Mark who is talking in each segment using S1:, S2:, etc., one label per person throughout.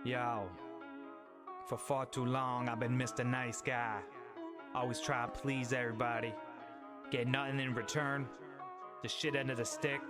S1: Yo, for far too long I've been Mr. Nice Guy. Always try to please everybody. Get nothing in return. The shit end of the stick.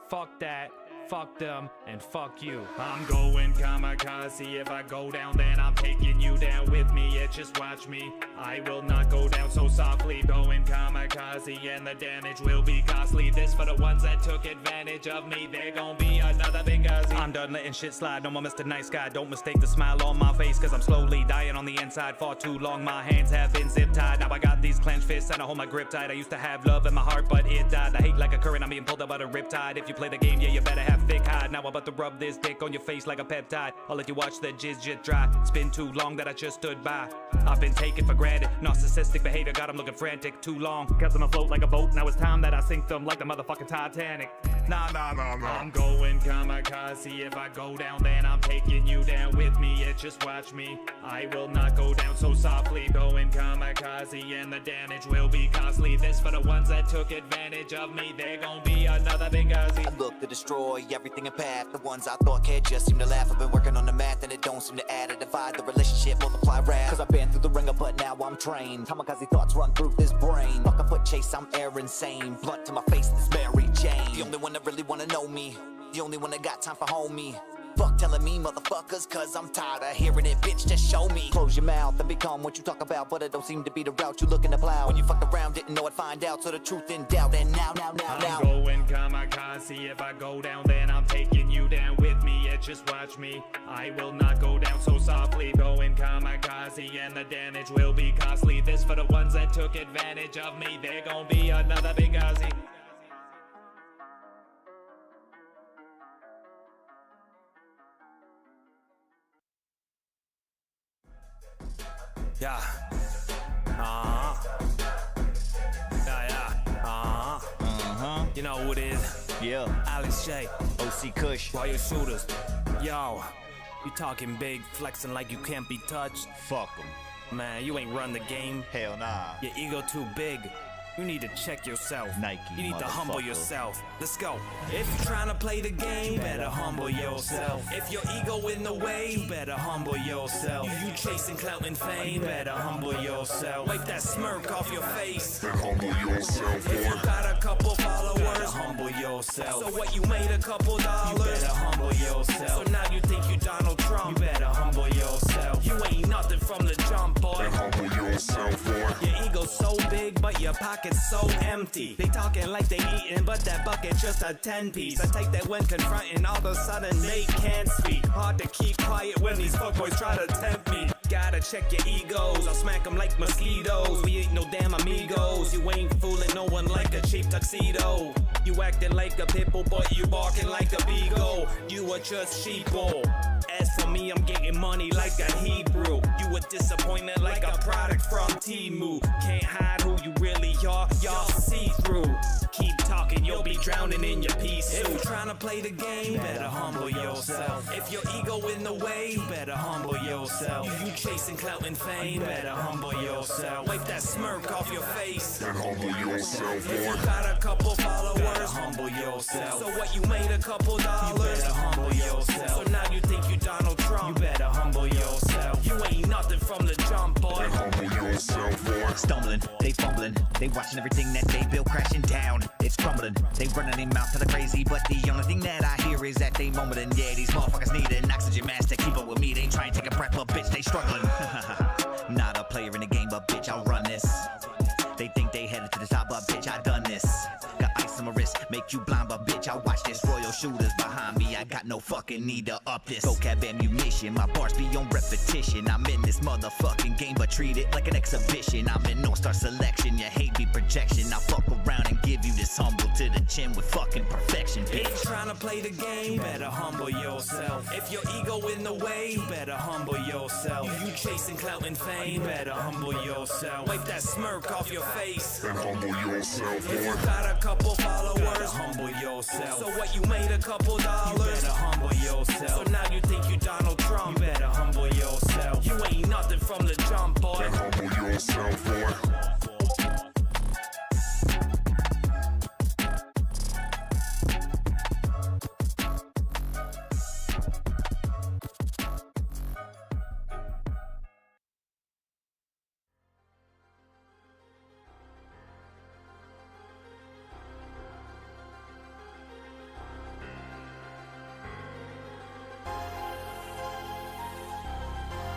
S1: Fuck that, fuck them, and fuck you. I'm going kamikaze. If I go down, then I'm taking you down with me. Yeah, just watch me. I will not go down so softly. Going kamikaze, and the damage will be costly. This for the ones that took advantage of me. They're gonna be another Benghazi. I'm done letting shit slide. No more Mr. Nice Guy. Don't mistake the smile on my face, cause I'm slowly dying on the inside. Far too long, my hands have been zip tied. Now I got these clenched fists and I hold my grip tight. I used to have love in my heart, but it died. I hate like a current. I'm being pulled up by the riptide. If you play the game, yeah, you better have thick hide. Now I'm about to rub this dick on your face like a peptide. I'll let you watch the jizz jet dry. It's been too long that I just stood by. I've been taken for granted. Narcissistic behavior got them looking frantic. Too long, kept them afloat like a boat. Now it's time that I sink them like the motherfucking Titanic. Nah. I'm going kamikaze. If I go down, then I'm taking you down with me. Yeah, just watch me. I will not go down so softly. Going kamikaze, and the damage will be costly. This for the ones that took advantage of me. They're gonna be another Benghazi.
S2: I look to destroy everything in path. The ones I thought cared just seem to laugh. I've been working on the math and it don't seem to add or divide. The relationship multiply wrath. Cause I've been through the ringer but now I'm trained. Kamikaze thoughts run through this brain. Fuck a foot chase, I'm air insane. Blunt to my face, this Mary Jane. The only one that really wanna know me. The only one that got time for homie. Fuck telling me motherfuckers, cause I'm tired of hearing it, bitch, just show me. Close your mouth and become what you talk about, but it don't seem to be the route you looking to plow. When you fucked around, didn't know I'd find out, so the truth in doubt. And now
S1: I'm going kamikaze. If I go down, then I'm taking you down with me. Yeah, just watch me. I will not go down so softly. Going kamikaze, and the damage will be costly. This for the ones that took advantage of me. They're gonna be another Benghazi. Yeah. You know who it is?
S3: Yeah.
S1: Alex J.
S3: OC Kush.
S1: Royal shooters. Yo, you talking big, flexing like you can't be touched.
S3: Fuck 'em.
S1: Man, you ain't run the game.
S3: Hell nah.
S1: Your ego too big. You need to check yourself.
S3: Nike,
S1: you need to humble
S3: motherfucker.
S1: yourself. Let's go. If you're trying to play the game, you better humble yourself. If your ego in the way, you better humble yourself. You chasing clout and fame, you better humble yourself. Wipe that smirk off your face
S4: and humble yourself.
S1: If you got a couple followers, humble yourself. So what, you made a couple dollars? You better humble yourself. So now you think you Donald Trump? You better humble yourself. You ain't nothing from the jump, boy.
S4: And humble yourself, boy.
S1: Your ego's so big, but your pocket's so empty. They talking like they eating, but that bucket's just a 10-piece. I take that when confronting, all of a sudden they can't speak. Hard to keep quiet when these fuckboys try to tempt me. Gotta check your egos, I'll smack them like mosquitoes. We ain't no damn amigos. You ain't fooling no one like a cheap tuxedo. You acting like a pitbull, but you barking like a beagle. You are just sheeple. As for me, I'm getting money like a Hebrew. You a disappointment like a product from Temu. Can't hide who you really are, y'all see through. Keep talking, you'll be drowning in your peace suit. If you're trying to play the game, better humble yourself. If your ego in the way, better humble yourself. You chasing clout and fame, better humble yourself. Wipe that smirk off your face
S4: and humble yourself, boy.
S1: If you got a couple followers, humble yourself. So what, you made a couple dollars? You better humble yourself. So now you think you Donald Trump? You better humble yourself. You ain't nothing from the jump, boy.
S4: And humble yourself, boy.
S3: Stumbling, they fumbling, they watching everything that they built crashing down. It's crumbling, they running their mouth to the crazy, but the only thing that I hear is that they mumbling. Yeah, these motherfuckers need an oxygen mask to keep up with me. They try and take a breath, but bitch, they struggling. Not a player in the game, but bitch, I'll run this. They think they headed to the top, but bitch, I done this. Got ice on my wrist, make you blind, but bitch, I watch this. Royal shooters behind me, I got no fucking need to up this. Vocab ammunition, my bars be on repetition. I'm in this motherfucking game, but treat it like an exhibition. I'm in no-star selection, you hate me projection. I fuck around and give you this humble to the chin with fucking perfection, bitch.
S1: If you're trying to play the game, better humble yourself. If your ego in the way, better humble yourself. You chasing clout and fame, better humble yourself. Wipe that smirk off your face
S4: and humble yourself, boy.
S1: If you got a couple followers, humble yourself. So what, you made a couple dollars? You better humble yourself. So now you think you Donald Trump? You better humble yourself. You ain't nothing from the jump, boy.
S4: And humble yourself, boy.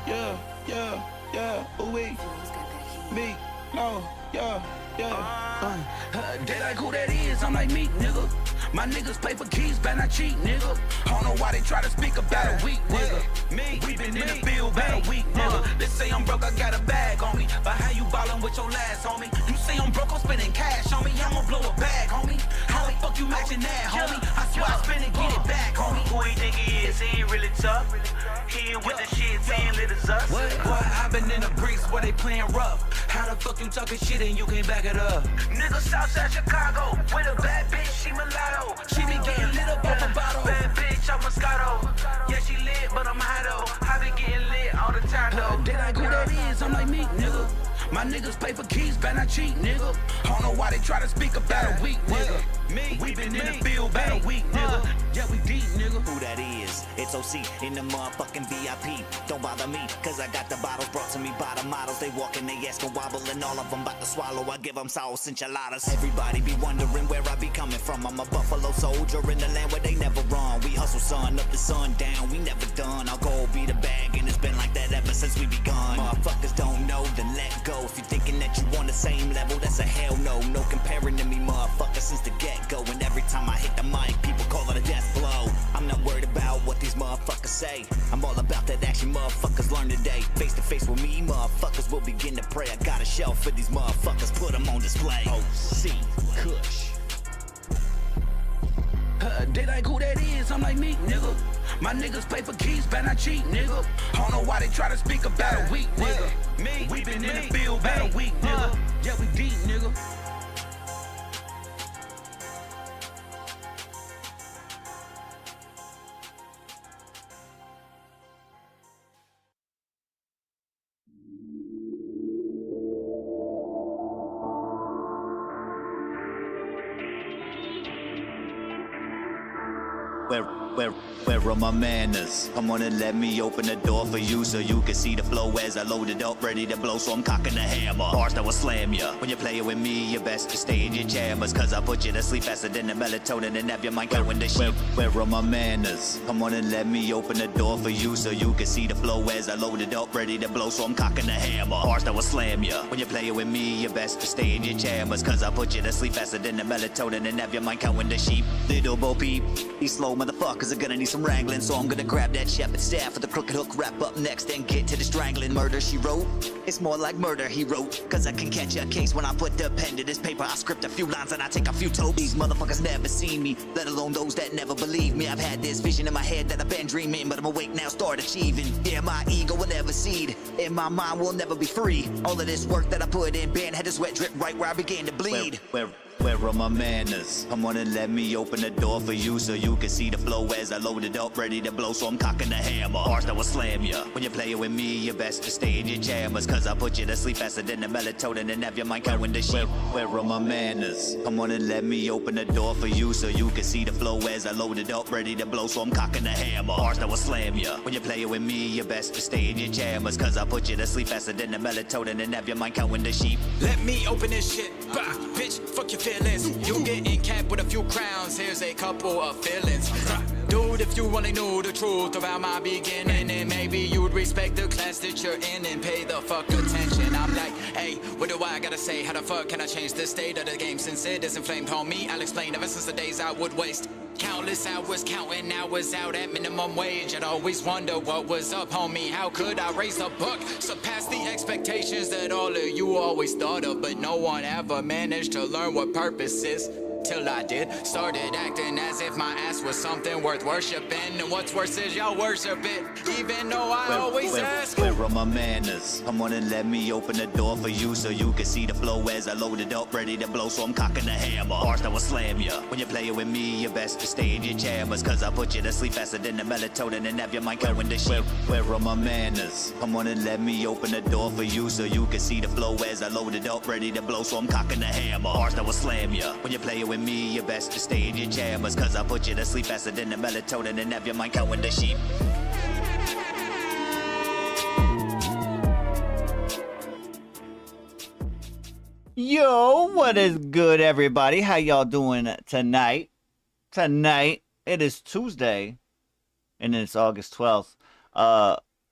S5: ooh wee, me, no, they like who that is, I'm like me, nigga. My niggas pay for keys, better not cheat, nigga. I don't know why they try to speak about a week, nigga. We been in the field about a week, nigga. Let's say I'm broke, I got a bag on me. But how you ballin' with your last, homie? You say I'm broke, I'm spending cash on me. I'ma blow a bag, homie. How the fuck you matching that, homie? I swear I spend it, get it back, homie.
S6: Who he think he is? He ain't really tough. He ain't with the shit, he ain't lit as us.
S5: What? Boy, I been in the bricks where they playin' rough. How the fuck you talking shit and you can't back it up?
S6: Nigga Southside Chicago, with a bad bitch, she mulatto.
S5: She be getting lit up off a bottle.
S6: Bad bitch, I'm Moscato. Yeah, she lit, but I'm high though. I been getting lit all the time though.
S5: They like who that is, I'm like me, nigga. My niggas pay for keys, better not cheat, nigga. I don't know why they try to speak about a week, nigga. We been in the field about a week, nigga. Yeah, we deep, nigga.
S2: Who that is? It's OC in the motherfucking VIP. Don't bother me, cause I got the bottles brought to me by the models. They walk and they ask and wobble, and all of them about to swallow. I give them sauce enchiladas. Everybody be wondering where I be coming from. I'm a Buffalo soldier in the land where they never run. We hustle sun up to sundown, we never done. Our goal be the bag, and it's been like that ever since we begun. Motherfuckers don't know, then let go. If you thinking that you on the same level, that's a hell no. No comparing to me, motherfucker, since the get-go. And every time I hit the mic, people call it a death blow. I'm not worried about what these motherfuckers say. I'm all about that action motherfuckers learn today. Face to face with me, motherfuckers will begin to pray. I got a show for these motherfuckers, put them on display. OC, Kush.
S5: They like who that is, I'm like me, nigga. My niggas pay for keys, better not cheat, nigga. I don't know why they try to speak about a week, nigga. We been in the field about a week, nigga. Yeah, we deep, nigga.
S2: Where are my manners? Come on and let me open the door for you so you can see the flow as I load it up, ready to blow, so I'm cocking the hammer. Bars that will slam ya. When you're playing with me, you best to stay in your jammers, cause I put you to sleep faster than the melatonin and have your mind going to shit. Where are my manners? Come on and let me open the door for you so you can see the flow as I load it up, ready to blow, so I'm cocking the hammer. Bars that will slam ya. When you're playing with me, you best to stay in your jammers, cause I put you to sleep faster than the melatonin and have your mind going to sheep. Little Bo Peep, these slow motherfuckers are gonna need some wrangling, so I'm gonna grab that shepherd staff for the crooked hook, wrap up next and get to the strangling. Murder, she wrote. It's more like murder, he wrote. Cause I can catch a case when I put the pen to this paper. I script a few lines and I take a few toes. These motherfuckers never seen me, let alone those that never believe me. I've had this vision in my head that I've been dreaming, but I'm awake now, start achieving. Yeah, my ego will never cede, and my mind will never be free. All of this work that I put in, Ben had the sweat drip right where I began to bleed. Where are my manners? Come on and let me open the door for you so you can see the flow as I load it up, ready to blow, so I'm cocking the hammer. Bars that will slam ya. When you're playing with me, you best to stay in your jammers, cause I put you to sleep faster than the melatonin and have your mind going to sheep. Where are my manners? Come on and let me open the door for you so you can see the flow as I load it up, ready to blow, so I'm cocking the hammer. Bars that will slam ya. When you're playing with me, you best to stay in your jammers, cause I put you to sleep faster than the melatonin and have your mind going to sheep.
S5: Let me open this shit, bah, bitch, fuck your feelings. You get in cap with a few crowns, here's a couple of feelings. Dude, if you only knew the truth about my beginning, then maybe you would respect the class that you're in and pay the fuck attention. I'm like, hey, what do I gotta say? How the fuck can I change the state of the game since it is inflamed? Homie, I'll explain. Ever since the days I would waste countless hours counting hours out at minimum wage, I'd always wonder what was up, homie. How could I raise a buck, surpass the expectations that all of you always thought of, but no one ever managed to learn what purpose is. Till I did, started acting as if my ass was something worth worshiping, and what's worse is y'all worship it, even though I always ask.
S2: Where are my manners? Come on and let me open the door for you so you can see the flow as I load it up, ready to blow, so I'm cocking the hammer. Bars that will slam ya. When you're playing with me, you best to stay in your jammers, cause I put you to sleep faster than the melatonin and have your mind going to sheep. Where are my manners? Come on and let me open the door for you so you can see the flow as I load it up, ready to blow, so I'm cocking the hammer. Bars that will slam ya. When you're playing with me, you best to stay in your jammers, cause I put you to sleep faster than the melatonin and have your mind going to sheep.
S7: Yo, what is good, everybody? How y'all doing tonight? Tonight, it is Tuesday, and it's August 12th.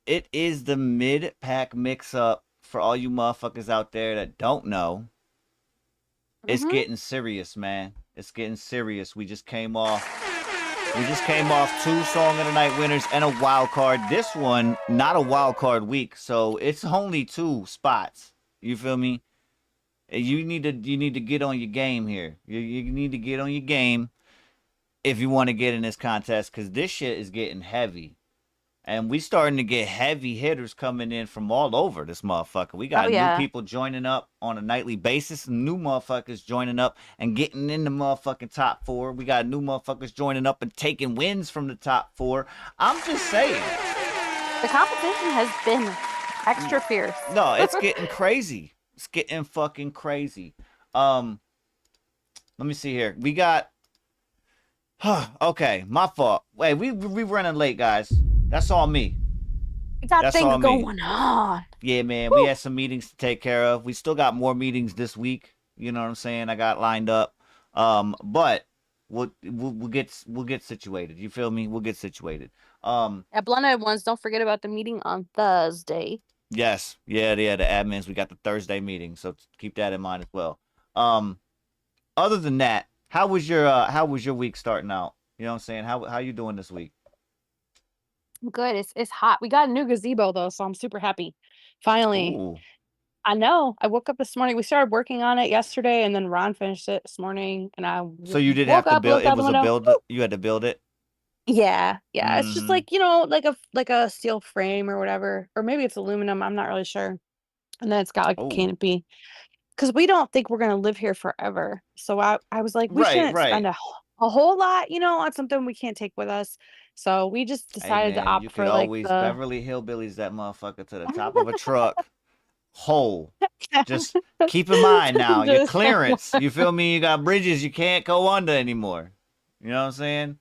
S7: It is the mid-pack mix-up for all you motherfuckers out there that don't know. It's getting serious, man. It's getting serious. We just came off 2 Song of the Night winners and a wild card. This one, not a wild card week, so it's only 2 spots. You feel me? You need to get on your game here. You need to get on your game if you want to get in this contest, because this shit is getting heavy. And we starting to get heavy hitters coming in from all over this motherfucker. We got new people joining up on a nightly basis, new motherfuckers joining up and getting in the motherfucking top 4. We got new motherfuckers joining up and taking wins from the top 4. I'm just saying.
S8: The competition has been extra fierce.
S7: No, it's getting crazy. It's getting fucking crazy. Let me see here. We got... okay, my fault. Wait, we running late, guys. That's all me.
S8: We got things going on.
S7: Yeah, man. Woo. We had some meetings to take care of. We still got more meetings this week. You know what I'm saying? I got lined up. But we'll get situated. You feel me? We'll get situated.
S8: At Blunted Ones, don't forget about the meeting on Thursday.
S7: Yes. Yeah, the admins. We got the Thursday meeting, so keep that in mind as well. Other than that, how was your week starting out? You know what I'm saying? How you doing this week?
S8: Good. It's hot. We got a new gazebo though, so I'm super happy. Finally.
S7: Ooh.
S8: I know. I woke up this morning. We started working on it yesterday, and then Ron finished it this morning. And
S7: so you didn't have to build it. Was a build. You had to build it.
S8: Yeah. It's just like like a steel frame or whatever, or maybe it's aluminum. I'm not really sure. And then it's got like a canopy, because we don't think we're gonna live here forever. So I was like, we shouldn't spend a whole lot, on something we can't take with us. So we just decided to opt for like
S7: always Beverly Hillbillies that motherfucker to the top of a truck. Whole. Just keep in mind now, your clearance. You feel me? You got bridges you can't go under anymore. You know what I'm saying?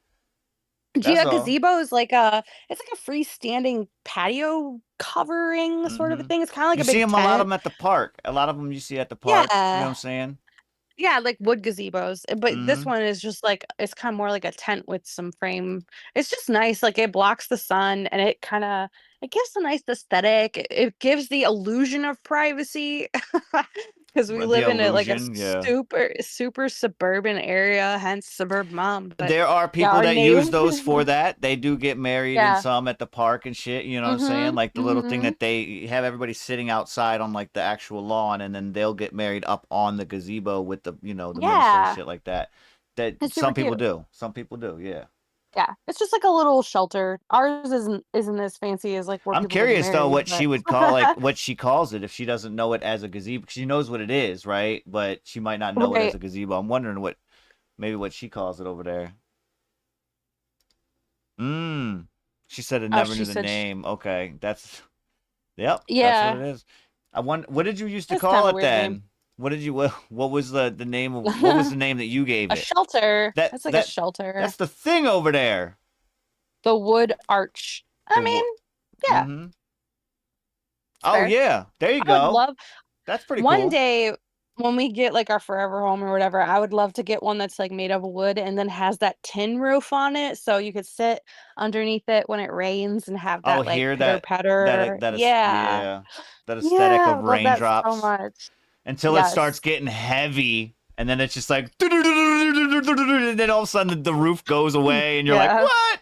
S8: Gazebo is like it's like a freestanding patio covering sort of a thing. It's kind of like
S7: you
S8: a big
S7: see them
S8: tent.
S7: a lot of them at the park. A lot of them you see at the park. You know what I'm saying?
S8: Yeah, like wood gazebos. But this one is just like, it's kind of more like a tent with some frame. It's just nice. Like it blocks the sun, and it gives a nice aesthetic. It gives the illusion of privacy. Because we live in a super suburban area, hence Suburban Mom. But
S7: there are people that use those for that. They do get married and some at the park and shit. You know what I'm saying? Like the little thing that they have everybody sitting outside on like the actual lawn, and then they'll get married up on the gazebo with the the minister and shit like that. That some people do. Some people do. Yeah.
S8: Yeah, it's just like a little shelter. Ours isn't as fancy as like.
S7: I'm curious though what she would call what she calls it if she doesn't know it as a gazebo. She knows what it is, right? But she might not know it as a gazebo. I'm wondering what she calls it over there. She said it never knew the name. Okay, that's that's what it is. I wonder what did you used to call it then? Name. What did you? What was the name of? What was the name that you gave it?
S8: A shelter. That's like a shelter.
S7: That's the thing over there.
S8: The wood arch. I mean, yeah.
S7: Oh yeah, there you go. That's pretty cool.
S8: One day when we get like our forever home or whatever, I would love to get one that's like made of wood and then has that tin roof on it, so you could sit underneath it when it rains and have that patter.
S7: That aesthetic of raindrops.
S8: So much.
S7: Until it starts getting heavy, and then it's just like, and then all of a sudden the roof goes away, and you're like, what?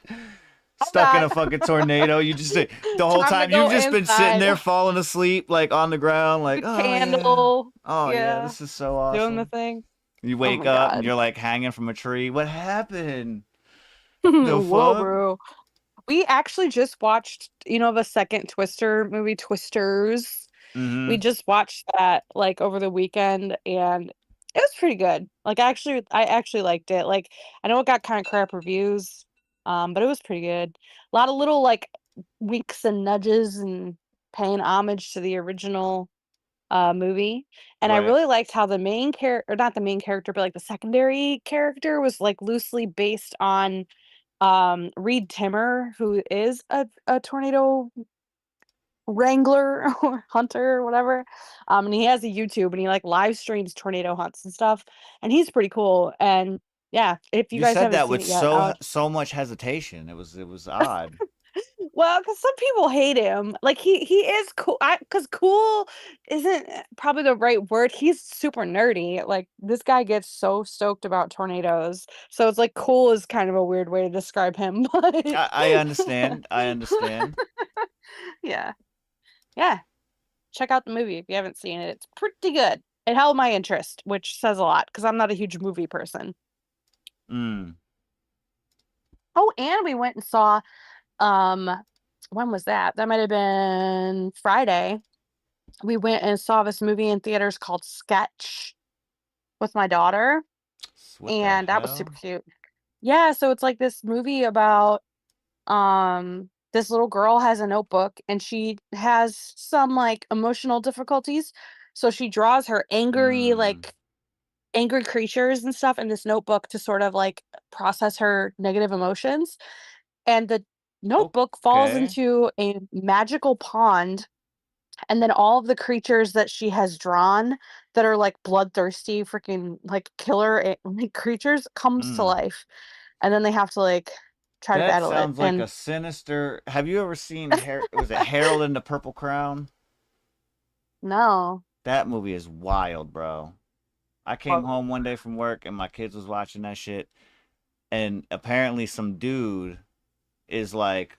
S7: Stuck in a fucking tornado. You just the whole time you've just been sitting there falling asleep, like on the ground, like
S8: candle.
S7: Oh yeah, this is so awesome.
S8: Doing the thing.
S7: You wake up and you're like hanging from a tree. What happened?
S8: Whoa, bro. We actually just watched, the second Twister movie, Twisters. We just watched that like over the weekend, and it was pretty good. Like I actually liked it. Like I know it got kind of crap reviews, but it was pretty good. A lot of little like winks and nudges and paying homage to the original movie. And I really liked how the main character, or not the main character, but like the secondary character was like loosely based on Reed Timmer, who is a tornado wrangler or hunter or whatever, and he has a YouTube and he like live streams tornado hunts and stuff, and he's pretty cool. And yeah, if you guys
S7: said
S8: haven't
S7: that
S8: seen
S7: with
S8: it yet,
S7: so much hesitation, it was odd.
S8: Well, because some people hate him. Like he is cool. Because cool isn't probably the right word. He's super nerdy. Like this guy gets so stoked about tornadoes. So it's like cool is kind of a weird way to describe him. But
S7: I understand. I understand.
S8: yeah, yeah. Check out the movie if you haven't seen it. It's pretty good. It held my interest, which says a lot because I'm not a huge movie person.
S7: Mm.
S8: Oh, and we went and saw. When was that? That might have been Friday. We went and saw this movie in theaters called Sketch with my daughter,
S7: What the
S8: and that was
S7: hell?
S8: super cute. Yeah, so it's like this movie about this little girl has a notebook and she has some like emotional difficulties. So she draws her
S7: Mm.
S8: angry creatures and stuff in this notebook to sort of like process her negative emotions. And the notebook falls
S7: Okay.
S8: into a magical pond, and then all of the creatures that she has drawn that are like bloodthirsty freaking like killer like creatures comes to
S7: Mm.
S8: life, and then they have to like try to
S7: That
S8: battle it.
S7: sounds like
S8: And
S7: a sinister. Have you ever seen was it Harold and the Purple Crown?
S8: no.
S7: That movie is wild, bro. I came home one day from work and my kids was watching that shit, and apparently some dude is like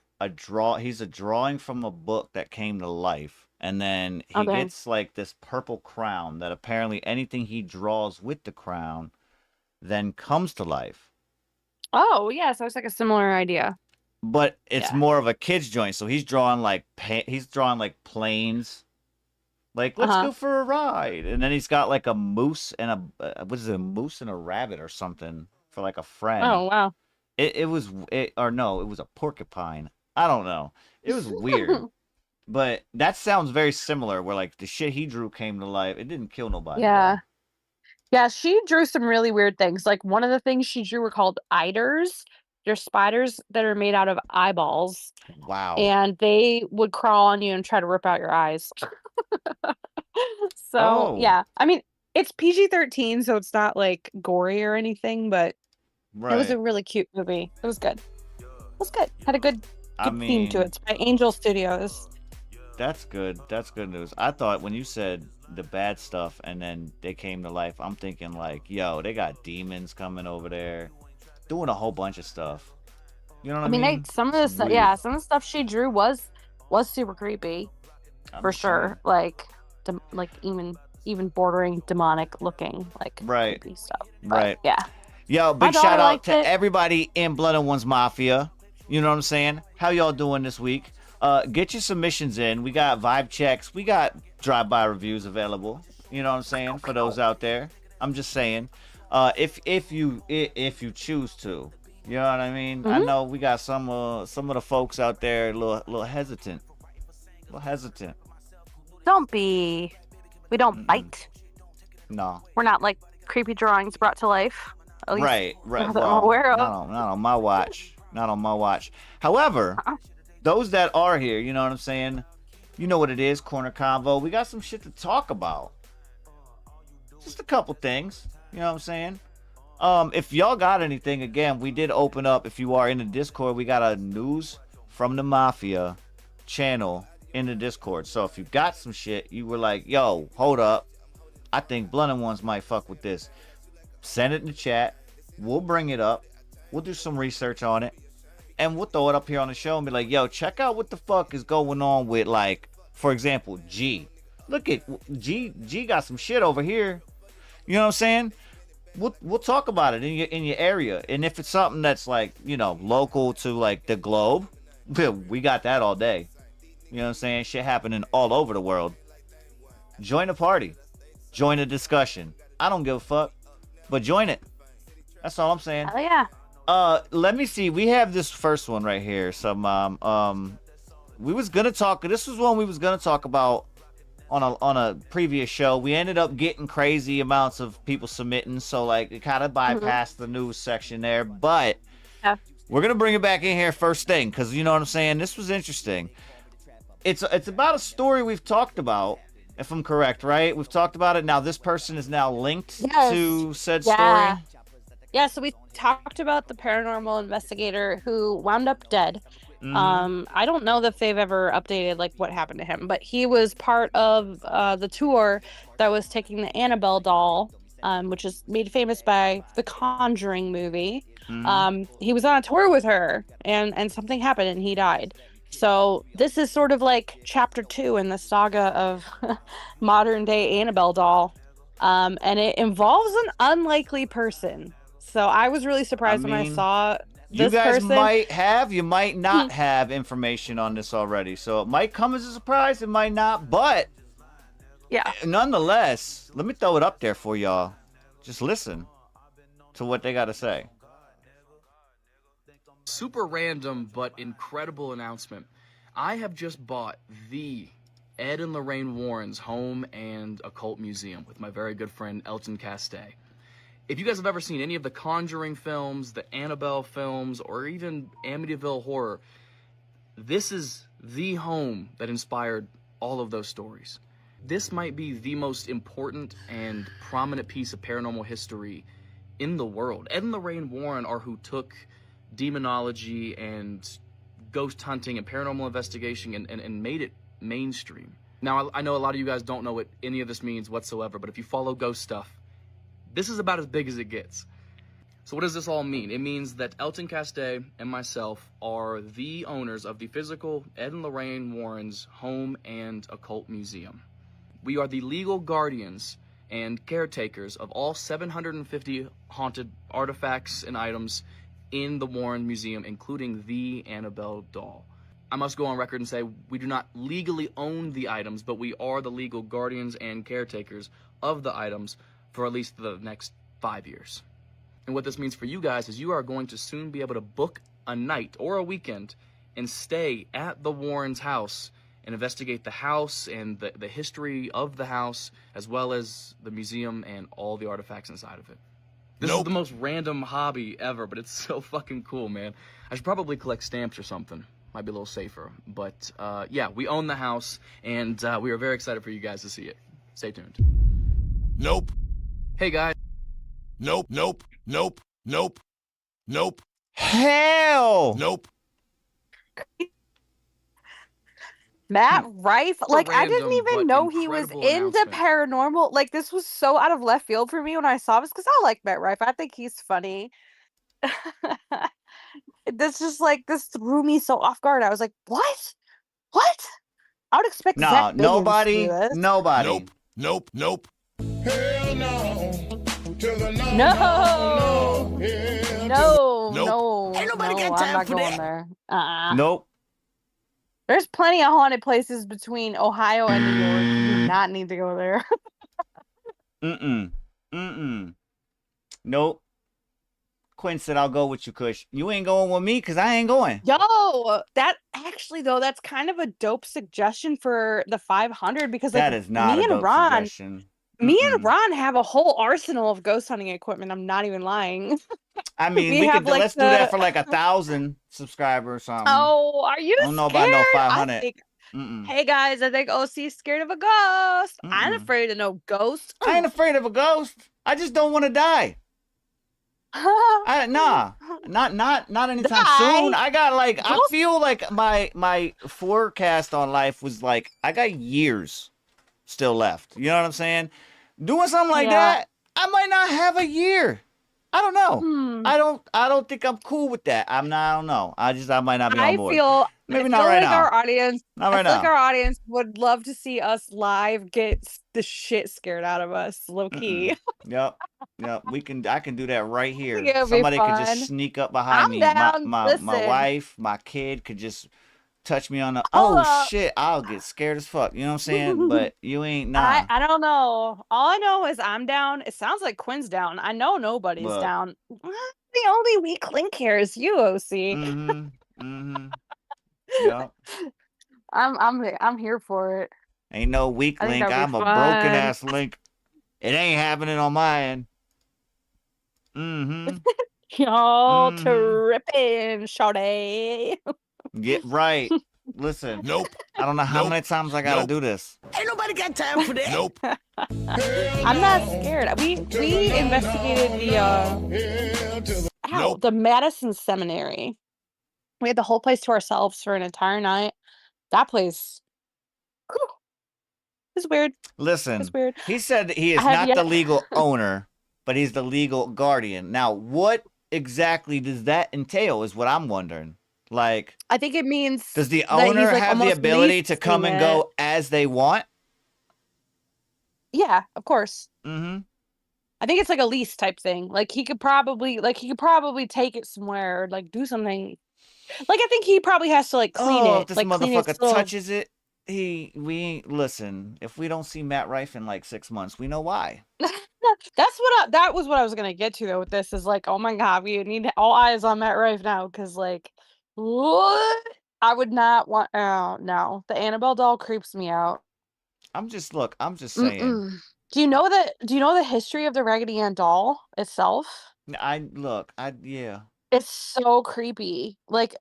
S7: he's a drawing from a book that came to life, and then he
S8: Okay.
S7: gets like this purple crown that apparently anything he draws with the crown then comes to life.
S8: Oh yeah, so it's like a similar idea.
S7: But it's
S8: Yeah.
S7: more of a kid's joint, so he's drawing like planes. Like, let's
S8: Uh-huh.
S7: go for a ride. And then he's got like a moose and what is it, a moose and a rabbit or something for like a friend.
S8: Oh wow.
S7: It was or no, it was a porcupine. I don't know. It was weird. But that sounds very similar where like the shit he drew came to life. It didn't kill nobody.
S8: Yeah. Yeah, she drew some really weird things. Like one of the things she drew were called eiders. They're spiders that are made out of eyeballs,
S7: Bro. Wow.
S8: and they would crawl on you and try to rip out your eyes. So,
S7: Oh,
S8: yeah. I mean, it's PG-13, so it's not like gory or anything, but it was
S7: right.
S8: a really cute movie. It was good. It was good. Had a good
S7: I
S8: theme to it.
S7: mean,
S8: It's by Angel Studios.
S7: that's good. That's good news. I thought when you said the bad stuff and then they came to life, I'm thinking like, yo, they got demons coming over there, doing a whole bunch of stuff. You know what
S8: I
S7: I
S8: mean,
S7: mean?
S8: some of the stuff,
S7: Sweet.
S8: yeah, some of the stuff she drew was super creepy
S7: I'm
S8: for
S7: just
S8: sure. Like, like even bordering demonic looking, like
S7: Right.
S8: creepy stuff. But,
S7: Right.
S8: yeah.
S7: Yo,
S8: My
S7: big
S8: daughter
S7: shout out
S8: liked
S7: to
S8: it.
S7: everybody in Blood and Ones Mafia. You know what I'm saying? How y'all doing this week? Get your submissions in. We got vibe checks. We got drive-by reviews available. You know what I'm saying? For those out there. I'm just saying. If you choose to. You know what I mean? I know we got some of the folks out there a little hesitant. A little hesitant.
S8: We don't bite.
S7: No.
S8: We're not like creepy drawings brought to life. At least
S7: Right.
S8: not that I'm
S7: Well,
S8: aware of.
S7: not on my watch. Not on my watch. However, those that are here, you know what I'm saying? You know what it is, Korner Konvo. We got some shit to talk about. Just a couple things. You know what I'm saying? If y'all got anything, again, we did open up. If you are in the Discord, we got a News from the Mafia channel in the Discord. So if you got some shit, you were like, yo, hold up. I think Blunt and Ones might fuck with this. Send it in the chat. We'll bring it up. We'll do some research on it. And we'll throw it up here on the show and be like, yo, check out what the fuck is going on with, like, for example, G. Look at G got some shit over here. You know what I'm saying? We'll talk about it in your area. And if it's something that's like, you know, local to like the globe, we got that all day. You know what I'm saying? Shit happening all over the world. Join the party. Join the discussion. I don't give a fuck. But join it. That's all I'm saying.
S8: Oh yeah.
S7: Let me see. We have this first one right here. Some we was gonna talk. This was one we was gonna talk about on a previous show. We ended up getting crazy amounts of people submitting, so like it kind of bypassed the news section there. But
S8: Yeah.
S7: we're gonna bring it back in here first thing, because you know what I'm saying. This was interesting. It's about a story we've talked about, if I'm correct, right? We've talked about it. Now this person is now linked
S8: Yes.
S7: to said
S8: Yeah.
S7: story.
S8: Yeah, so we talked about the paranormal investigator who wound up dead. I don't know if they've ever updated like what happened to him, but he was part of the tour that was taking the Annabelle doll, which is made famous by the Conjuring movie. He was on a tour with her, and something happened, and he died. So this is sort of like chapter 2 in the saga of modern day Annabelle doll, and it involves an unlikely person. So I was really surprised when I saw.
S7: You guys
S8: person.
S7: might have, you might not have information on this already. So it might come as a surprise, it might not. But
S8: yeah,
S7: nonetheless, let me throw it up there for y'all. Just listen to what they got to say.
S9: Super random but incredible announcement. I have just bought the Ed and Lorraine Warren's Home and Occult Museum with my very good friend Elton Castay. If you guys have ever seen any of the Conjuring films, the Annabelle films, or even Amityville Horror, this is the home that inspired all of those stories. This might be the most important and prominent piece of paranormal history in the world. Ed and Lorraine Warren are who took demonology and ghost hunting and paranormal investigation and made it mainstream. Now, I know a lot of you guys don't know what any of this means whatsoever, but if you follow ghost stuff, this is about as big as it gets. So what does this all mean? It means that Elton Castay and myself are the owners of the physical Ed and Lorraine Warren's Home and Occult Museum. We are the legal guardians and caretakers of all 750 haunted artifacts and items in the Warren Museum, including the Annabelle doll. I must go on record and say we do not legally own the items, but we are the legal guardians and caretakers of the items for at least the next 5 years. And what this means for you guys is you are going to soon be able to book a night or a weekend and stay at the Warren's house and investigate the house and the history of the house, as well as the museum and all the artifacts inside of it. This is the most random hobby ever, but it's so fucking cool, man. I should probably collect stamps or something. Might be a little safer. But yeah, we own the house, and we are very excited for you guys to see it. Stay tuned.
S4: Nope.
S9: Hey, guys.
S4: Nope, nope, nope, nope, nope.
S7: Hell!
S4: Nope.
S8: Matt Rife, like I didn't
S9: random,
S8: even
S9: but
S8: know he was
S9: incredible
S8: into
S9: announcement.
S8: paranormal. Like this was so out of left field for me when I saw this because I like Matt Rife. I think he's funny. This just like this threw me so off guard. I was like, what? What? I would expect
S7: No,
S8: Zach Biggins
S7: nobody,
S8: to do this.
S7: nobody.
S4: Nope, nope, nope. Hell no. To the no.
S8: No. No,
S4: Nope.
S8: no,
S3: Ain't nobody
S8: no,
S3: got
S8: I'm
S3: time
S8: not
S3: for
S8: going
S3: that.
S8: there.
S7: Nope.
S8: There's plenty of haunted places between Ohio and New York. You do not need to go there.
S7: Nope. Quinn said, I'll go with you, Kush. You ain't going with me because I ain't going.
S8: Yo, that actually though, that's kind of a dope suggestion for the 500 because like
S7: That is not
S8: me
S7: a
S8: and
S7: dope
S8: Ron,
S7: suggestion.
S8: me and Ron have a whole arsenal of ghost hunting equipment. I'm not even lying.
S7: I mean,
S8: we
S7: we
S8: have,
S7: could
S8: like,
S7: let's do that for like 1,000 subscribers or something.
S8: Oh, are you
S7: I don't know
S8: scared?
S7: about no
S8: I
S7: 500.
S8: think, hey guys, I think OC's scared of a ghost. I ain't afraid of no ghost.
S7: I ain't afraid of a ghost. I just don't want to die. Not anytime soon. I got like I feel like my forecast on life was like I got years still left. You know what I'm saying? Doing something like that, I might not have a year. I don't know. I don't think I'm cool with that. I don't know. I might not be on board. Maybe not right now.
S8: Our audience,
S7: Not right
S8: I feel
S7: now.
S8: like our audience would love to see us live get the shit scared out of us, low key.
S7: Yep. I can do that right here.
S8: It'll be
S7: Somebody could
S8: fun.
S7: just sneak up behind
S8: I'm
S7: me.
S8: down.
S7: My
S8: Listen.
S7: wife, my kid could just touch me on the
S8: Hold
S7: oh
S8: up.
S7: shit, I'll get scared as fuck. You know what I'm saying? But you ain't nah.
S8: I don't know. All I know is I'm down. It sounds like Quinn's down. I know nobody's
S7: Look.
S8: down. The only weak link here is you, OC.
S7: Yep.
S8: I'm here for it.
S7: Ain't no weak
S8: I think
S7: link.
S8: that'd be
S7: I'm a
S8: fun.
S7: broken ass link. It ain't happening on my end.
S8: Y'all tripping, shawty.
S7: Get right. Listen.
S4: Nope.
S7: I don't know how many times I gotta do this.
S3: Ain't nobody got time for that.
S4: Nope.
S8: I'm not scared. We investigated the Madison Seminary. We had the whole place to ourselves for an entire night. That place, whew, is weird. It's
S7: Listen,
S8: weird.
S7: he said he
S8: I
S7: is
S8: have
S7: not
S8: yet.
S7: the legal owner, but he's the legal guardian. Now, what exactly does that entail is what I'm wondering. Like,
S8: I think it means
S7: does the
S8: that he's
S7: owner
S8: like
S7: have the
S8: almost
S7: ability to come
S8: leasing
S7: and
S8: it.
S7: go as they want?
S8: Yeah, of course.
S7: Mm-hmm.
S8: I think it's like a lease type thing. Like he could probably take it somewhere or like do something. Like I think he probably has to like clean
S7: Oh, if
S8: it,
S7: this
S8: like clean its
S7: motherfucker
S8: little.
S7: touches it, we ain't listen. If we don't see Matt Rife in like 6 months, we know why.
S8: That was what I was gonna get to though with this is like, oh my god, we need all eyes on Matt Rife now because like what? I would not want. Oh no, the Annabelle doll creeps me out.
S7: I'm just saying.
S8: Mm-mm. Do you know the history of the Raggedy Ann doll itself?
S7: Yeah.
S8: It's so creepy. Like,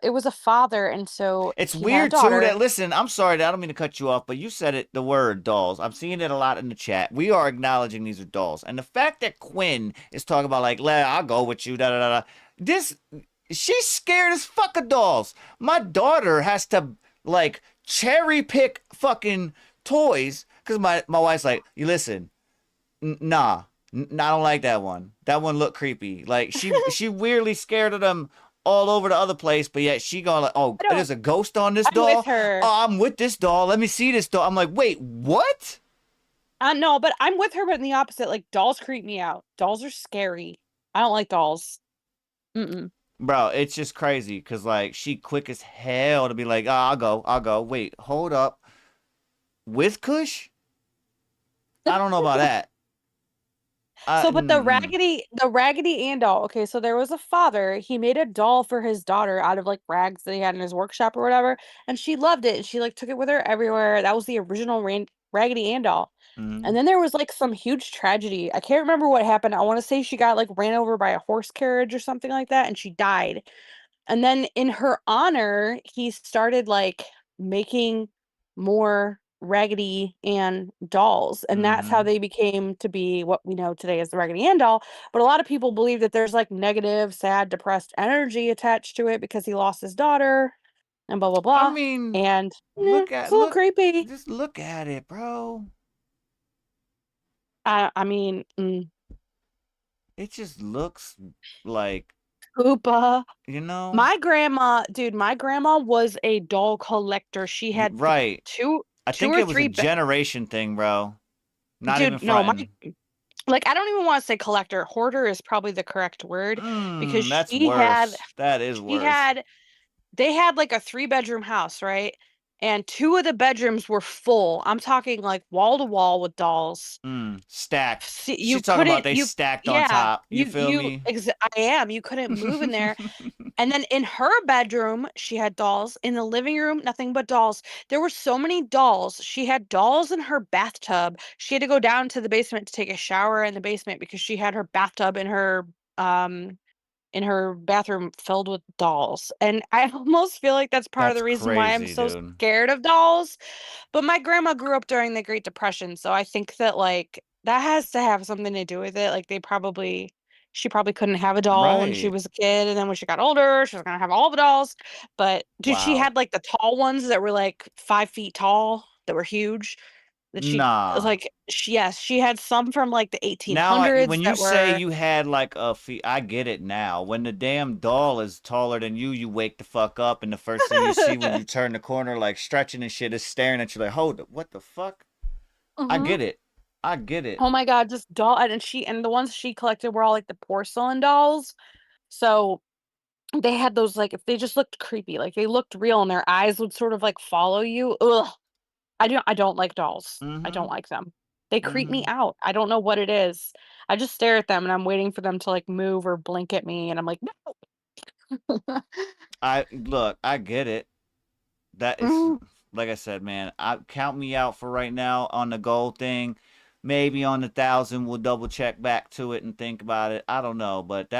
S8: it was a father, and so
S7: It's
S8: he had a
S7: weird too
S8: daughter.
S7: that listen, I'm sorry, I don't mean to cut you off, but you said it the word dolls. I'm seeing it a lot in the chat. We are acknowledging these are dolls. And the fact that Quinn is talking about like, I'll go with you, da da da da. This she's scared as fuck of dolls. My daughter has to like cherry pick fucking toys because my wife's like, you listen, nah, I don't like that one. That one looked creepy. Like she weirdly scared of them all over the other place, but yet she going like, oh,
S8: I don't.
S7: there's a ghost on this
S8: I'm with
S7: doll.
S8: her.
S7: Oh, I'm with this doll. Let me see this doll. I'm like, wait, what?
S8: No, but I'm with her, but in the opposite. Like, dolls creep me out. Dolls are scary. I don't like dolls. Mm-mm.
S7: Bro, it's just crazy because like she quick as hell to be like, oh, I'll go. Wait, hold up. With Kush? I don't know about that.
S8: But the Raggedy Ann doll. Okay, so there was a father. He made a doll for his daughter out of like rags that he had in his workshop or whatever, and she loved it. And she like took it with her everywhere. That was the original Raggedy Ann doll. And then there was like some huge tragedy. I can't remember what happened. I want to say she got like ran over by a horse carriage or something like that, and she died. And then in her honor, he started like making more Raggedy Ann dolls. And that's how they became to be what we know today as the Raggedy Ann doll. But a lot of people believe that there's like negative, sad, depressed energy attached to it because he lost his daughter and blah blah
S7: I
S8: blah.
S7: mean,
S8: And it's a little creepy.
S7: just look at it, bro.
S8: I mean,
S7: It just looks like,
S8: Koopa.
S7: you know,
S8: My grandma was a doll collector. She had
S7: right.
S8: two
S7: I think
S8: or
S7: it was a
S8: three.
S7: generation thing, bro. Not even
S8: Dude, no,
S7: fronting.
S8: like I don't even want to say collector. Hoarder is probably the correct word because
S7: That's worse. That is worse.
S8: They had like a 3-bedroom house, right? And 2 of the bedrooms were full. I'm talking like wall to wall with dolls.
S7: Stacked.
S8: See,
S7: She's talking about they stacked on top. You feel me?
S8: I am. You couldn't move in there. And then in her bedroom, she had dolls. In the living room, nothing but dolls. There were so many dolls. She had dolls in her bathtub. She had to go down to the basement to take a shower in the basement because she had her bathtub in her bathroom filled with dolls. And I almost feel like that's part of
S7: That's
S8: the reason why I'm
S7: crazy,
S8: so
S7: dude.
S8: scared of dolls. But my grandma grew up during the Great Depression, so I think that like that has to have something to do with it. Like she probably couldn't have a doll when she
S7: Right.
S8: was a kid, and then when she got older, she was gonna have all the dolls. But dude, she
S7: Wow.
S8: had like the tall ones that were like 5 feet tall, that were huge. That
S7: Nah.
S8: yes, she had some from like the
S7: Now,
S8: 1800s
S7: when you
S8: that
S7: say
S8: were.
S7: you had like a feet, I get it now. When the damn doll is taller than you wake the fuck up, and the first thing you see when you turn the corner, like stretching and shit, is staring at you like, hold up, what the fuck? I
S8: Mhm.
S7: get it. I get it.
S8: Oh my god, just doll and the ones she collected were all like the porcelain dolls. So they had those like if they just looked creepy, like they looked real and their eyes would sort of like follow you. Ugh. I don't like dolls. I don't
S7: Mm-hmm.
S8: like them. They creep me
S7: Mm-hmm.
S8: out. I don't know what it is. I just stare at them and I'm waiting for them to like move or blink at me and I'm like, no.
S7: I get it. That is,
S8: Mm.
S7: like I said, man. I count me out for right now on the gold thing. Maybe on the 1,000, we'll double check back to it and think about it. I don't know, but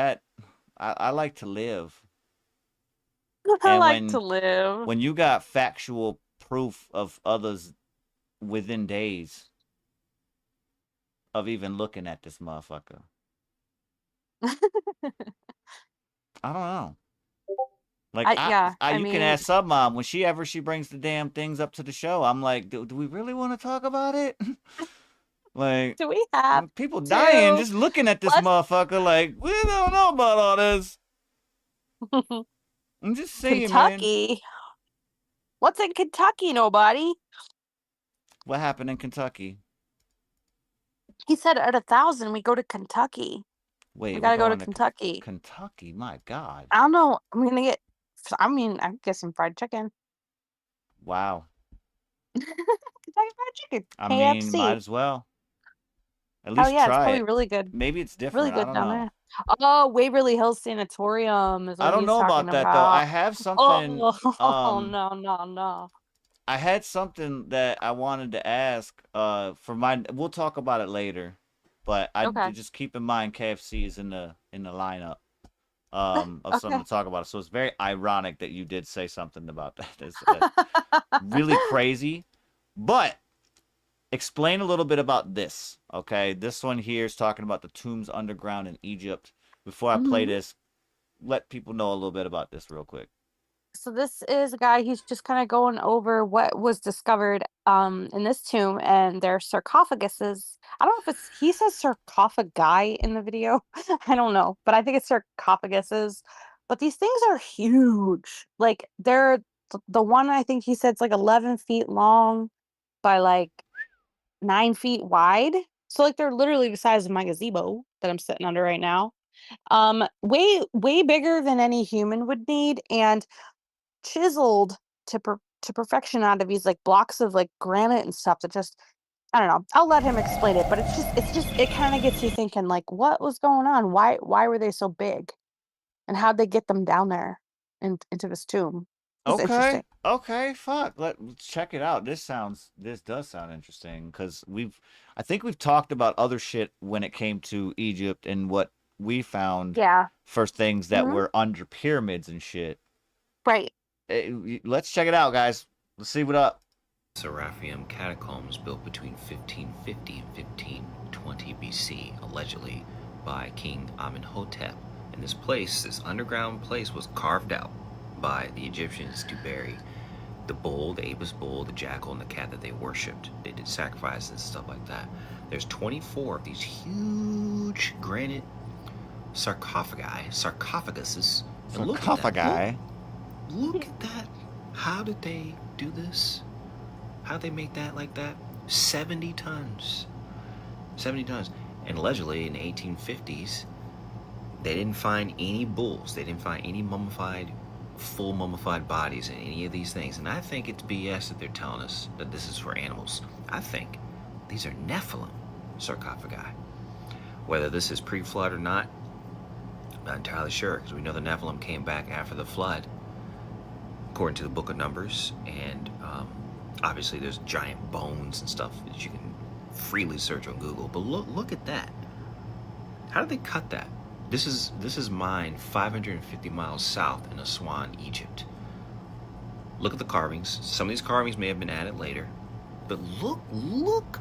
S7: I like to live.
S8: I
S7: And
S8: like to live.
S7: when you got factual proof of others within days of even looking at this motherfucker, I don't know. Like, you can ask Sub Mom when she brings the damn things up to the show. I'm like, do we really want to talk about it? Like,
S8: do we have
S7: people dying just looking at this motherfucker? Like, we don't know about all this. I'm just saying,
S8: Kentucky. Man. What's in Kentucky? Nobody.
S7: What happened in Kentucky?
S8: He said at 1,000 we go to Kentucky.
S7: Wait,
S8: we gotta go to Kentucky.
S7: Kentucky, my God.
S8: I don't know. I'm guessing fried chicken.
S7: Wow.
S8: Kentucky Fried Chicken.
S7: I
S8: KFC.
S7: mean, might as well. At least
S8: it's
S7: try
S8: probably
S7: it.
S8: really good.
S7: Maybe it's different.
S8: Really good
S7: I don't
S8: down
S7: know.
S8: there. Oh, Waverly Hills Sanatorium is what
S7: I don't know about that though. I have something.
S8: No.
S7: I had something that I wanted to ask. We'll talk about it later, but just keep in mind KFC is in the lineup. Of something to talk about. So it's very ironic that you did say something about that. It's really crazy. But explain a little bit about this, okay? This one here is talking about the tombs underground in Egypt. Before I play this, let people know a little bit about this real quick.
S8: So this is a guy, he's just kind of going over what was discovered in this tomb, and their sarcophaguses. I don't know if he says sarcophagi in the video. I don't know, but I think it's sarcophaguses. But these things are huge. Like, they're the one, I think he said, it's like 11 feet long by like 9 feet wide. So like they're literally the size of my gazebo that I'm sitting under right now. Way bigger than any human would need, and chiseled to perfection out of these like blocks of like granite and stuff that just, I don't know. I'll let him explain it, but it kind of gets you thinking, like, what was going on? Why were they so big, and how'd they get them down there into this tomb?
S7: Okay, fuck. Let's check it out. This does sound interesting, because I think we've talked about other shit when it came to Egypt and what we found for things that were under pyramids and shit.
S8: Right.
S7: Let's check it out, guys. Let's see what up.
S10: Seraphim catacombs built between 1550 and 1520 BC, allegedly by King Amenhotep. And this underground place was carved out by the Egyptians to bury the bull, the Apis bull, the jackal, and the cat that they worshipped. They did sacrifices and stuff like that. There's 24 of these huge granite sarcophaguses.
S7: Sarcophagi?
S10: Look at that. How did they do this? How'd they make that like that? 70 tons. 70 tons. And allegedly in the 1850s, they didn't find any bulls. They didn't find any full mummified bodies in any of these things. And I think it's BS that they're telling us that this is for animals. I think these are Nephilim sarcophagi. Whether this is pre-flood or not, I'm not entirely sure, because we know the Nephilim came back after the flood, according to the Book of Numbers, and obviously there's giant bones and stuff that you can freely search on Google. But look at that. How did they cut that? This is mined 550 miles south in Aswan, Egypt. Look at the carvings. Some of these carvings may have been added later, but look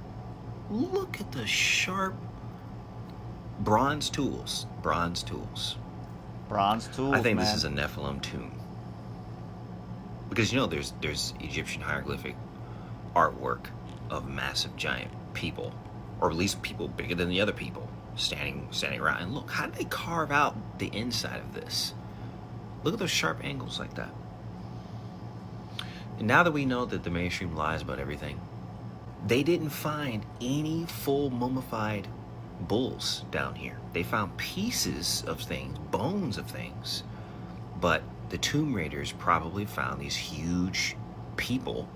S10: at the sharp bronze tools. I think this is a Nephilim tomb. Because there's Egyptian hieroglyphic artwork of massive giant people, or at least people bigger than the other people, standing around. And look, how did they carve out the inside of this? Look at those sharp angles like that. And now that we know that the mainstream lies about everything, they didn't find any full mummified bulls down here. They found pieces of things, bones of things, but the tomb raiders probably found these huge people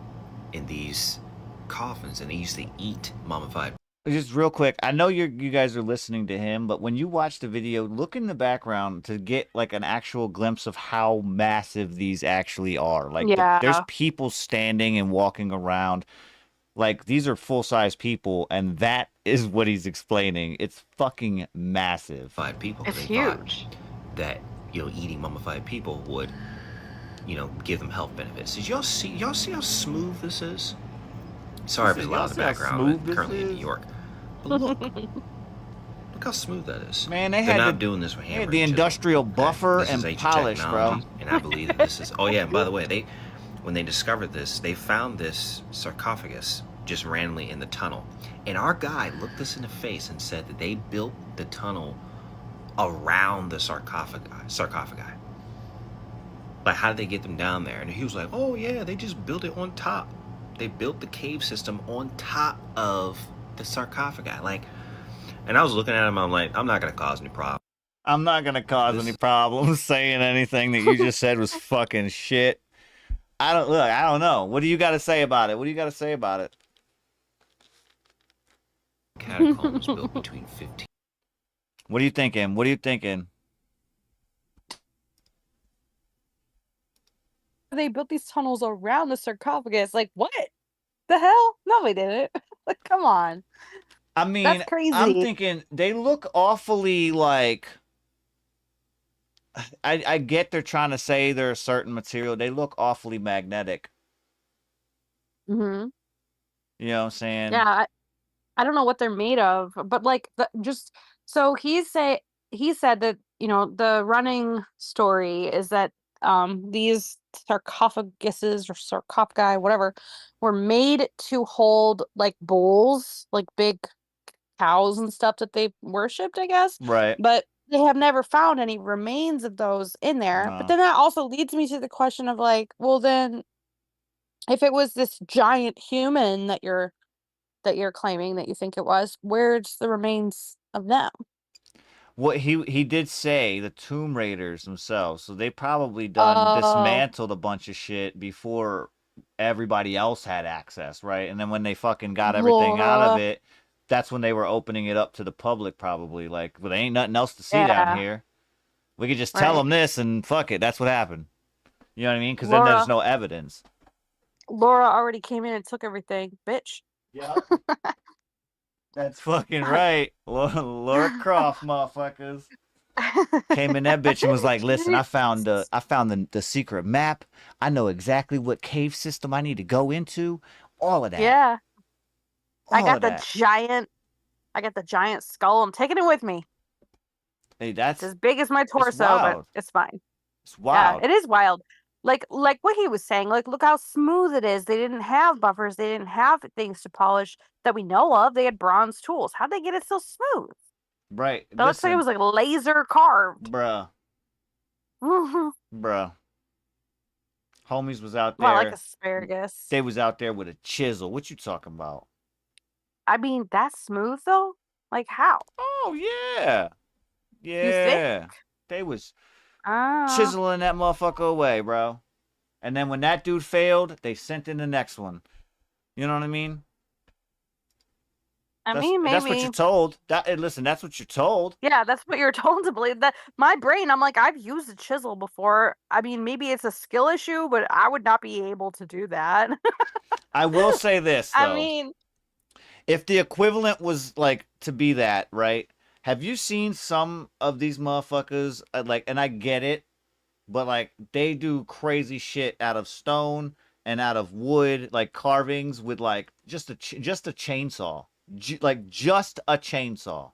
S10: in these coffins, and they used to eat mummified.
S7: Just real quick, I know you guys are listening to him, but when you watch the video, look in the background to get like an actual glimpse of how massive these actually are. Like, there's people standing and walking around. Like, these are full-size people, and that is what he's explaining. It's fucking massive.
S10: People.
S8: It's huge.
S10: That eating mummified people would, give them health benefits. Did y'all see how smooth this is? Sorry if there's a lot in the background. I'm currently in New York. But look how smooth that is.
S7: Man,
S10: they're not doing this with hammers.
S7: The industrial buffer and polish, bro.
S10: And I believe that this is... Oh, yeah, and by the way, when they discovered this, they found this sarcophagus just randomly in the tunnel. And our guy looked us in the face and said that they built the tunnel around the sarcophagi. Like, how did they get them down there? And he was like, oh, yeah, they just built it on top. They built the cave system on top of the sarcophagi. Like, and I was looking at him, I'm like, I'm not going to cause any problems.
S7: I'm not going to cause any problems saying anything that you just said was fucking shit. I don't know. What do you got to say about it? What do you got to say about it?
S10: Catacombs built between 15.
S7: What are you thinking? What are you thinking?
S8: They built these tunnels around the sarcophagus. Like, what the hell? No, they didn't. Like, come on.
S7: I mean,
S8: that's crazy.
S7: I'm thinking they look awfully like... I get they're trying to say they're a certain material. They look awfully magnetic.
S8: Mm-hmm.
S7: You know what I'm saying?
S8: Yeah, I don't know what they're made of, but like so he said that, you know, the running story is that these sarcophaguses or sarcophagi, whatever, were made to hold like bulls, like big cows and stuff that they worshipped, I guess.
S7: Right.
S8: But they have never found any remains of those in there.
S7: No.
S8: But then that also leads me to the question of like, well, then if it was this giant human that you're claiming that you think it was, where's the remains of them?
S7: What he did say, the Tomb Raiders themselves, so they probably dismantled a bunch of shit before everybody else had access, right? And then when they fucking got everything out of it, that's when they were opening it up to the public, probably. Like, well, there ain't nothing else to see down here. We could just tell them this and fuck it. That's what happened. You know what I mean? Because then there's no evidence.
S8: Laura already came in and took everything, bitch.
S7: Yeah. That's fucking right. Laura Croft, motherfuckers. Came in that bitch and was like, listen, I found the secret map. I know exactly what cave system I need to go into. All of that.
S8: Yeah. I got the giant skull. I'm taking it with me.
S7: Hey, that's
S8: it's as big as my torso, but it's fine.
S7: It's wild.
S8: Yeah, it is wild. Like what he was saying, like, look how smooth it is. They didn't have buffers. They didn't have things to polish that we know of. They had bronze tools. How'd they get it so smooth?
S7: Right.
S8: That looks like it was like laser carved.
S7: Bruh. Bruh. Homies was out there.
S8: Well, like asparagus.
S7: They was out there with a chisel. What you talking about?
S8: I mean, that's smooth though. Like how?
S7: Oh yeah. Yeah.
S8: You think?
S7: They was chiseling that motherfucker away, bro. And then when that dude failed, they sent in the next one. You know what I mean?
S8: Maybe
S7: that's what you're told. Listen, that's what you're told.
S8: Yeah, that's what you're told to believe. That my brain, I'm like, I've used a chisel before. I mean, maybe it's a skill issue, but I would not be able to do that.
S7: I will say this, though.
S8: I mean,
S7: if the equivalent was like to be that, right? Have you seen some of these motherfuckers? Like, and I get it, but like they do crazy shit out of stone and out of wood, like carvings with like just a chainsaw. Like just a chainsaw.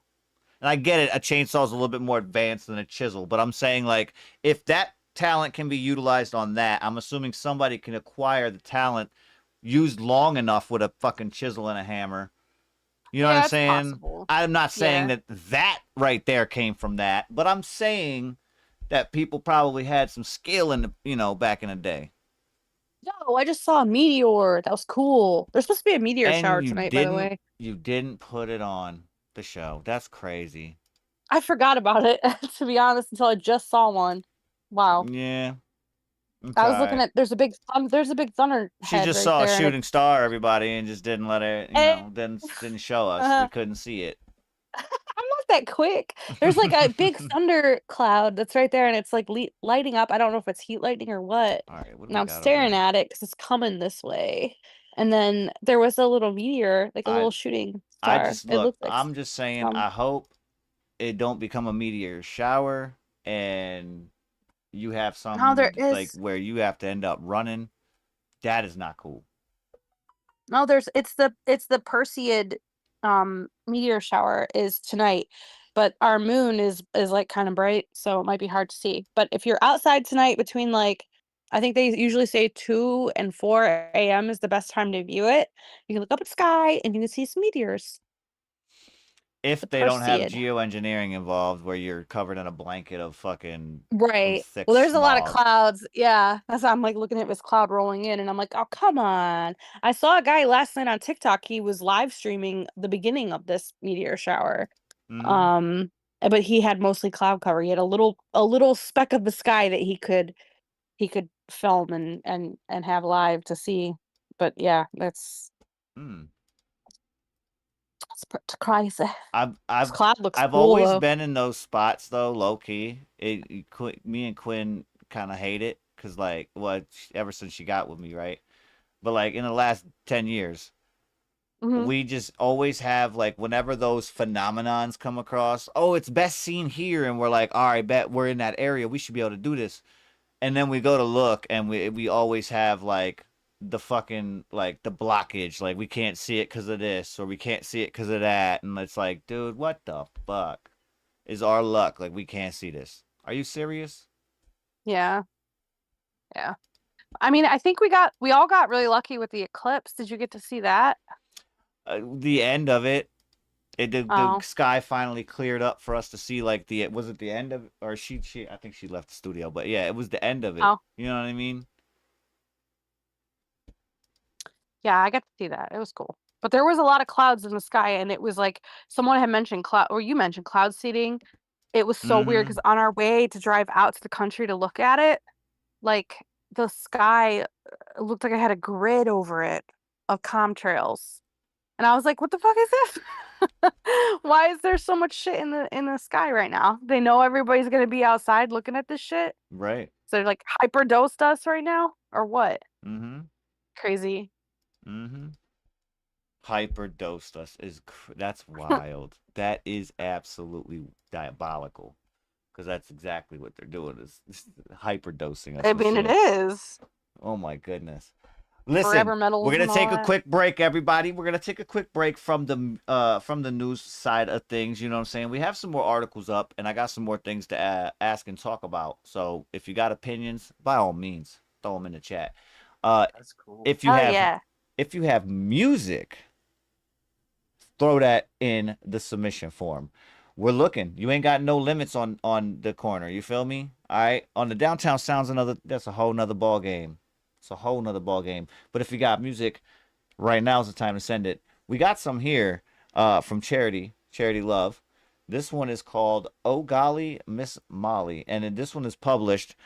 S7: And I get it, a chainsaw is a little bit more advanced than a chisel, but I'm saying like if that talent can be utilized on that, I'm assuming somebody can acquire the talent used long enough with a fucking chisel and a hammer. You know what I'm saying?
S8: Possible.
S7: I'm not saying that right there came from that, but I'm saying that people probably had some skill in the, back in the day.
S8: No, I just saw a meteor. That was cool. There's supposed to be a meteor shower tonight, by the way.
S7: You didn't put it on the show. That's crazy.
S8: I forgot about it, to be honest, until I just saw one. Wow.
S7: Yeah.
S8: I was looking at there's a big thunder.
S7: She just saw a shooting star, everybody, and just didn't let it. Didn't show us. We couldn't see it.
S8: I'm not that quick. There's like a big thunder cloud that's right there, and it's like lighting up. I don't know if it's heat lightning or what.
S7: All right,
S8: and I'm staring at it because it's coming this way. And then there was a little meteor, like a little shooting star.
S7: I'm just saying. I hope it don't become a meteor shower, and you have something like where you have to end up running. That is not cool.
S8: No, it's the Perseid meteor shower is tonight. but our moon is like kind of bright, so it might be hard to see. But if you're outside tonight between like, I think they usually say 2 and 4 a.m. is the best time to view it. You can look up at the sky and you can see some meteors.
S7: If
S8: The
S7: they don't have
S8: Perseid.
S7: geoengineering involved, where you're covered in a blanket of fucking
S8: Right.
S7: thick
S8: Well, there's a lot of
S7: smog.
S8: clouds. Yeah. That's why I'm like looking at this cloud rolling in and I'm like, oh, come on. I saw a guy last night on TikTok. He was live streaming the beginning of this meteor shower.
S7: Mhm.
S8: But he had mostly cloud cover. He had a little speck of the sky that he could film and have live to see. But yeah, that's pretty crazy. This cloud looks
S7: I've
S8: cool,
S7: always
S8: though.
S7: been in those spots though, low key. Me and Quinn kind of hate it because like, well, ever since she got with me, right? But like in the last 10 years, we just always have like whenever those phenomenons come across, oh, it's best seen here, and we're like, all right, bet we're in that area, we should be able to do this. And then we go to look, and we always have like the fucking like the blockage, like we can't see it because of this, or we can't see it because of that, and it's like, dude, what the fuck is our luck? Like we can't see this. Are you serious?
S8: Yeah. Yeah. I mean, I think we all got really lucky with the eclipse. Did you get to see that?
S7: The end of it, the sky finally cleared up for us to see. Like was it the end of, or she I think she left the studio, but yeah, it was the end of it. You know what I mean?
S8: Yeah, I got to see that. It was cool. But there was a lot of clouds in the sky, and it was like someone had mentioned cloud, or you mentioned cloud seeding. It was so weird because on our way to drive out to the country to look at it, like the sky looked like I had a grid over it of contrails. And I was like, what the fuck is this? Why is there so much shit in the sky right now? They know everybody's gonna be outside looking at this shit.
S7: Right.
S8: So they're like hyperdosed us right now? Or what? Crazy.
S7: Hyperdosed us that's wild. That is absolutely diabolical. Because that's exactly what they're doing, is hyperdosing us.
S8: I mean, it is.
S7: Oh my goodness. Listen, we're gonna take a quick break, everybody. We're gonna take a quick break from the news side of things. You know what I'm saying? We have some more articles up, and I got some more things to ask and talk about. So if you got opinions, by all means, throw them in the chat.
S10: That's cool.
S7: If you have music, throw that in the submission form. We're looking. You ain't got no limits on the corner. You feel me? All right. On the downtown sounds that's a whole nother ball game. It's a whole nother ball game. But if you got music, right now's the time to send it. We got some here from Charity Love. This one is called Oh Golly, Miss Molly. And this one is published.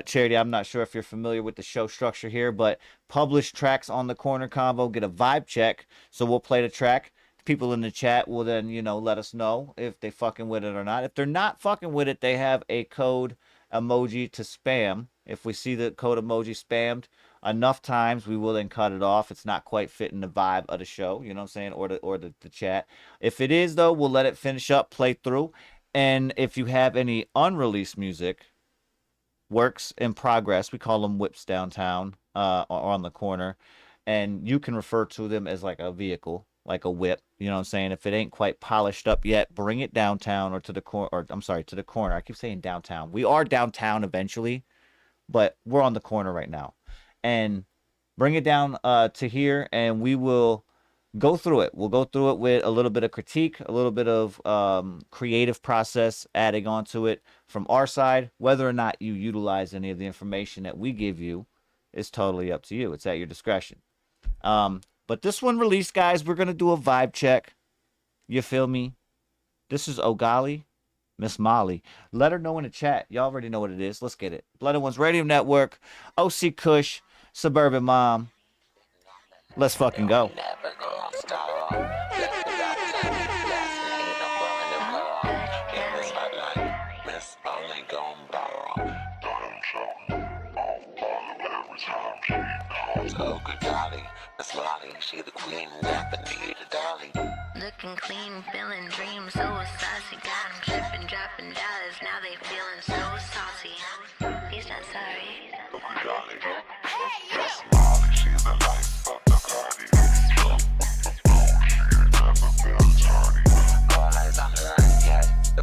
S7: Charity, I'm not sure if you're familiar with the show structure here, but published tracks on the Korner Konvo get a vibe check. So we'll play the track. People in the chat will then, let us know if they fucking with it or not. If they're not fucking with it, they have a code emoji to spam. If we see the code emoji spammed enough times, we will then cut it off. It's not quite fitting the vibe of the show, you know what I'm saying, or the chat. If it is, though, we'll let it finish up, play through. And if you have any unreleased music, works in progress, we call them whips downtown on the corner, and you can refer to them as like a vehicle, like a whip, you know what I'm saying? If it ain't quite polished up yet, bring it downtown or to the corner, or I'm sorry, to the corner. I keep saying downtown. We are downtown eventually, but we're on the corner right now. And bring it down to here, and we will go through it. We'll go through it with a little bit of critique, a little bit of creative process adding onto it from our side. Whether or not you utilize any of the information that we give you is totally up to you. It's at your discretion. But this one released, guys, we're going to do a vibe check. You feel me? This is Oh Golly, Miss Molly. Let her know in the chat. Y'all already know what it is. Let's get it. Blooded Ones Radio Network, OC Kush, Suburban Mom. Let's fucking go.
S11: Oh, good golly, Miss Molly, she the queen, Japanese, darling. Looking clean, feeling dreams, so saucy. Got 'em tripping, dropping dollars, now they feeling so saucy. He's not sorry. Oh, good golly, Miss Molly, she's the life of the party. She ain't never been a tardy. All eyes on her, yeah, the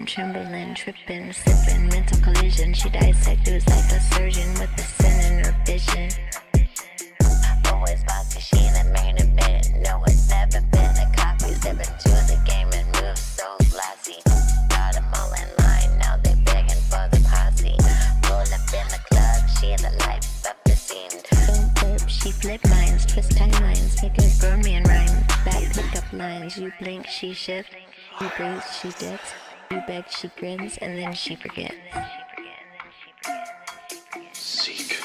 S11: I'm trembling, tripping, slipping, mental collision. She dissect dudes like a surgeon with a sin in her vision. Always bossy, she the main event. No, it's never been a copy. Stepping to the game and move so classy. Got them all in line, now they begging for the posse. Roll up in the club, she the life of the scene. Boom, burp, she flip minds, twist timelines, make it burn me and rhyme. Back pick up lines, you blink, she shift. You breathe, she dips. You beg, she grins, and then she forgets.
S10: Seek.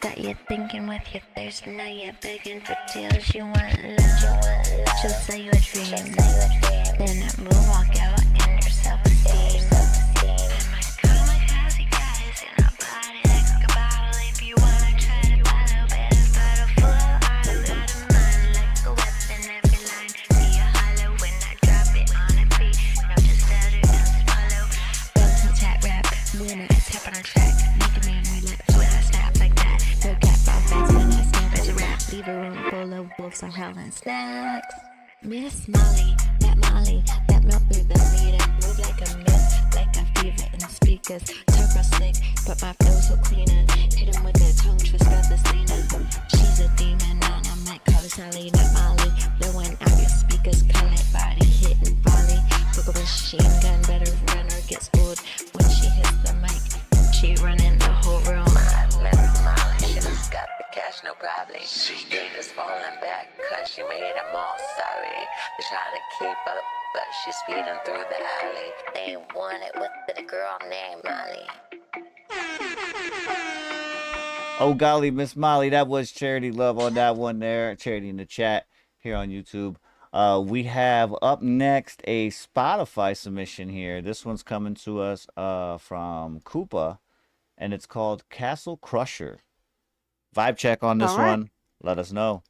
S11: Got you thinking with your thirst, now you're begging for tears. You want love, she'll sell you a dream. Then that move walk out and your self-esteem. I'm like, kamikaze guys in a body like a bottle. If you wanna try to follow, better bottle full out of mind. Like a weapon, every line. See you hollow when I drop it on a beat. No, just stutter, doesn't follow. Rose and tap rap, when I tap on a track. Make a man relapse when I snap like that. No cap, fall fast when I snap as a rap. Leave a room full of wolves, I'm howling snacks. Miss Molly, that milk with the meter. Move like a myth, like a fever in the speakers. Turbo slick, but my flow's so cleaner. Hit him with the tongue twist, brother Selena. She's a demon, and I'm like Sally, not Molly. Blowing out your speakers, pellet body, hitting volley. Book a machine gun, better run or get schooled. When she hits the mic, she running the whole room. Molly, she just got the cash, no problem. Haters falling back, cause she made them all sorry. They try to keep up, but she's speeding through the alley. They want it with the girl named Molly.
S7: Oh golly, Miss Molly, that was Charity Love on that one there. Charity in the chat here on YouTube. We have up next a Spotify submission here. This one's coming to us from Koopa, and it's called Castle Crusher. Vibe check on this one. Let us know.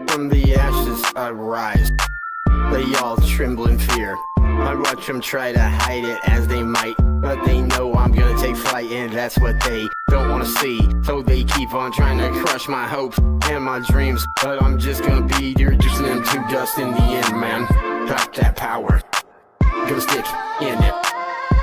S12: From the ashes I rise, they all tremble in fear. I watch them try to hide it as they might, but they know I'm gonna take flight, and that's what they don't wanna see. So they keep on trying to crush my hopes and my dreams, but I'm just gonna be reducing them to dust in the end, man. Got that power, gonna stick in it.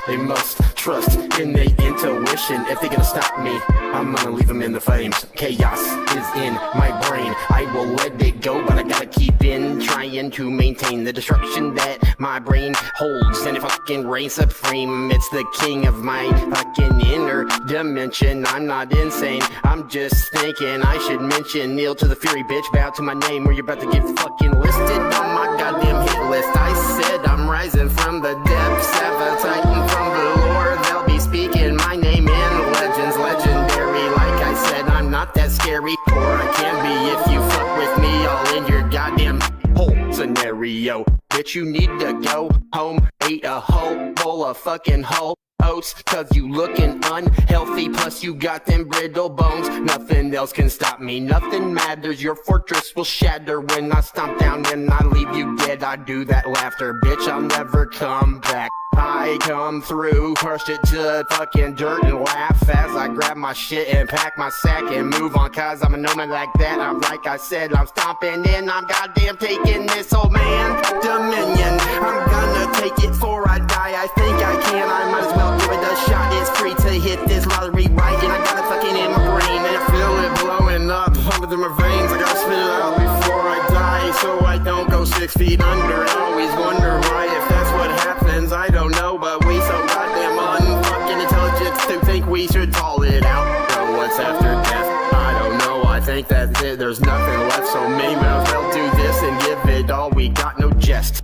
S12: They must trust in their intuition. If they're gonna stop me, I'm gonna leave them in the flames. Chaos is in my brain, I will let it go, but I gotta keep in trying to maintain the destruction that my brain holds. And it fucking reigns supreme, it's the king of my fucking inner dimension. I'm not insane, I'm just thinking I should mention kneel to the fury, bitch, bow to my name, or you're about to get fucking listed on my goddamn hit list. I said I'm rising from the depths of a titan from below. They'll be speaking my name in legends, legendary. Like I said, I'm not that scary, or I can be if you fuck with me all in your goddamn whole scenario. Bitch, you need to go home, eat a whole bowl of fucking whole oats, cause you looking unhealthy, plus you got them brittle bones. Nothing else can stop me, nothing matters. Your fortress will shatter when I stomp down and I leave you dead. I do that laughter, bitch, I'll never come back. I come through, crush it to fucking dirt and laugh as I grab my shit and pack my sack and move on, cause I'm a nomad like that. I'm like I said, I'm stomping in, I'm goddamn taking this old man dominion. I'm gonna take it before I die, I think I can, I might as well give it a shot. It's free to hit this lottery right, and I got it fucking in my brain, and I feel it blowing up, pumping through my veins. I gotta spit it out before I die, so I don't go 6 feet under. I always wonder why, if that's what happens, I don't know, but we so goddamn unfucking intelligent to think we should call it out. So what's after death? I don't know, I think that's it, there's nothing left, so maybe might as well do this and give it all we got, no jest.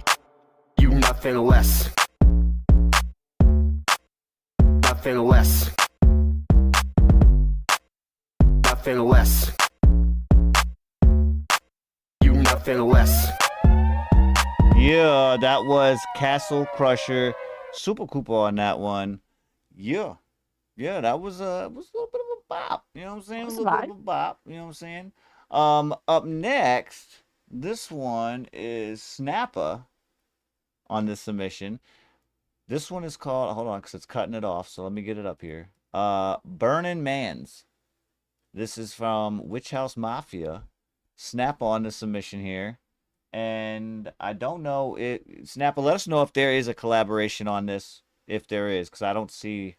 S12: You nothing less. Nothing less. Nothing less. You nothing less.
S7: Yeah, that was Castle Crusher, Super Cooper on that one. Yeah. Yeah, that was a little bit of a bop. You know what I'm saying? A little bit of a bop. You know what I'm saying? Up next, this one is Snappa on this submission. This one is called, hold on, because it's cutting it off, so let me get it up here. Burning Mans. This is from Witch House Mafia. Snappa on the submission here. And I don't know, Snappa, let us know if there is a collaboration on this, if there is, because I don't see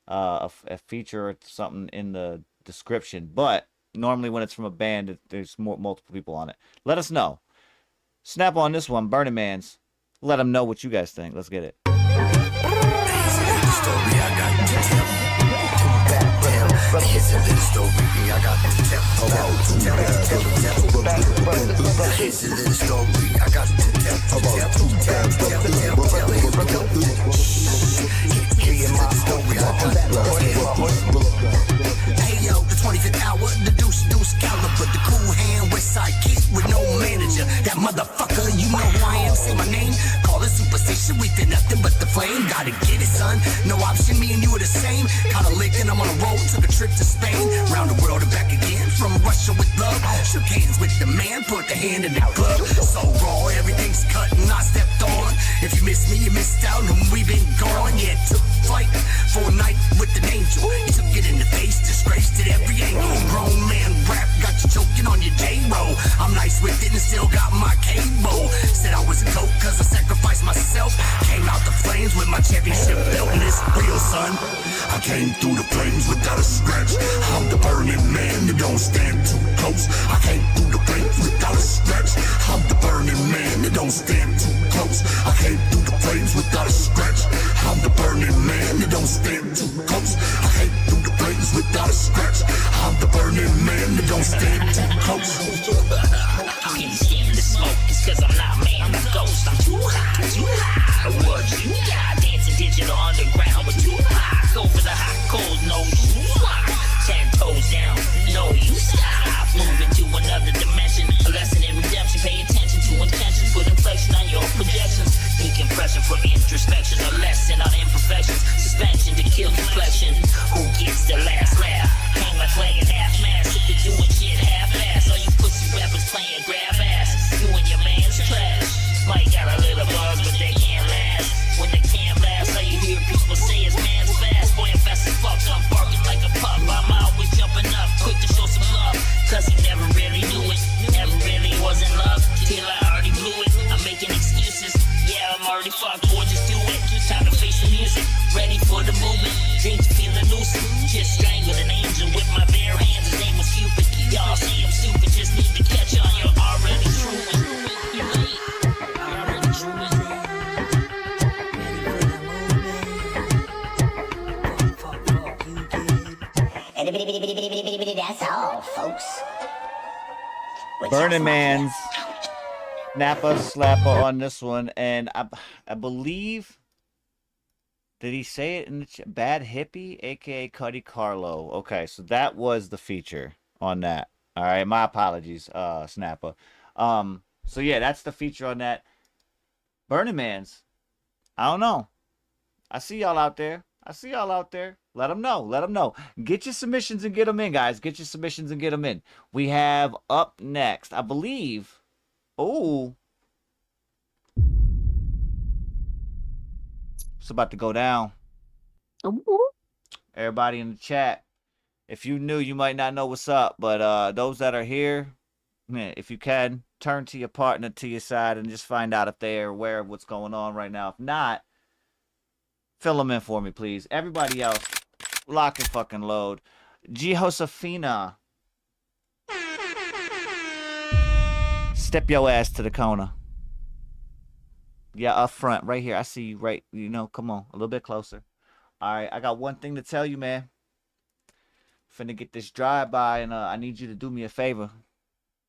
S7: a feature or something in the description. But normally when it's from a band, there's multiple people on it. Let us know. Snappa on this one, Burning Mans. Let them know what you guys think. Let's get it.
S13: Here's a little story I got to tell. Here's a little story I got to tell. Hey yo, the 25th hour, the deuce caliber, the cool hand, west side kid with no manager. That motherfucker, you know who I am, say my name. Call it superstition, we did nothing but the flame. Gotta get it, son. No option, me and you are the same. Caught a lick and I'm on a road, took a trip to Spain. Round the world and back again, from Russia with love. Shook hands with the man, put the hand in the glove. So raw, everything's cut and I stepped on. If you miss me, you missed out, and we been gone. Yeah, took flight for a night with an angel. You took it in the face, disgraced at every angle. Grown man rap, got you choking on your J-Roll. I'm nice with it and still got my cable. Said I was a goat cause I sacrificed myself. Came out the flames with my championship belt, and it's real, son. I came through the flames without a scratch. I'm the burning man, you don't stand too close. I came through the flames without a scratch. I'm the burning man, you don't stand too close. I came through the flames without a scratch. I'm the burning man, you don't stand too close. I came through the flames without a scratch. I'm the burning man, you don't stand too close.
S14: I can't stand the smoke, it's cause I'm not man, I'm a ghost. I'm too high, what you got? Dancing digital underground, but too high. Go for the hot cold, no you lie. 10 toes down, no you stop. Moving to another dimension, a lesson in redemption. Pay attention to intentions, put inflection on your projections. Decompression for introspection, a lesson on imperfections. Suspension to kill deflection. Who gets the last laugh? Hang my flag in half-mast. If you're doing shit half-ass, all you pussy rappers playing grab ass. You and your man's trash. Might got a little buzz, but they can't last. When they can't last, all you hear people say is man's fast. Boy, I'm fast as fuck, I'm barking like a pup. I'm always jumping up, quick to show some love. Cause he never really knew it, never really was in love. Till I already blew it, I'm making excuses. Yeah, I'm already fucked, boy, just do it. Time to face the music, ready for the movement. Dreams feeling lucid, just strangled an angel with my bare hands. His name was Cupid. Y'all say I'm stupid, just need to catch on. You're already truly.
S11: That's all, folks.
S7: Burning Mans, Snappa, Slappa on this one, and I believe, did he say it in the Bad Hippie, aka Cuddy Carlo? Okay, so that was the feature on that. All right, my apologies, Snappa. So yeah, that's the feature on that. Burning Mans, I don't know. I see y'all out there. Let them know. Let them know. Get your submissions and get them in, guys. Get your submissions and get them in. We have up next, I believe. Oh. It's about to go down.
S8: Ooh.
S7: Everybody in the chat. If you knew, you might not know what's up. But those that are here, man, if you can, turn to your partner to your side and just find out if they're aware of what's going on right now. If not, fill them in for me, please. Everybody else, lock and fucking load. Josefina. Step your ass to the corner. Yeah, up front, right here. I see you right, come on, a little bit closer. All right, I got one thing to tell you, man. Finna get this drive-by, and I need you to do me a favor.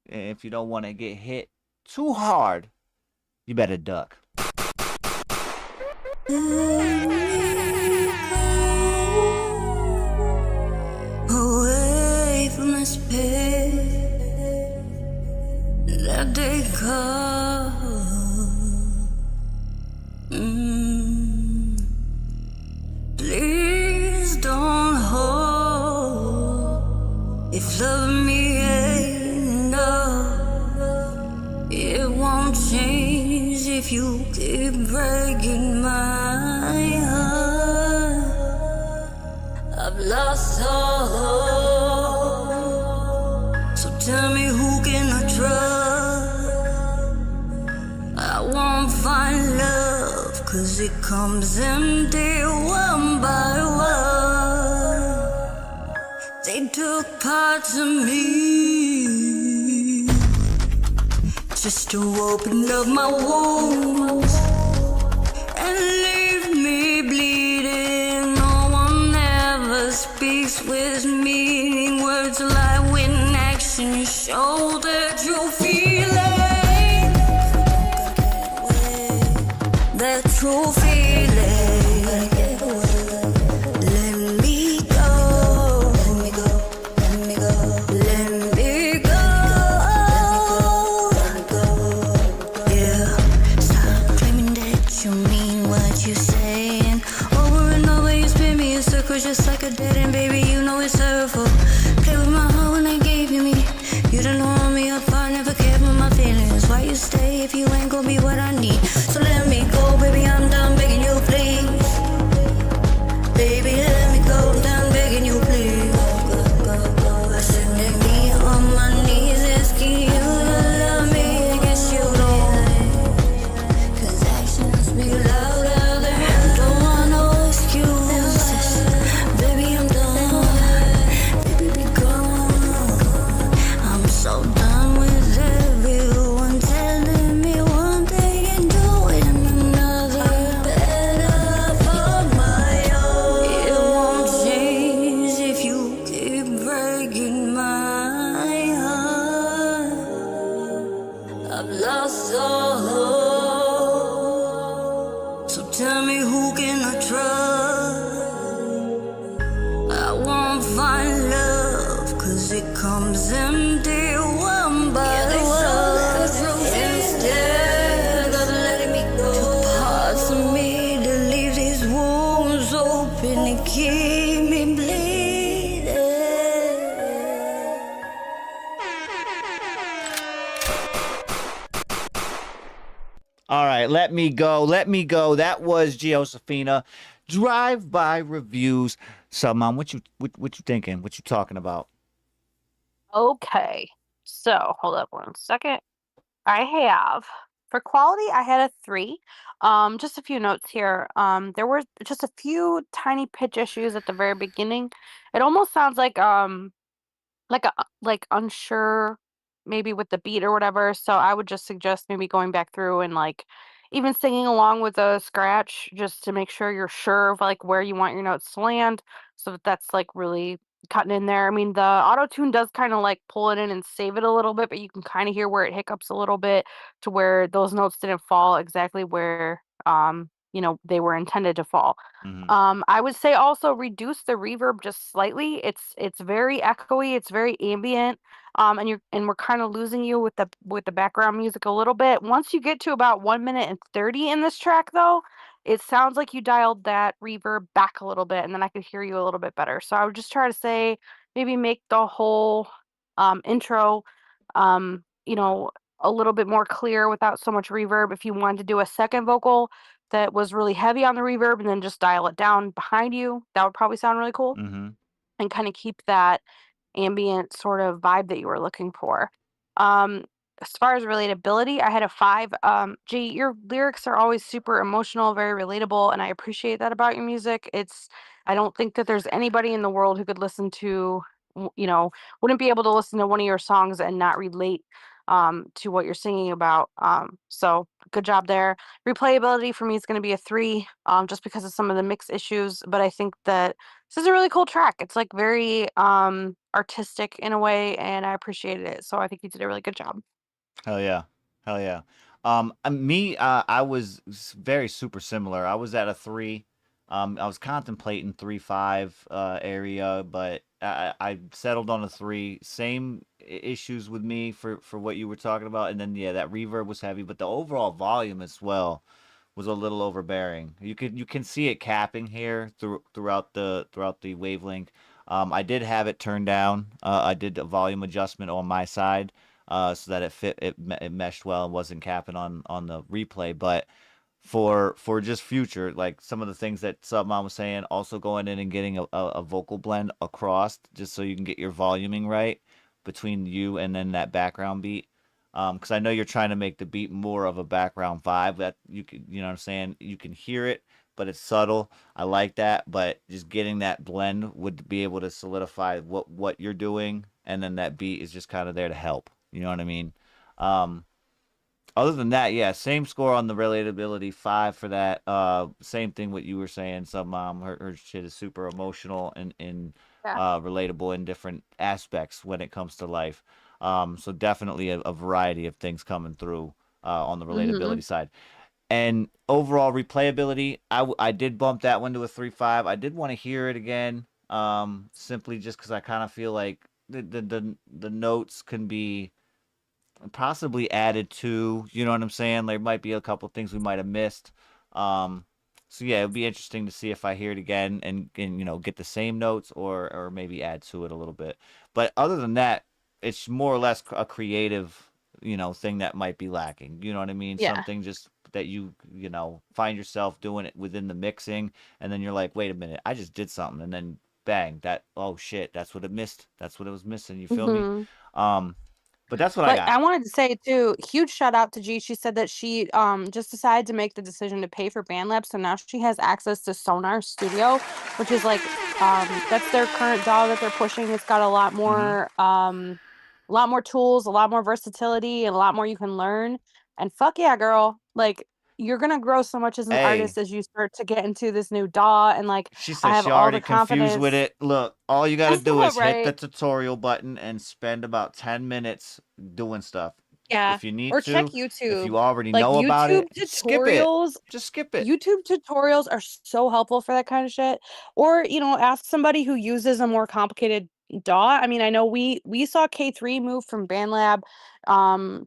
S7: If you don't want to get hit too hard, you better duck.
S15: Away from this pit that they call if you keep breaking my heart. I've lost all hope. So tell me, who can I trust? I won't find love, 'cause it comes empty one by one. They took parts of me just to open up my wounds and leave me bleeding. No one ever speaks with meaning. Words lie when action show the true feeling. The true feeling. Let me go. Let me go. Let me go. Let me go. Let me go. Yeah. Stop claiming that you mean what you're saying. Over and over you spin me in circles just like a dead end, baby. You know it's hurtful. Play with my heart when they gave you me. You don't know me up, I never cared for my feelings. Why you stay if you ain't gonna be what I need? So let me go, baby, I'm done begging you, please. Baby, let me go, I'm done begging you, please. I should let me on my knees asking you to love me. I guess you don't, 'cause actions speak louder than don't want no excuses. Baby, I'm done. Baby, be gone. I'm so done with everyone telling me one thing and doing another. Better for my own. It won't change if you keep breaking my heart. I've lost all hope. So tell me, who can I trust? I won't find love, 'cause it comes empty one by one. Instead of letting me go, took parts of me to leave these wounds open and keep me bleeding.
S7: All right, let me go. Let me go. That was Josephina. Drive-by reviews. So, Mom, what you thinking? What you talking about?
S8: Okay. So, hold up one second. I have, for quality, I had a 3. Just a few notes here. There were just a few tiny pitch issues at the very beginning. It almost sounds like unsure maybe with the beat or whatever. So I would just suggest maybe going back through and like even singing along with a scratch just to make sure you're sure of like where you want your notes to land. So that's like really cutting in there. I mean, the auto tune does kind of like pull it in and save it a little bit, but you can kind of hear where it hiccups a little bit to where those notes didn't fall exactly where they were intended to fall. I would say also reduce the reverb just slightly. It's very echoey, it's very ambient. And we're kind of losing you with the background music a little bit. Once you get to about 1 minute and 30 in this track though, it sounds like you dialed that reverb back a little bit and then I could hear you a little bit better. So I would just try to say maybe make the whole intro a little bit more clear without so much reverb. If you wanted to do a second vocal that was really heavy on the reverb and then just dial it down behind you, that would probably sound really cool.
S7: Mm-hmm.
S8: And kind of keep that ambient sort of vibe that you were looking for. As far as relatability, I had a 5. G, your lyrics are always super emotional, very relatable, and I appreciate that about your music. I don't think that there's anybody in the world who could listen to, wouldn't be able to listen to one of your songs and not relate to what you're singing about. So good job there. Replayability for me is going to be a 3, just because of some of the mix issues, but I think that this is a really cool track. It's like very artistic in a way, and I appreciated it. So I think you did a really good job.
S7: Hell yeah. Hell yeah. I was very super similar. I was at a 3. I was contemplating 3-5 area, but I settled on a 3. Same issues with me for what you were talking about, and then yeah, that reverb was heavy, but the overall volume as well was a little overbearing. You can see it capping here throughout the wavelength. I did have it turned down. I did a volume adjustment on my side. so that it meshed well and wasn't capping on the replay. But for just future, like some of the things that Submom was saying, also going in and getting a vocal blend across, just so you can get your voluming right between you and then that background beat. Because I know you're trying to make the beat more of a background vibe that you know what I'm saying? You can hear it, but it's subtle. I like that, but just getting that blend would be able to solidify what you're doing, and then that beat is just kind of there to help. You know what I mean? Other than that, yeah, same score on the relatability, 5 for that. Same thing what you were saying. Submom, her shit is super emotional and relatable in different aspects when it comes to life. So definitely a variety of things coming through on the relatability side. And overall replayability, I did bump that one to a 3.5. I did want to hear it again, simply just because I kind of feel like the notes can be possibly added to, you know what I'm saying? There might be a couple things we might have missed. So yeah, it'd be interesting to see if I hear it again and you know, get the same notes or maybe add to it a little bit. But other than that, it's more or less a creative, you know, thing that might be lacking. You know what I mean?
S8: Yeah.
S7: Something just that you know, find yourself doing it within the mixing, and then you're like, wait a minute, I just did something, and then bang, oh shit, that's what it missed. That's what it was missing. You feel me? But that's what I got.
S8: I wanted to say too, huge shout out to G. She said that she just decided to make the decision to pay for BandLab, so now she has access to Sonar Studio, which is like that's their current DAW that they're pushing. It's got a lot more tools, a lot more versatility, and a lot more you can learn. And fuck yeah, girl. Like, you're gonna grow so much as an artist as you start to get into this new DAW, and like
S7: She
S8: I
S7: said
S8: have
S7: she
S8: all
S7: already
S8: the
S7: confused with
S8: confidence.
S7: it. Look, all you got to do is hit the
S8: Right.
S7: tutorial button and spend about 10 minutes doing stuff.
S8: Yeah.
S7: If you need
S8: Or check
S7: to, if
S8: YouTube.
S7: you already
S8: Like
S7: know about
S8: YouTube
S7: it, skip it.
S8: tutorials.
S7: Just skip it.
S8: YouTube tutorials are so helpful for that kind of shit. Or, you know, ask somebody who uses a more complicated DAW. I mean, I know we saw K3 move from BandLab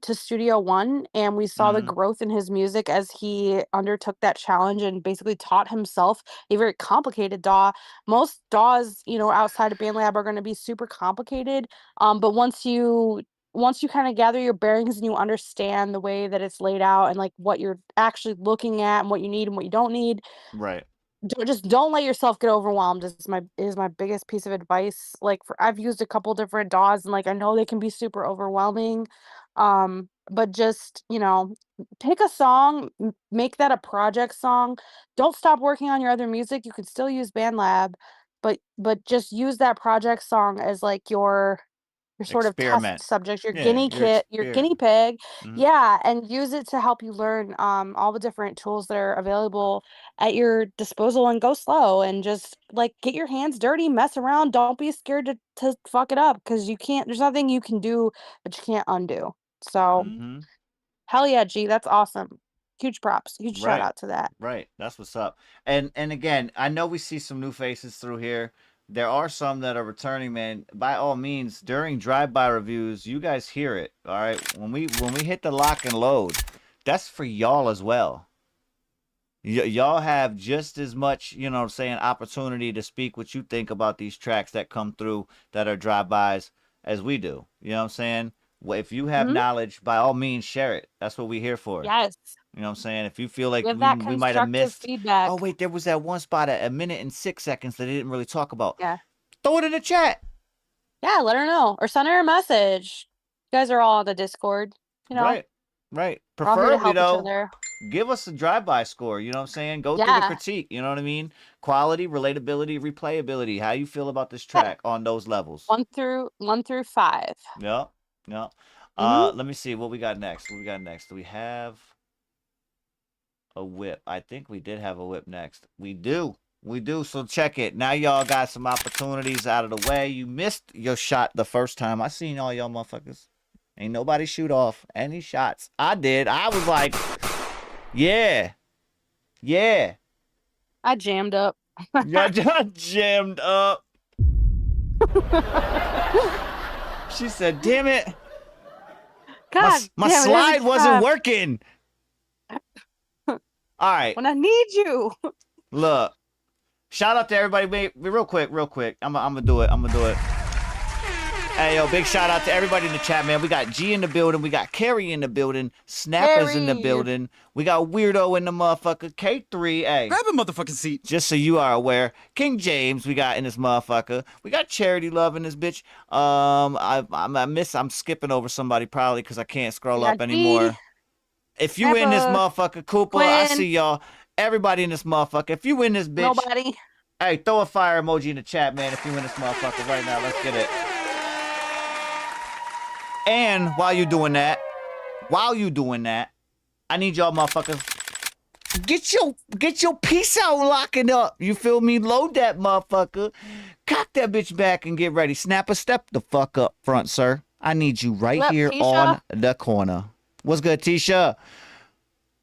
S8: to Studio One, and we saw the growth in his music as he undertook that challenge and basically taught himself a very complicated DAW. Most DAWs, you know, outside of BandLab are going to be super complicated. But once you kind of gather your bearings and you understand the way that it's laid out and like what you're actually looking at and what you need and what you don't need,
S7: Right.
S8: don't let yourself get overwhelmed is my biggest piece of advice. Like, I've used a couple different DAWs, and like I know they can be super overwhelming. But just, you know, pick a song, make that a project song. Don't stop working on your other music. You could still use BandLab, but just use that project song as like your sort of test
S7: Experiment.
S8: subject, your
S7: Yeah,
S8: your guinea pig.
S7: Mhm.
S8: Yeah, and use it to help you learn all the different tools that are available at your disposal, and go slow and just like get your hands dirty, mess around. Don't be scared to fuck it up, because there's nothing you can do but you can't undo. So hell yeah, G, that's awesome. Huge props. Huge shout
S7: Right.
S8: out to that.
S7: Right. That's what's up. And again, I know we see some new faces through here. There are some that are returning, man. By all means, during drive-by reviews, you guys hear it. All right. When we hit the lock and load, that's for y'all as well. Y'all have just as much, you know what I'm saying, opportunity to speak what you think about these tracks that come through that are drive-bys as we do. You know what I'm saying? Well, if you have knowledge, by all means, share it. That's what we're here for.
S8: Yes.
S7: You know what I'm saying? If you feel like
S8: Give that
S7: we might have
S8: constructive
S7: missed,
S8: feedback.
S7: oh wait, there was that one spot at 1:06 that they didn't really talk about.
S8: Yeah.
S7: Throw it in the chat.
S8: Yeah, let her know. Or send her a message. You guys are all on the Discord, you know?
S7: Right.
S8: We're all here to
S7: Preferably
S8: help each
S7: though,
S8: other.
S7: give us a drive-by score. You know what I'm saying? Go through the
S8: Yeah.
S7: critique. You know what I mean? Quality, relatability, replayability. How you feel about this track on those levels?
S8: 1 through 5.
S7: Yeah. Yeah. Let me see what we got next. What we got next? Do we have a whip? I think we did have a whip next. We do. So check it. Now y'all got some opportunities out of the way. You missed your shot the first time. I seen all y'all motherfuckers. Ain't nobody shoot off any shots. I did. I was like, yeah.
S8: I jammed up.
S7: Y'all jammed up. She said, damn it.
S8: God,
S7: my
S8: damn it,
S7: slide
S8: every
S7: wasn't
S8: time.
S7: working. All right.
S8: When I need you.
S7: Look. Shout out to everybody. Wait, real quick. I'm gonna do it. Hey, yo, big shout out to everybody in the chat, man. We got G in the building. We got Carrie in the building. Snapper's in the building. We got Weirdo in the motherfucker. K3, hey.
S16: Grab a motherfucking seat.
S7: Just so you are aware. King James, we got in this motherfucker. We got Charity Love in this bitch. I'm skipping over somebody probably because I can't scroll up anymore. If you in this motherfucker, Cooper, I see y'all. Everybody in this motherfucker. If you in this bitch.
S8: Nobody.
S7: Hey, throw a fire emoji in the chat, man, if you in this motherfucker right now. Let's get it. And while you doing that, I need y'all motherfuckers get your piece out locking up. You feel me? Load that motherfucker. Cock that bitch back and get ready. Snapper, step the fuck up front, sir. I need you right here on the corner. What's good, Tisha?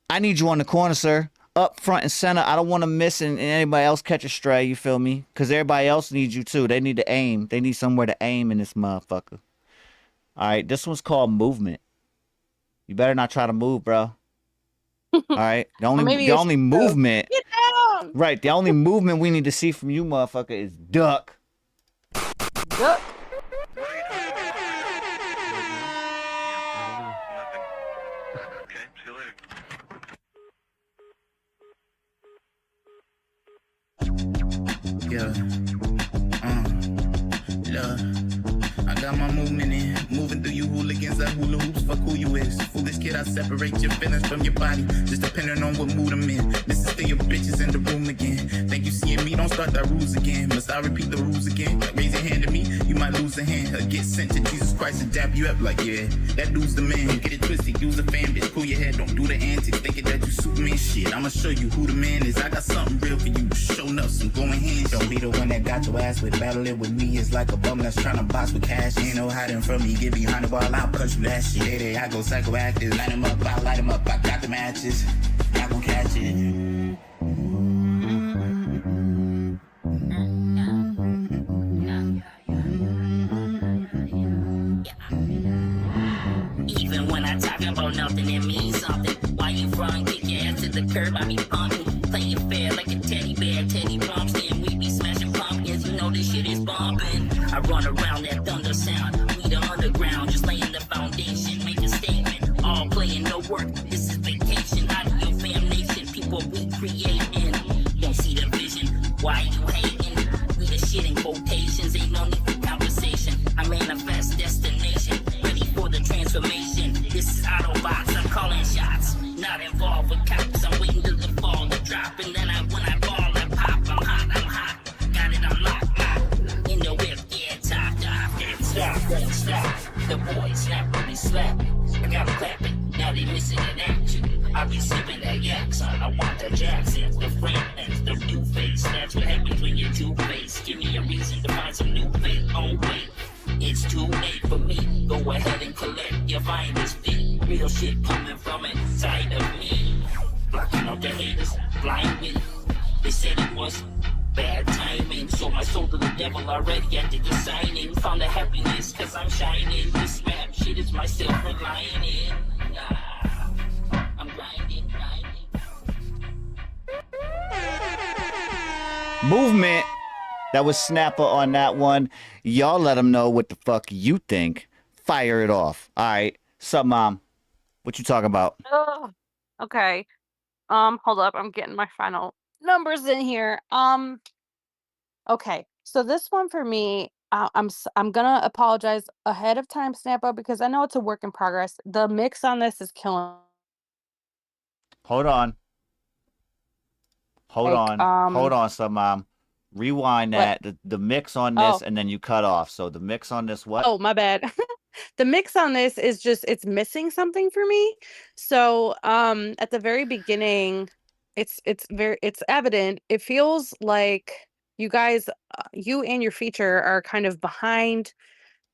S7: I need you on the corner, sir. Up front and center. I don't want to miss and anybody else catch a stray, you feel me? Because everybody else needs you too. They need to aim. They need somewhere to aim in this motherfucker. All right, this one's called movement. You better not try to move, bro. All right, the only movement.
S8: Get down.
S7: Right, the only movement we need to see from you, motherfucker, is duck.
S8: Duck.
S17: Yeah. I got my movement in. Moving through you hooligans like hula hoops. Fuck who you is. Foolish kid, I separate your feelings from your body. Just depending on what mood I'm in. This is still your bitches in the room again. Think you seeing me? Don't start that rules again. Must I repeat the rules again? Like raise your hand to me, you might lose a hand. Or get sent to Jesus Christ and dap you up like, yeah, that dude's the man. Get it twisted, use a fan, bitch. Cool your head, don't do the antics. Thinking that you Superman shit. I'ma show you who the man is. I got something real for you. Showing up some going hands. Don't be the one that got your ass with. Battling with me is like a bum that's trying to box with cash. Ain't no hiding from me. Get behind the ball, I'll punch you that shit. Hey, I go psychoactive. Light him up, I light him up. I got the matches. Not gonna catch it.
S14: Even when I talk about nothing, it means something. Why you front, kick your ass to the curb, I be pumping. Playing fair like a teddy bear, Teddy Bumps. Then we be smashing pumpkins, you know this shit is bumping. I run around that thunder sound. We the underground, just laying the foundation. Make a statement, all playing, no work. This is vacation, out of your fam nation. People we creating. Don't see the vision, why you hating? We the shit in quotations, ain't no need for conversation. I manifest destination, ready for the transformation. This is Autobots, I'm calling shots. Not involved with cops, I'm waiting till the fall to drop. And then when I ball, I pop. I'm hot. Got it unlocked. In the whip, yeah, top. Stop, won't stop. The boys snap, really slap. I got 'em clapping, now they missing in action. I be sipping that yak, son. I want the Jacksons, the Franklins, the new face. That's what happens when you're two-faced. Give me a reason to find some new faith. Oh, wait. It's too late for me. Go ahead and collect your finest fee. Real shit coming from inside of me. Blocking out the haters, blind me. They said it was bad timing. Sold my soul to the devil already. I did the signing. Found the happiness cause I'm shining. This rap shit is my silver lining. I'm grinding.
S7: Movement. That was Snapper on that one. Y'all let them know what the fuck you think. Fire it off. All right. Sup, Mom? What you talking about?
S8: Okay. Hold up. I'm getting my final numbers in here. Okay. So this one for me, I'm gonna apologize ahead of time, Snapper, because I know it's a work in progress. The mix on this is killing.
S7: Hold on. Hold on, Sup, Mom. Rewind that. The mix on this, and then you cut off. So the mix on this, what?
S8: Oh, my bad. The mix on this is just, it's missing something for me. So at the very beginning, it's evident. It feels like you guys, you and your feature are kind of behind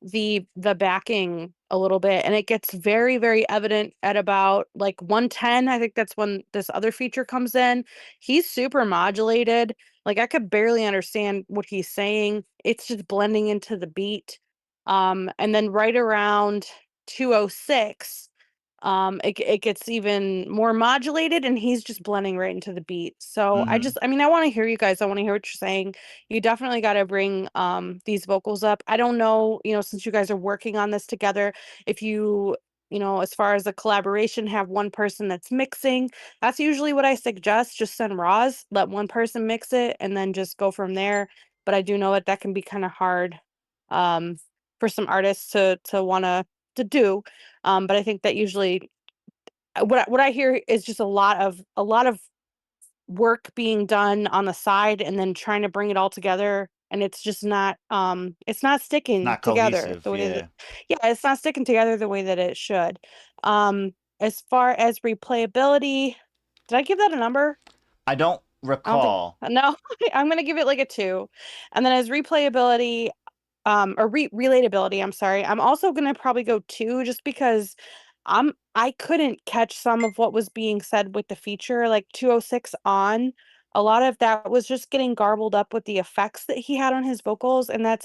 S8: the backing a little bit, and it gets very, very evident at about like 110. I think that's when this other feature comes in. He's super modulated. Like I could barely understand what he's saying. It's just blending into the beat. And then right around 206, it gets even more modulated, and he's just blending right into the beat. So
S7: Mhm.
S8: I mean, I want to hear you guys. I want to hear what you're saying. You definitely got to bring these vocals up. I don't know, since you guys are working on this together, if you as far as a collaboration, have one person that's mixing. That's usually what I suggest. Just send raws, let one person mix it, and then just go from there. But I do know that can be kind of hard um, for some artists to want to do. But I think that usually what I hear is just a lot of work being done on the side and then trying to bring it all together, and it's not sticking
S7: Not
S8: together
S7: cohesive,
S8: the way that
S7: yeah.
S8: yeah, it's not sticking together the way that it should. As far as replayability, did I give that a number?
S7: I don't
S8: I don't think
S7: recall.
S8: no, I'm gonna give it like a 2. And then as replayability, or relatability, I'm sorry. I'm also gonna probably go 2 just because I couldn't catch some of what was being said with the feature, like 206 on. A lot of that was just getting garbled up with the effects that he had on his vocals, and I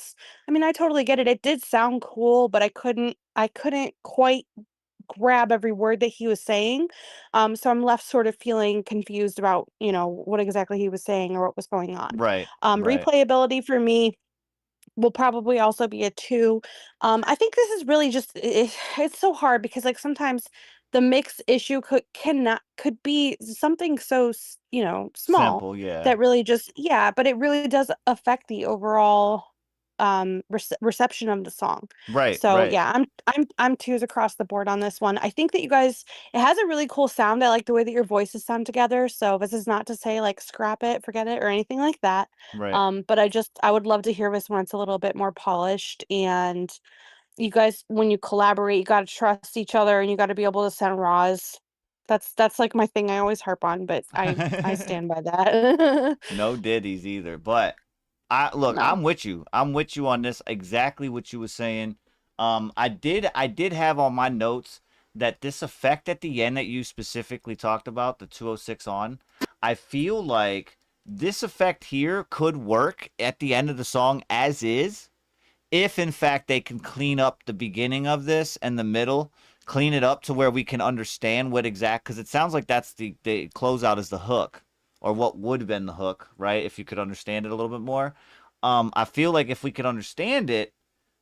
S8: mean, I totally get it. It did sound cool, but I couldn't quite grab every word that he was saying. So I'm left sort of feeling confused about, what exactly he was saying or what was going on.
S7: Right, right.
S8: Replayability for me will probably also be a 2. I think this is really just it's so hard because like sometimes the mix issue could be something so small
S7: Simple, yeah.
S8: that really just but it really does affect the overall reception of the song.
S7: Right,
S8: So
S7: right.
S8: yeah, I'm 2s across the board on this one. I think that you guys it has a really cool sound. I like the way that your voices sound together. So this is not to say like scrap it, forget it, or anything like that.
S7: Right.
S8: But I would love to hear this when it's a little bit more polished. And you guys, when you collaborate, you got to trust each other and you got to be able to send raws. That's like my thing. I always harp on, but I stand by that.
S7: No ditties either. But
S8: No.
S7: I'm with you. I'm with you on this. Exactly what you were saying. I did have on my notes that this effect at the end that you specifically talked about, the 206 on, I feel like this effect here could work at the end of the song as is, if in fact they can clean up the beginning of this and the middle, clean it up to where we can understand what because it sounds like that's the closeout is the hook, or what would have been the hook, right? If you could understand it a little bit more. I feel like if we could understand it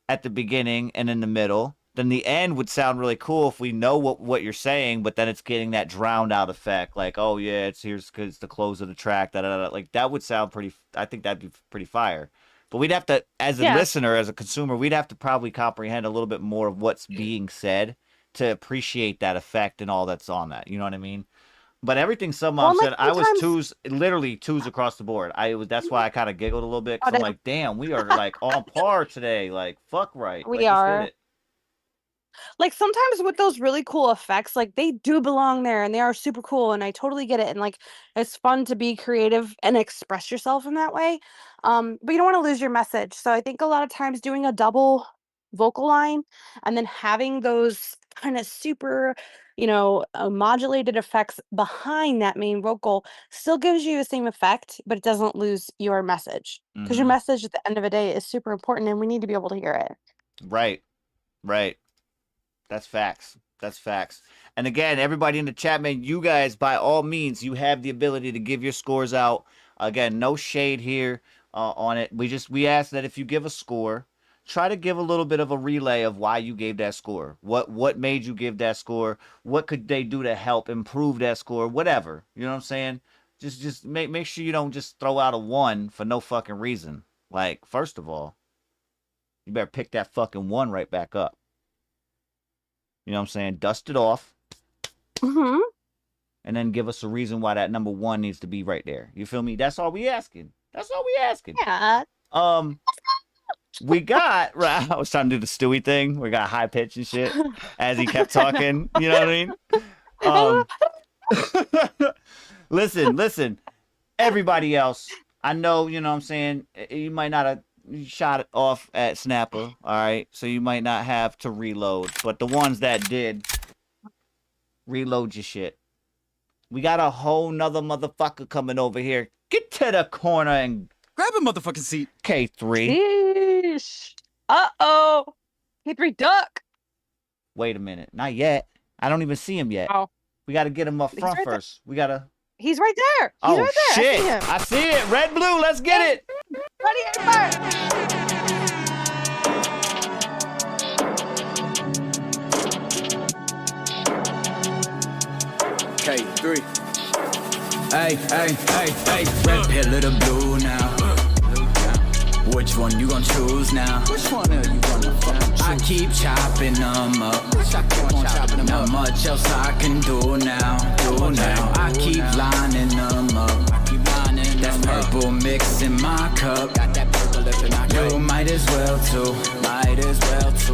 S7: at the beginning and in the middle, then the end would sound really cool if we know what you're saying, but then it's getting that drowned out effect, like, oh yeah, here's because the close of the track, like that would sound pretty. I think that'd be pretty fire. But we'd have to, as a
S8: Yeah.
S7: listener, as a consumer, we'd have to probably comprehend a little bit more of what's being said to appreciate that effect and all that's on that. You know what I mean? But everything some
S8: Well,
S7: mom
S8: and, like,
S7: said, I was
S8: sometimes
S7: literally twos across the board. That's why I kind of giggled a little bit because
S8: got
S7: I'm
S8: it.
S7: like, damn, we are like on par today. Like, fuck right.
S8: We
S7: Like, let's hit
S8: are.
S7: it.
S8: Like sometimes with those really cool effects, like they do belong there and they are super cool and I totally get it. And like it's fun to be creative and express yourself in that way. But you don't want to lose your message. So I think a lot of times doing a double vocal line and then having those kind of super, modulated effects behind that main vocal still gives you the same effect, but it doesn't lose your message. Because your
S7: Mm-hmm.
S8: message at the end of the day is super important and we need to be able to hear it.
S7: Right. Right. That's facts. That's facts. And again, everybody in the chat, man, you guys, by all means, you have the ability to give your scores out. Again, no shade here on it. We ask that if you give a score, try to give a little bit of a relay of why you gave that score. What made you give that score? What could they do to help improve that score? Whatever. You know what I'm saying? Just make sure you don't just throw out a 1 for no fucking reason. Like, first of all, you better pick that fucking 1 right back up. You know what I'm saying? Dust it off.
S8: Mm-hmm.
S7: And then give us a reason why that number 1 needs to be right there. You feel me? That's all we asking. That's all we asking.
S8: Yeah.
S7: We got right. I was trying to do the Stewie thing. We got high pitch and shit as he kept talking. You know what I mean? Listen. Everybody else, I know. You know what I'm saying. You might not have shot it off at Snapper. All right, so you might not have to reload. But the ones that did, reload your shit. We got a whole nother motherfucker coming over here. Get to the corner and
S16: grab a motherfucking seat.
S7: K3.
S8: Sheesh. Uh-oh. K3 duck.
S7: Wait a minute. Not yet. I don't even see him yet.
S8: Oh.
S7: We got to get him up
S8: He's
S7: front
S8: right there.
S7: first. We got to.
S8: He's right there. He's right there.
S7: Shit.
S8: I see him.
S7: I see it. Red, blue. Let's get it.
S8: Ready and fire.
S5: K3. Hey, red pill of the blue now. Which one you gonna choose now? Which one are you gonna fucking choose? I keep chopping them up. Not much else I can do now. I keep lining them up. That's purple mix in my cup. You might as well too.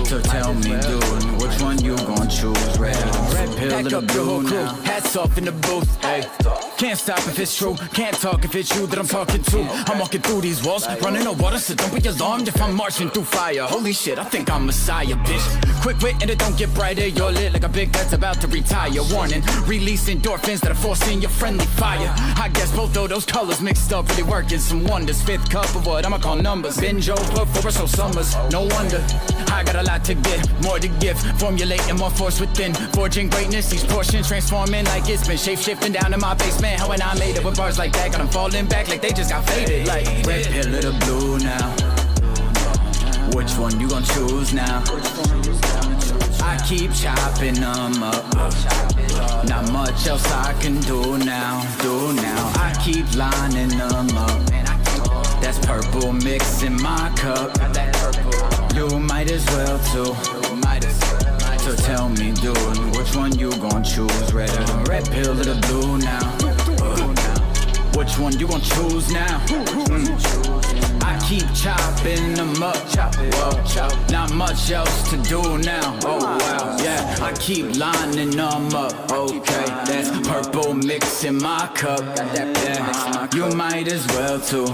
S5: So tell me, dude, which one you gon' choose? Red pill of the blue now. Hats off in the booth. Hey. Can't stop if it's true. Can't talk if it's you that I'm talking to. I'm walking through these walls, running on water, so don't be alarmed if I'm marching through fire. Holy shit, I think I'm Messiah, bitch. Quick wit and it don't get brighter. You're lit like a big that's about to retire. Warning, release endorphins that are forcing your friendly fire. I guess both of those colors mixed up really working some wonders. Fifth cup of what I'ma call numbers. Binge over for so summers. No wonder. I got a lot to get, more to give. Formulating more force within. Forging greatness, each portion transforming like it's been shape-shifting down in my basement. How when I made it with bars like that, got them falling back like they just got faded. Like red pill of the blue now. Which one you gon' choose now? I keep chopping them up. Not much else I can do now. I keep lining them up. That's purple mix in my cup. You might as well too. So tell me, dude, which one you gon' choose? Red pill of the blue now. Which one you gon' choose now? I keep chopping them up. Whoa. Not much else to do now. Oh wow, yeah. I keep lining them up. Okay, that's purple mix in my cup. Yeah. You might as well too.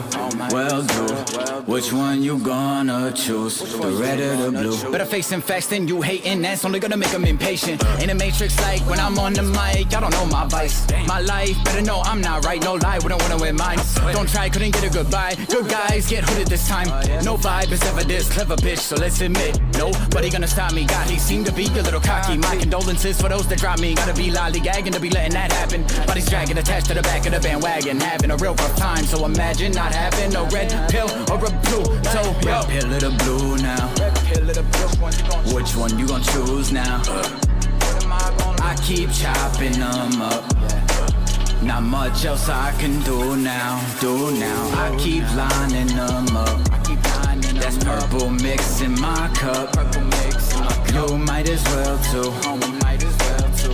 S5: Well, dude, which one you gonna choose? The red or the blue? Better facing facts than you hating. That's only gonna make them impatient. In a matrix like when I'm on the mic, y'all don't know my vice. My life, better know I'm not right. No lie, wouldn't wanna win mine. Don't try, couldn't get a goodbye. Good guys get hooded this time. No vibe is ever this clever, bitch. So let's admit, nobody gonna stop me. God, he seemed to be a little cocky. My condolences for those that drop me. Gotta be lollygagging to be letting that happen. Bodies dragging attached to the back of the bandwagon, having a real rough time. So imagine not having a red pill or a blue. So red pill of the blue now. Which one you gon' choose now? I keep chopping them up. Not much else I can do now. I keep lining them up. That's purple mix in my cup. You might as well too.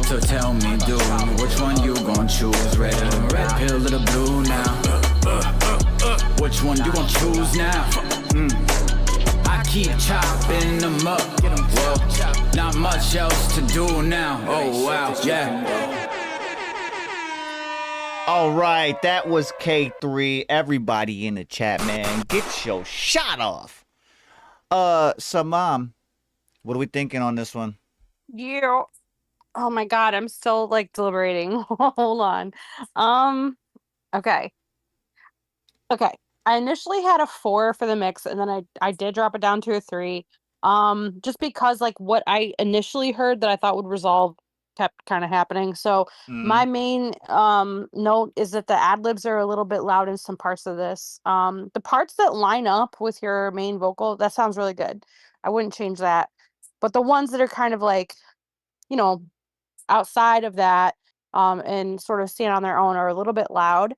S5: So tell me, dude, which one you gon' choose? Red pill or the blue now? Which one you gon' choose now? I keep chopping them up. Whoa. Not much else to do now. Oh wow, yeah.
S7: All right, that was K3. Everybody in the chat, man, get your shot off. So Mom, what are we thinking on this one?
S8: Yeah. Oh my God, I'm still like deliberating. Hold on. Okay. I initially had a 4 for the mix, and then I did drop it down to a 3. Just because like what I initially heard that I thought would resolve kept kind of happening. So my main note is that the ad libs are a little bit loud in some parts of this. The parts that line up with your main vocal, that sounds really good. I wouldn't change that. But the ones that are kind of like, you know, outside of that, and sort of stand on their own are a little bit loud.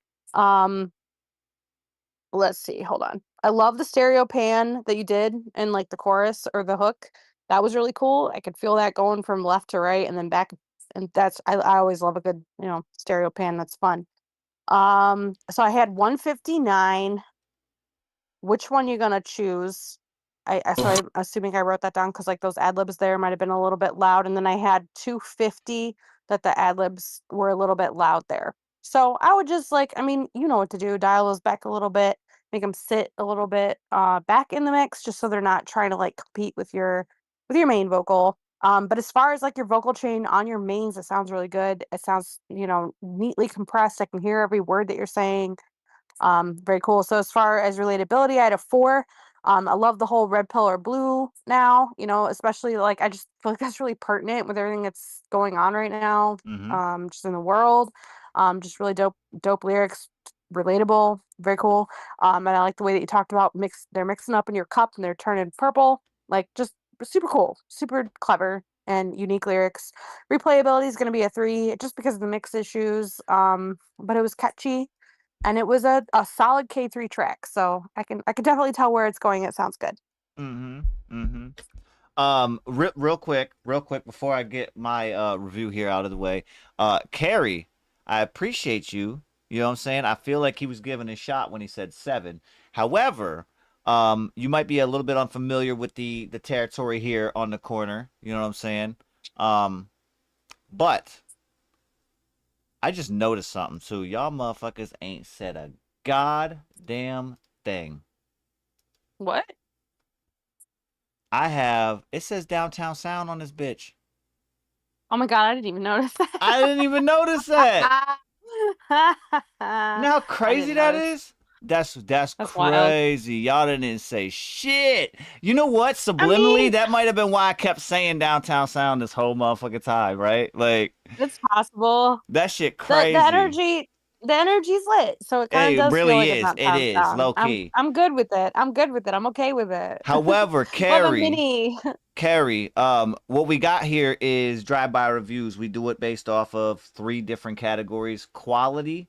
S8: Let's see, hold on. I love the stereo pan that you did in like the chorus or the hook. That was really cool. I could feel that going from left to right and then back. And that's, I always love a good, stereo pan. That's fun. So I had 159. Which one you gonna choose? So I'm assuming I wrote that down because like those ad libs there might have been a little bit loud. And then I had 250 that the ad libs were a little bit loud there. So I would just like, you know what to do. Dial those back a little bit, make them sit a little bit back in the mix, just so they're not trying to like compete with your main vocal. But as far as like your vocal chain on your mains, it sounds really good. It sounds, neatly compressed. I can hear every word that you're saying. Very cool. So as far as relatability, I had a 4. I love the whole red pill or blue now, especially like I just feel like that's really pertinent with everything that's going on right now, just in the world. Just really dope lyrics, relatable, very cool. And I like the way that you talked about they're mixing up in your cup and they're turning purple, like just super cool, super clever and unique lyrics. Replayability is going to be a 3 just because of the mix issues. But it was catchy. And it was a solid K3 track, so I can definitely tell where it's going. It sounds good.
S7: Real quick before I get my review here out of the way, Carrie, I appreciate you. You know what I'm saying? I feel like he was giving a shot when he said 7. However, you might be a little bit unfamiliar with the territory here on the corner. You know what I'm saying? But I just noticed something too. Y'all motherfuckers ain't said a goddamn thing.
S8: What?
S7: It says Downtown Sound on this bitch.
S8: Oh my god, I didn't even notice that.
S7: I didn't even notice that. You know how crazy that is? That's crazy. Y'all didn't say shit. You know what? Subliminally, that might have been why I kept saying Downtown Sound this whole motherfucking time, right? Like,
S8: it's possible.
S7: That shit crazy.
S8: The energy's lit, so it kind of does
S7: really
S8: feel like
S7: is.
S8: it's not
S7: It is
S8: sound.
S7: low key.
S8: I'm good with it. I'm okay with it.
S7: However, Carrie, what we got here is drive-by reviews. We do it based off of 3 different categories: quality,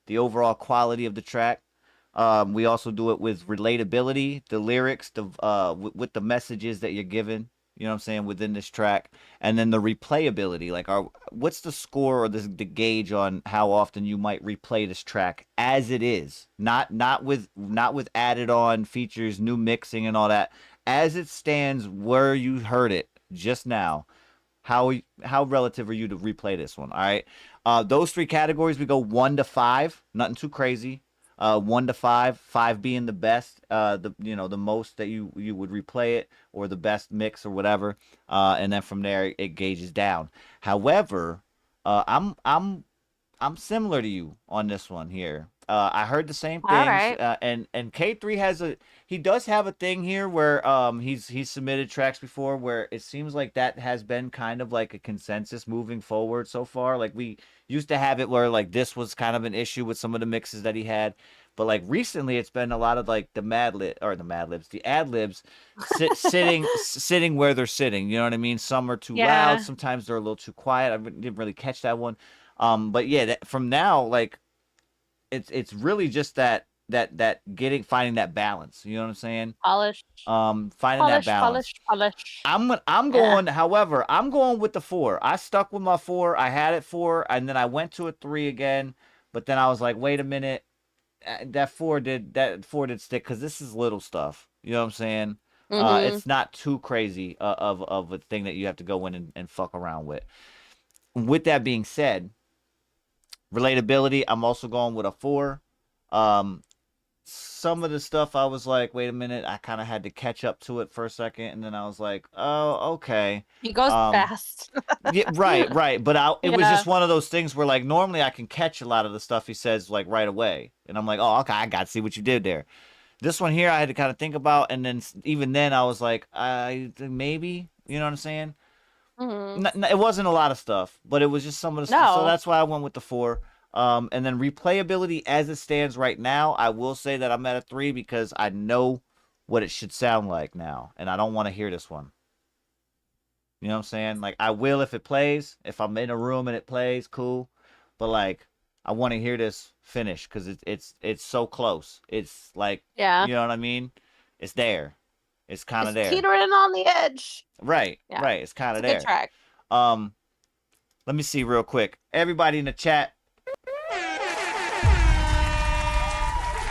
S7: the overall quality of the track. We also do it with relatability, the lyrics, with the messages that you're given, you know what I'm saying, within this track, and then the replayability, like what's the score or the gauge on how often you might replay this track as it is, not with added on features, new mixing and all that, as it stands where you heard it just now. How relative are you to replay this one? All right, those 3 categories we go 1 to 5, nothing too crazy. 1 to 5, 5 being the best, the most that you would replay it, or the best mix or whatever, and then from there it gauges down. However, I'm similar to you on this one here. I heard the same things,
S8: right.
S7: and K3 does have a thing here where he's submitted tracks before where it seems like that has been kind of like a consensus moving forward so far. Like we used to have it where like this was kind of an issue with some of the mixes that he had, but like recently it's been a lot of like the ad libs sitting where they're sitting. You know what I mean? Some are too loud, sometimes they're a little too quiet. I didn't really catch that one. But yeah, from now, like it's really just that finding that balance. You know what I'm saying?
S8: Polish.
S7: Finding that balance.
S8: Polish.
S7: I'm going. However, I'm going with the 4. I stuck with my 4. I had it 4, and then I went to a 3 again. But then I was like, wait a minute, that 4 did stick because this is little stuff. You know what I'm saying? It's not too crazy of a thing that you have to go in and fuck around with. With that being said, relatability, I'm also going with a 4. Some of the stuff I was like, wait a minute, I kind of had to catch up to it for a second, and then I was like, oh, okay.
S8: He goes fast.
S7: Yeah, right. But it was just one of those things where like normally I can catch a lot of the stuff he says like right away, and I'm like, oh, okay, I got to see what you did there. This one here I had to kind of think about, and then even then I was like, maybe, you know what I'm saying? It wasn't a lot of stuff, but it was just some of the stuff. So that's why I went with the 4. And then replayability as it stands right now, I will say that I'm at a 3 because I know what it should sound like now, and I don't want to hear this one. You know what I'm saying? Like I will if it plays, if I'm in a room and it plays, cool. But like I want to hear this finish because it's so close. It's like, you know what I mean? It's there. It's kind of there.
S8: Teetering on the edge.
S7: Right. It's kind of there.
S8: Good track.
S7: Let me see real quick. Everybody in the chat.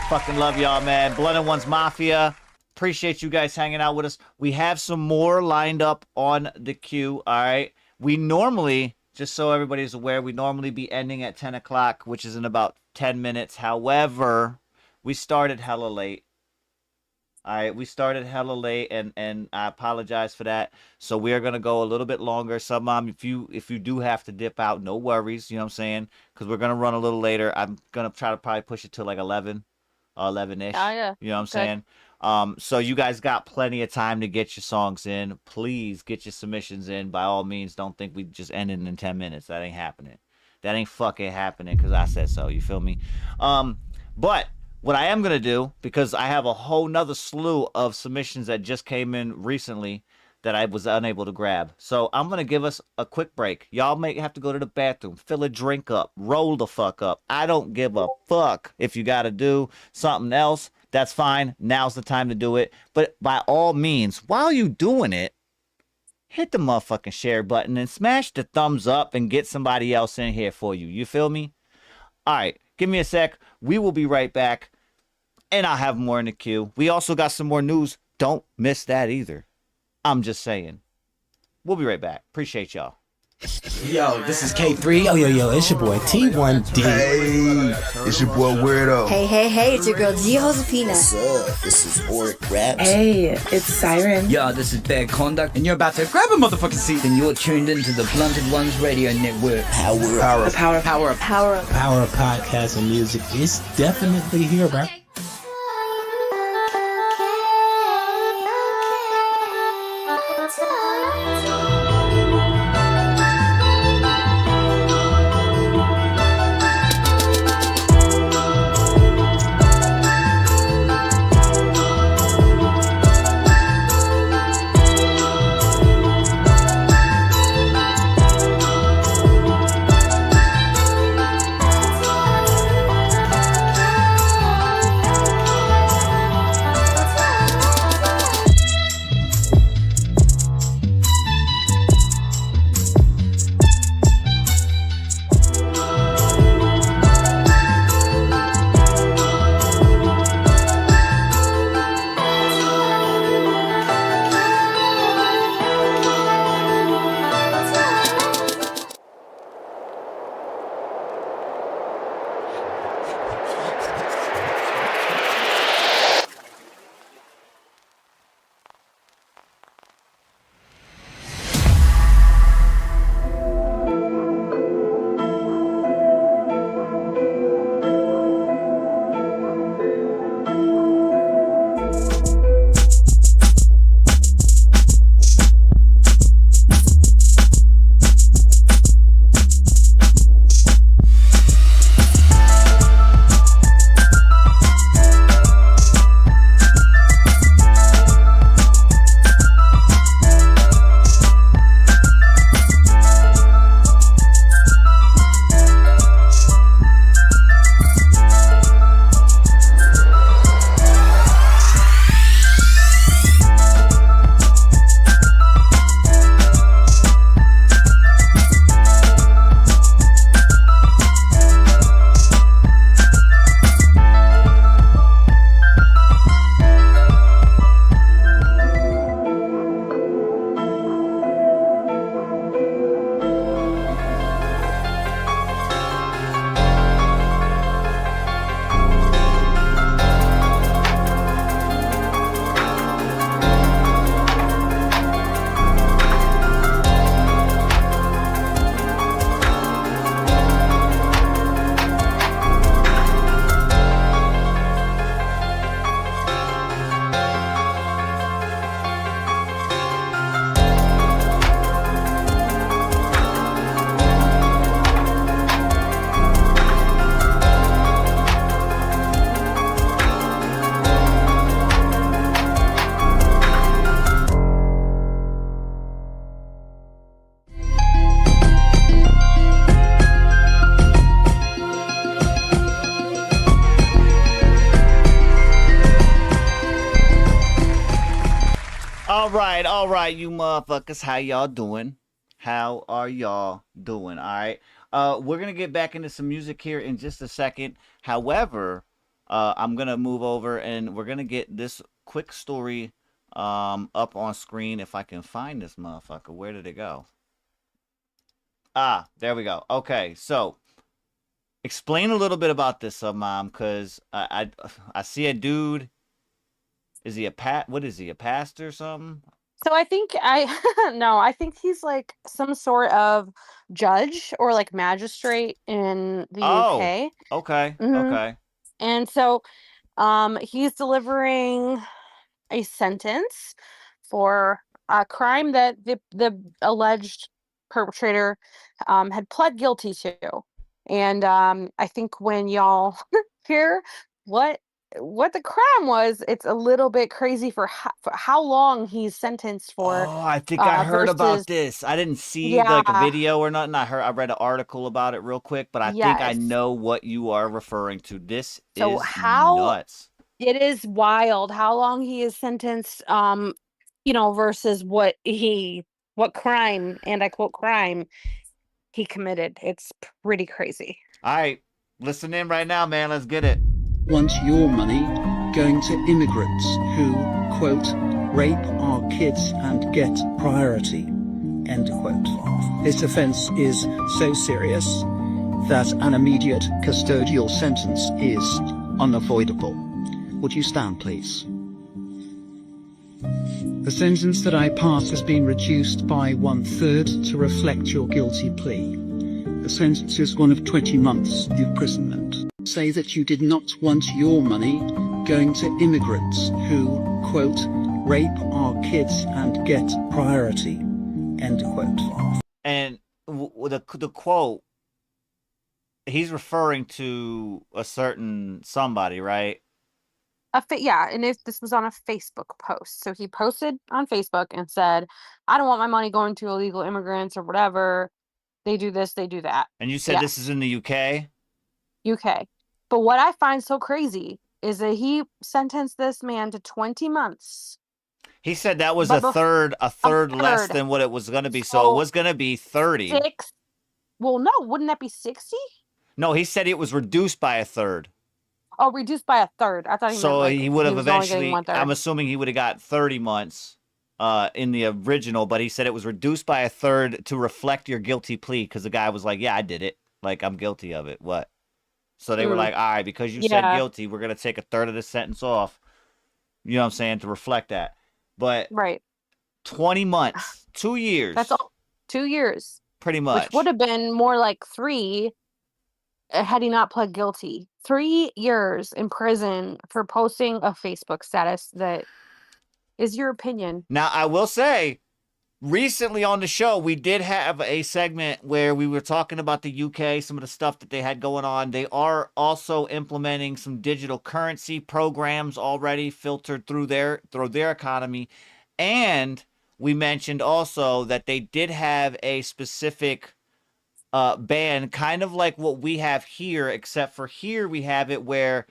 S7: Fucking love y'all, man. Blood and Ones Mafia. Appreciate you guys hanging out with us. We have some more lined up on the queue. All right. We normally, just so everybody's aware, we normally be ending at 10 o'clock, which is in about 10 minutes. However, we started hella late. All right. We started hella late, and I apologize for that. So we are going to go a little bit longer. So, Mom, if you do have to dip out, no worries. You know what I'm saying? Because we're going to run a little later. I'm going to try to probably push it to like 11. 11-ish.
S8: Oh, yeah.
S7: You know what I'm saying? So you guys got plenty of time to get your songs in. Please get your submissions in. By all means, don't think we just ended in 10 minutes. That ain't happening. That ain't fucking happening because I said so. You feel me? But what I am going to do, because I have a whole nother slew of submissions that just came in recently that I was unable to grab. So I'm going to give us a quick break. Y'all may have to go to the bathroom, fill a drink up, roll the fuck up. I don't give a fuck if you got to do something else. That's fine. Now's the time to do it. But by all means, while you doing it, hit the motherfucking share button and smash the thumbs up and get somebody else in here for you. You feel me? All right. Give me a sec. We will be right back. And I'll have more in the queue. We also got some more news. Don't miss that either. I'm just saying. We'll be right back. Appreciate y'all.
S16: Yo, this is K3. Yo, it's your boy T1D.
S18: Hey, it's your boy Weirdo.
S19: Hey, it's your girl G Josefina.
S20: What's up? This is Oric Raps.
S21: Hey, it's Siren.
S22: Yo, this is Bear Conduct, and you're about to grab a motherfucking seat, and you're tuned into the Blunted Ones Radio Network.
S21: Power up
S16: podcast and music is definitely here, bro.
S7: All right, you motherfuckers. How y'all doing? How are y'all doing? All right. We're going to get back into some music here in just a second. However, I'm going to move over and we're going to get this quick story up on screen. If I can find this motherfucker. Where did it go? Ah, there we go. Okay, so explain a little bit about this, Mom, because I see a dude. Is he what is he, a pastor or something?
S8: So I think I think he's like some sort of judge or like magistrate in the UK.
S7: Okay.
S8: Mhm.
S7: Okay.
S8: And so he's delivering a sentence for a crime that the alleged perpetrator had pled guilty to. And I think when y'all hear what the crime was, it's a little bit crazy for how long he's sentenced for.
S7: Oh, I think I heard about
S8: Versus,
S7: this. I didn't see like a
S8: yeah,
S7: video or nothing. I read an article about it real quick, but I think I
S8: yes.
S7: know what you are referring to. This
S8: So
S7: is
S8: how
S7: nuts.
S8: it is wild how long he is sentenced, versus what crime, and I quote crime, he committed. It's pretty crazy.
S7: All right, listen in right now, man. Let's get it.
S1: Want your money going to immigrants who, quote, rape our kids and get priority, end quote. This offence is so serious that an immediate custodial sentence is unavoidable. Would you stand, please? The sentence that I pass has been reduced by 1/3 to reflect your guilty plea. The sentence is one of 20 months imprisonment. Say that you did not want your money going to immigrants who, quote, rape our kids and get priority, end quote.
S7: And the quote, he's referring to a certain somebody, right?
S8: And if this was on a Facebook post. So he posted on Facebook and said, I don't want my money going to illegal immigrants or whatever. They do this, they do that.
S7: And you said this is in the UK?
S8: UK. But what I find so crazy is that he sentenced this man to 20 months.
S7: He said that was a third less than what it was going to be. So it was going to be 30.
S8: Well, no, wouldn't that be 60?
S7: No, he said it was reduced by a third.
S8: Oh, reduced by a third. I thought he meant
S7: he would have eventually,
S8: 1/3.
S7: I'm assuming he would have got 30 months in the original, but he said it was reduced by a third to reflect your guilty plea because the guy was like, yeah, I did it. Like, I'm guilty of it. What? So they were like, all right, because you said guilty, we're going to take a third of the sentence off. You know what I'm saying? To reflect that. But 20 months, 2 years.
S8: That's all. 2 years.
S7: Pretty much.
S8: Which would have been more like 3 had he not pled guilty. 3 years in prison for posting a Facebook status that is your opinion.
S7: Now, I will say, recently on the show, we did have a segment where we were talking about the UK, some of the stuff that they had going on. They are also implementing some digital currency programs already filtered through their economy. And we mentioned also that they did have a specific ban, kind of like what we have here, except for here we have it where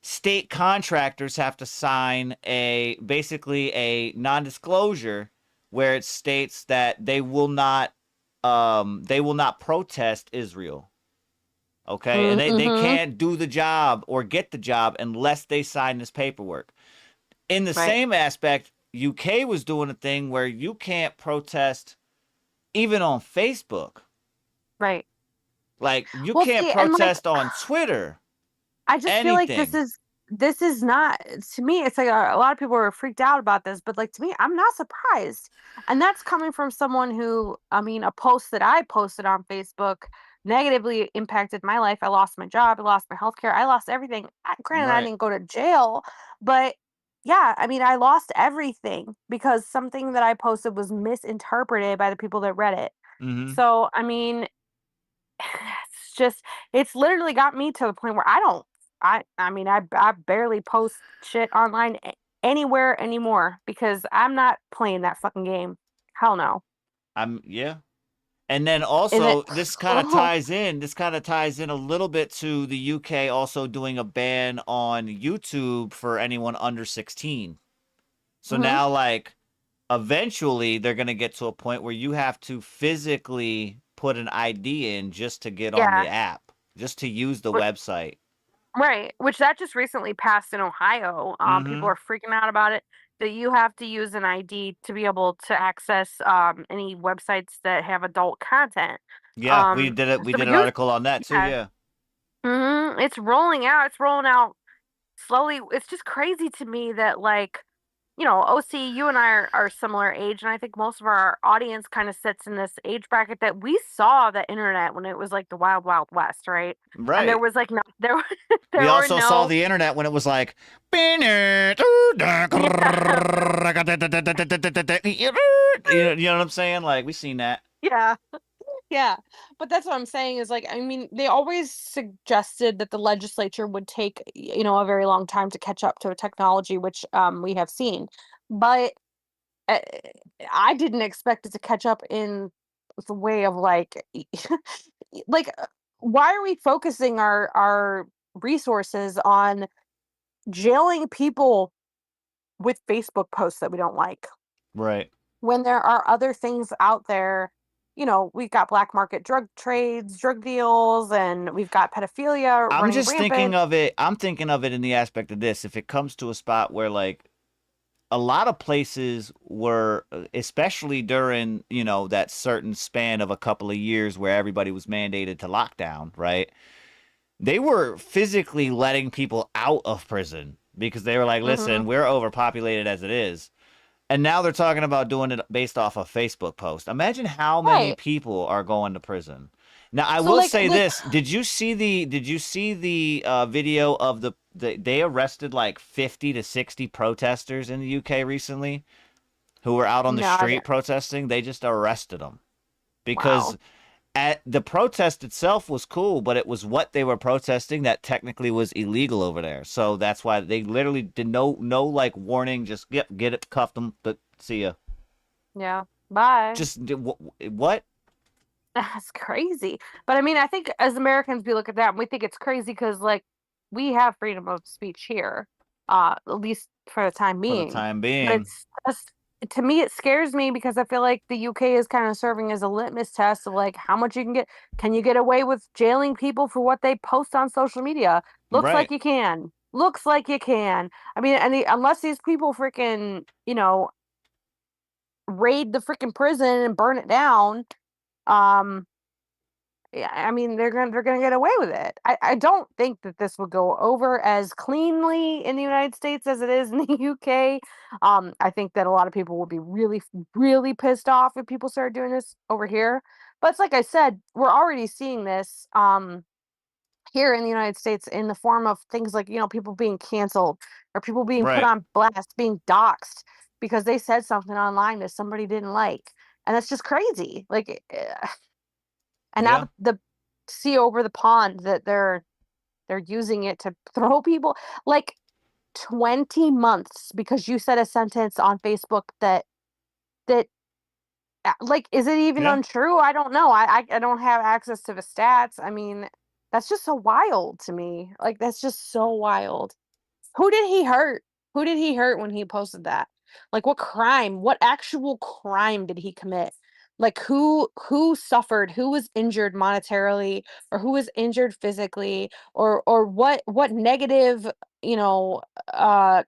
S7: state contractors have to sign basically a non-disclosure where it states that they will not protest Israel. Okay, and they can't do the job or get the job unless they sign this paperwork. In the same aspect, UK was doing a thing where you can't protest even on Facebook.
S8: Right.
S7: Like, you can't protest on Twitter.
S8: I just feel like this is not, to me, it's like a lot of people are freaked out about this, but like, to me, I'm not surprised. And that's coming from someone who, a post that I posted on Facebook negatively impacted my life. I lost my job. I lost my healthcare. I lost everything. Granted, I didn't go to jail, but yeah, I lost everything because something that I posted was misinterpreted by the people that read it.
S7: Mm-hmm.
S8: So, it's literally got me to the point where I barely post shit online anywhere anymore because I'm not playing that fucking game. Hell no.
S7: Yeah. And then also this kind of ties in a little bit to the UK also doing a ban on YouTube for anyone under 16. So now, like, eventually they're going to get to a point where you have to physically put an ID in just to get on the app, just to use the website.
S8: Right, which that just recently passed in Ohio. People are freaking out about it, that you have to use an ID to be able to access any websites that have adult content.
S7: Yeah, we did it. We did an article on that too. Yeah.
S8: It's rolling out. It's rolling out slowly. It's just crazy to me that, like, you know, OC, you and I are similar age, and I think most of our audience kind of sits in this age bracket that we saw the internet when it was like the wild, wild west, right? And there
S7: Right.
S8: was like no, there
S7: We
S8: were
S7: also saw
S8: no.
S7: the internet when it was like, you know what I'm saying? Like, we seen that.
S8: Yeah. Yeah. But that's what I'm saying is like, I mean, they always suggested that the legislature would take, you know, a very long time to catch up to a technology, which we have seen. But uh, I didn't expect it to catch up in the way of like, like, why are we focusing our resources on jailing people with Facebook posts that we don't like?
S7: Right.
S8: When there are other things out there, you know, we've got black market drug trades, drug deals, and we've got pedophilia
S7: I'm
S8: running
S7: just thinking
S8: rampant.
S7: of it. I'm thinking of it in the aspect of this. If it comes to a spot where, like, a lot of places were, especially during, you know, that certain span of a couple of years where everybody was mandated to lockdown, right? They were physically letting people out of prison because they were like, listen, we're overpopulated as it is. And now they're talking about doing it based off a Facebook post. Imagine how many people are going to prison. Now, I will say this. Did you see the video of they arrested like 50 to 60 protesters in the UK recently who were out on the street protesting? They just arrested them because at the protest itself was cool, but it was what they were protesting that technically was illegal over there. So that's why they literally did no like warning. Just get it, cuffed them, but see ya.
S8: Yeah, bye.
S7: Just what?
S8: That's crazy. But I mean, I think as Americans, we look at that and we think it's crazy because, like, we have freedom of speech here, at least for the time being.
S7: For the time
S8: But
S7: being.
S8: it's just, to me, it scares me because I feel like the UK is kind of serving as a litmus test of like how much you can get. Can you get away with jailing people for what they post on social media? Looks like you can. Looks like you can. I mean, unless these people freaking, you know, raid the freaking prison and burn it down. Yeah, I mean, they're gonna get away with it. I don't think that this would go over as cleanly in the United States as it is in the UK. I think that a lot of people will be really, really pissed off if people start doing this over here. But it's like I said, we're already seeing this here in the United States in the form of things like, you know, people being canceled or people being put on blast, being doxxed because they said something online that somebody didn't like. And that's just crazy. Like, and now the see over the pond that they're using it to throw people like 20 months because you said a sentence on Facebook that like, is it even untrue? I don't know. I don't have access to the stats. I mean, that's just so wild to me. Like, that's just so wild. Who did he hurt? Who did he hurt when he posted that? Like, what crime? What actual crime did he commit? Like, who suffered? Who was injured monetarily, or who was injured physically, or what negative, you know,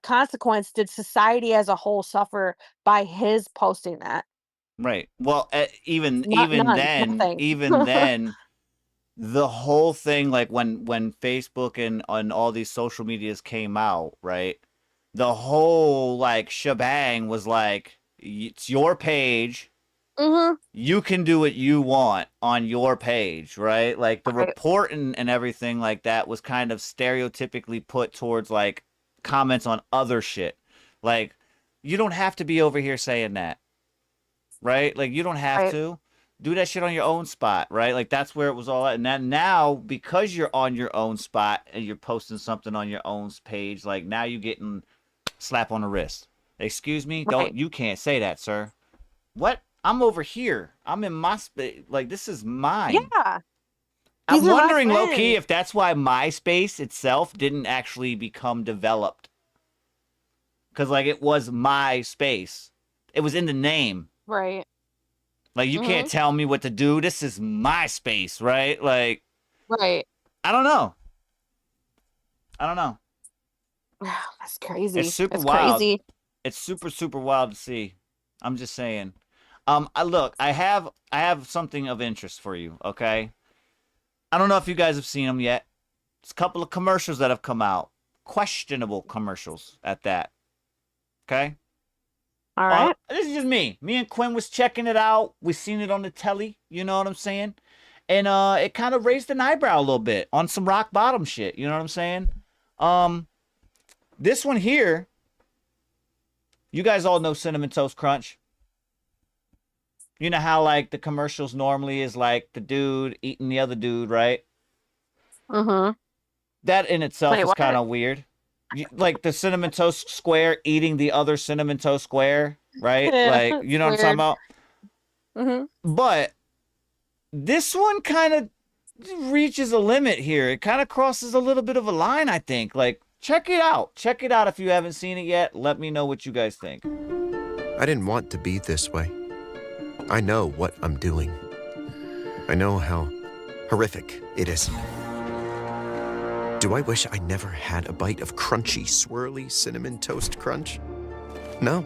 S8: consequence did society as a whole suffer by his posting that?
S7: Right. Well, even
S8: None.
S7: then, the whole thing, like when Facebook and all these social medias came out, right? The whole like shebang was like, it's your page. You can do what you want on your page, right? Like the reporting and everything like that was kind of stereotypically put towards like comments on other shit. Like, you don't have to be over here saying that, right? Like, you don't have to do that shit on your own spot, right? Like, that's where it was all at. And that now, because you're on your own spot and you're posting something on your own page, like, now you're getting slap on the wrist. Excuse me? You can't say that, sir. What? I'm over here. I'm in my space. Like, this is mine.
S8: Yeah.
S7: I'm wondering, low-key, if that's why MySpace itself didn't actually become developed. Because, like, it was MySpace. It was in the name.
S8: Right.
S7: Like, you can't tell me what to do. This is my space, right? Like,
S8: right.
S7: I don't know.
S8: That's crazy.
S7: It's super wild. Crazy. It's super, super wild to see. I'm just saying. I have something of interest for you, okay? I don't know if you guys have seen them yet. It's a couple of commercials that have come out. Questionable commercials at that. Okay?
S8: All right.
S7: This is just me. Me and Quinn was checking it out. We seen it on the telly. You know what I'm saying? And it kind of raised an eyebrow a little bit on some rock bottom shit. You know what I'm saying? This one here, you guys all know Cinnamon Toast Crunch. You know how like the commercials normally is like the dude eating the other dude, right? That in itself is kind of weird. Like the Cinnamon Toast Square eating the other Cinnamon Toast Square, right?
S8: Yeah,
S7: like, you know what I'm talking about? But this one kind of reaches a limit here. It kind of crosses a little bit of a line, I think. Like, check it out. Check it out if you haven't seen it yet. Let me know what you guys think.
S2: I didn't want to be this way. I know what I'm doing. I know how horrific it is. Do I wish I never had a bite of crunchy, swirly cinnamon toast crunch? No,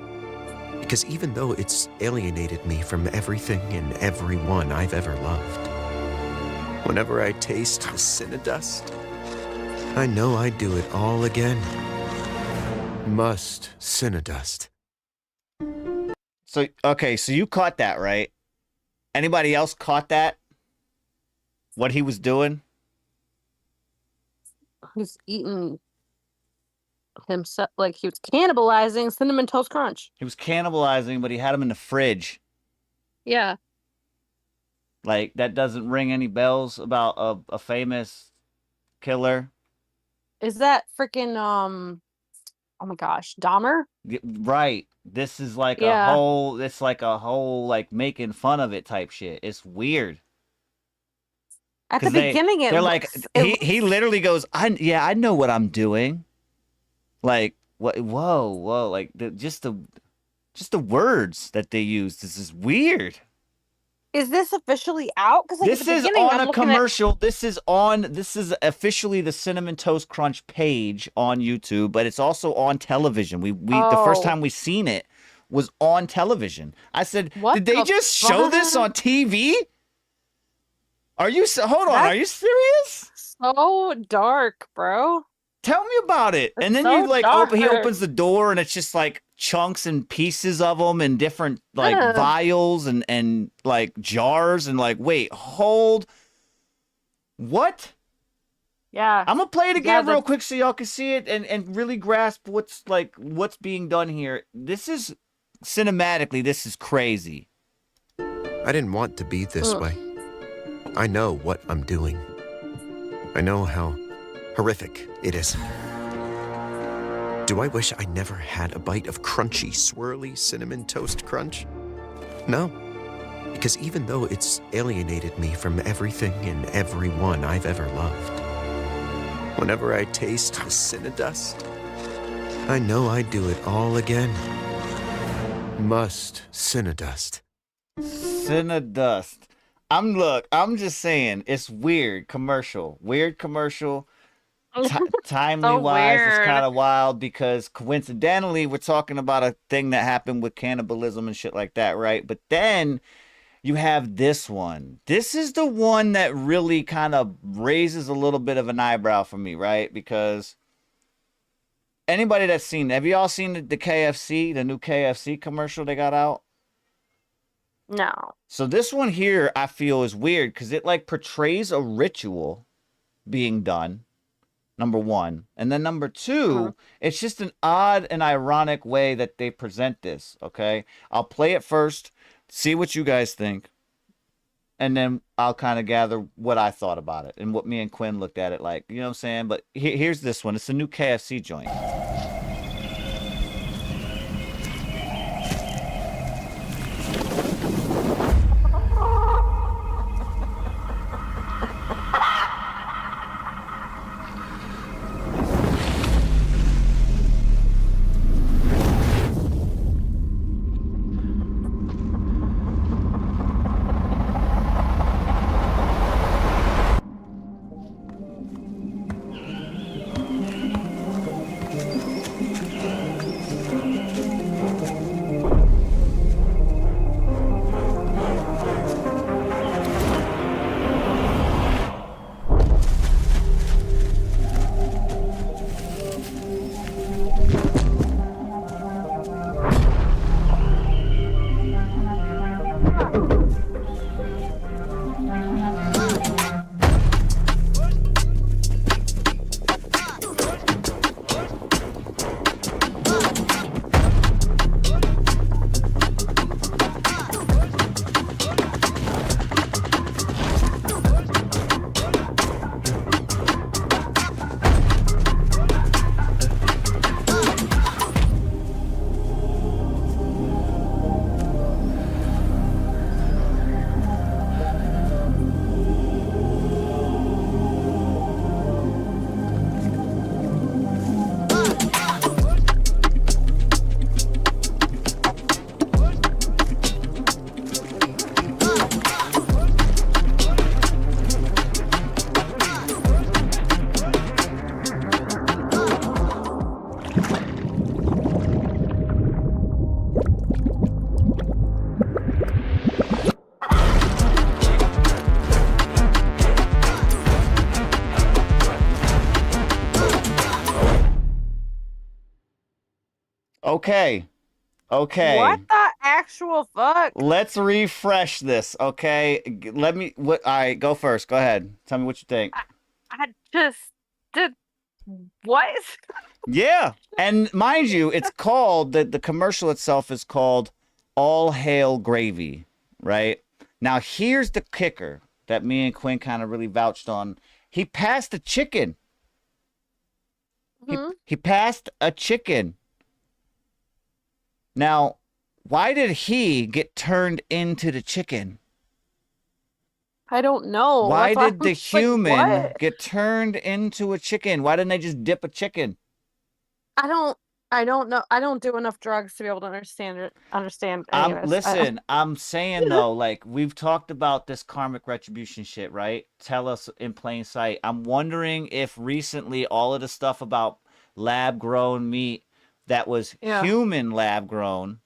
S2: because even though it's alienated me from everything and everyone I've ever loved, whenever I taste the Cinnadust, I know I'd do it all again. Must Cinnadust.
S7: So, okay, so you caught that, right? Anybody else caught that? What he was doing?
S8: He's eating himself, like he was cannibalizing Cinnamon Toast Crunch.
S7: He was cannibalizing, but he had him in the fridge.
S8: Yeah.
S7: Like, that doesn't ring any bells about a famous killer.
S8: Is that freaking, oh my gosh, Dahmer?
S7: Right. This is like it's like a whole, like, making fun of it type shit. It's weird.
S8: At the beginning,
S7: they're like, he literally goes, I know what I'm doing. Like, what? Whoa, like just the words that they used. This is weird.
S8: Is this officially out? Because like,
S7: this is on a commercial. This is officially the Cinnamon Toast Crunch page on YouTube, but it's also on television. The first time we seen it was on television. I said, did they just show this on TV? Are you Are you serious?
S8: So dark, bro.
S7: Tell me about it. And then you like he opens the door and it's just like chunks and pieces of them and different like vials and like jars and like, wait, hold. What?
S8: Yeah.
S7: I'm gonna play it again real quick so y'all can see it and really grasp what's being done here. This is cinematically, this is crazy.
S2: I didn't want to be this way. I know what I'm doing. I know how horrific it is. Do I wish I never had a bite of crunchy, swirly cinnamon toast crunch? No, because even though it's alienated me from everything and everyone I've ever loved, whenever I taste the Cinnadust, I know I'd do it all again. Must Cinnadust.
S7: Cinnadust. I'm just saying, it's weird commercial. Timely wise, it's kind of wild because coincidentally, we're talking about a thing that happened with cannibalism and shit like that, right? But then you have this one. This is the one that really kind of raises a little bit of an eyebrow for me, right? Because anybody that's seen, have you all seen the KFC, the new KFC commercial they got out?
S8: No.
S7: So this one here, I feel is weird because it like portrays a ritual being done, number one. And then number two, it's just an odd and ironic way that they present this, okay? I'll play it first, see what you guys think, and then I'll kind of gather what I thought about it and what me and Quinn looked at it like. You know what I'm saying? But here's this one. It's a new KFC joint. Okay. Okay.
S8: What the actual fuck?
S7: Let's refresh this, okay? Let me. What? All right, go first. Go ahead. Tell me what you think.
S8: I just did. What?
S7: Yeah, and mind you, it's called the commercial itself is called "All Hail Gravy," right? Now here's the kicker that me and Quinn kind of really vouched on. He passed a chicken. He passed a chicken. Now, why did he get turned into the chicken?
S8: I don't know.
S7: Why
S8: That's
S7: did the
S8: I'm like,
S7: human
S8: what?
S7: get turned into a chicken? Why didn't they just dip a chicken?
S8: I don't know. I don't do enough drugs to be able to understand it. Any of this.
S7: Listen, I'm saying though, like we've talked about this karmic retribution shit, right? Tell us in plain sight. I'm wondering if recently all of the stuff about lab grown meat that was human lab grown.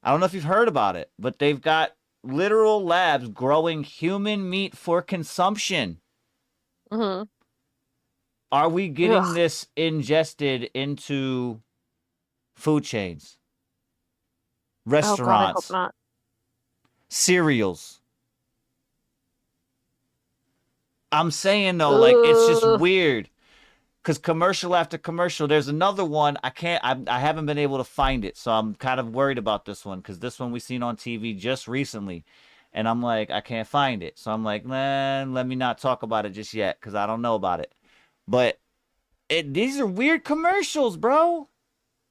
S7: I don't know if you've heard about it, but they've got literal labs growing human meat for consumption.
S8: Mm-hmm.
S7: Are we getting this ingested into food chains, restaurants,
S8: Oh God, I hope not.
S7: cereals? I'm saying though, like it's just weird because commercial after commercial. There's another one I haven't been able to find it, so I'm kind of worried about this one because this one we seen on TV just recently, and I'm like I can't find it, so I'm like, man, let me not talk about it just yet because I don't know about it. But these are weird commercials, bro.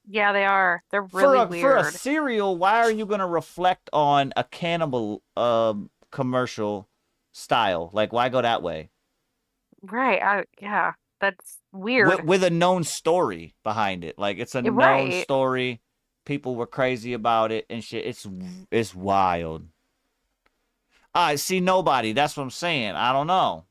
S8: Yeah, they are. They're really weird.
S7: For a cereal, why are you gonna reflect on a cannibal commercial style? Like, why go that way?
S8: Right. Yeah, that's weird.
S7: With a known story behind it. Like, it's a known story. People were crazy about it and shit. It's wild. I see nobody. That's what I'm saying. I don't know.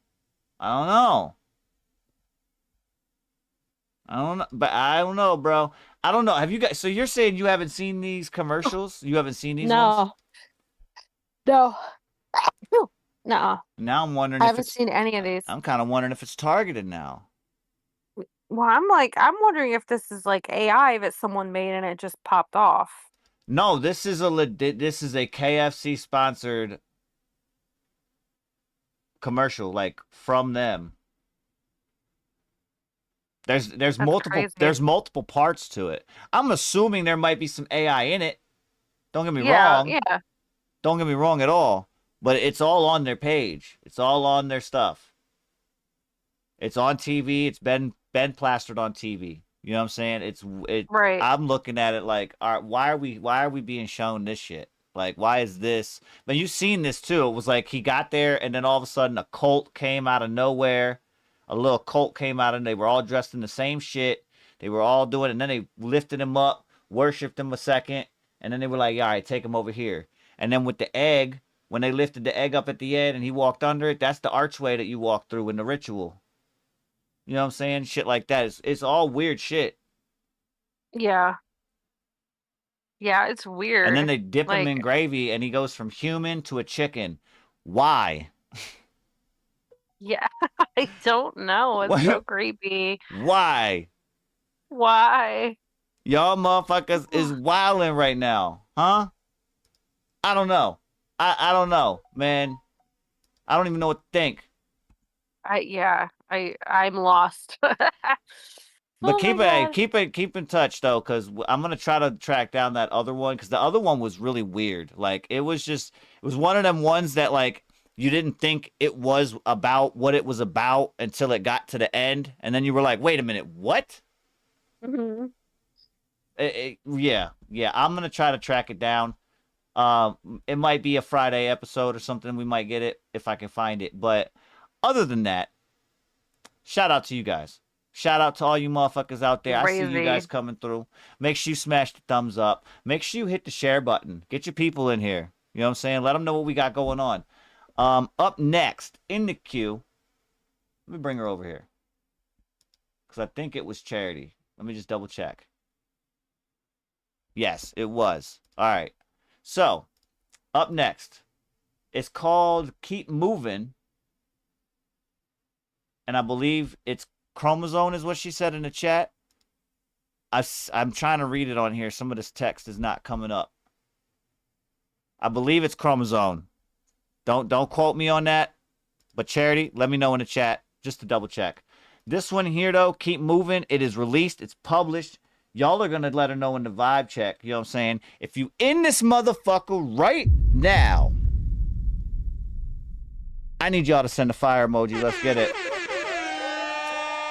S7: But I don't know, bro. I don't know. Have you guys? So you're saying you haven't seen these commercials? You haven't seen these ones?
S8: No. No.
S7: Now I'm wondering.
S8: I haven't seen any of these.
S7: I'm kind of wondering if it's targeted now.
S8: Well, I'm wondering if this is like AI that someone made and it just popped off.
S7: No, this is a KFC sponsored commercial, like from them. There's multiple parts to it. I'm assuming there might be some AI in it. Don't get me wrong.
S8: Yeah.
S7: Don't get me wrong at all. But it's all on their page. It's all on their stuff. It's on TV. It's been plastered on TV. You know what I'm saying?
S8: Right.
S7: I'm looking at it like, all right, why are we being shown this shit? Like, why is this? But you've seen this too. It was like he got there and then all of a sudden a cult came out of nowhere. A little cult came out and they were all dressed in the same shit. They were all doing it. And then they lifted him up, worshipped him a second. And then they were like, all right, take him over here. And then with the egg, when they lifted the egg up at the end and he walked under it, that's the archway that you walk through in the ritual. You know what I'm saying? Shit like that. It's all weird shit.
S8: Yeah. Yeah, it's weird.
S7: And then they dip him in gravy and he goes from human to a chicken. Why?
S8: Yeah, I don't know. It's so creepy.
S7: Why?
S8: Why?
S7: Y'all motherfuckers is wilding right now. Huh? I don't know. I don't know, man. I don't even know what to think.
S8: I'm lost.
S7: But
S8: Oh
S7: keep in touch though, because I'm gonna try to track down that other one, because the other one was really weird. Like it was one of them ones that like you didn't think it was about what it was about until it got to the end, and then you were like, wait a minute, what?
S8: Mm-hmm.
S7: Yeah. I'm gonna try to track it down. It might be a Friday episode or something. We might get it if I can find it. But other than that, shout out to you guys. Shout out to all you motherfuckers out there. I see you guys coming through. Make sure you smash the thumbs up. Make sure you hit the share button. Get your people in here. You know what I'm saying? Let them know what we got going on. Up next in the queue, let me bring her over here, because I think it was Charity. Let me just double check. Yes, it was. All right. So, up next, it's called Keep Moving, and I believe it's Chromosome is what she said in the chat. I'm trying to read it on here. Some of this text is not coming up. I believe it's Chromosome. Don't quote me on that. But Charity, let me know in the chat just to double check. This one here though, Keep Moving. It is released. It's published. Y'all are gonna let her know in the vibe check. You know what I'm saying? If you in this motherfucker right now, I need y'all to send a fire emoji. Let's get it.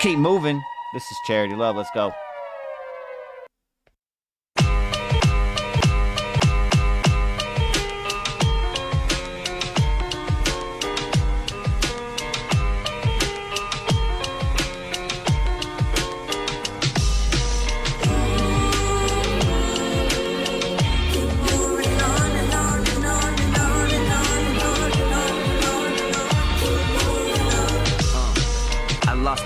S7: Keep moving. This is Charity Love. Let's go.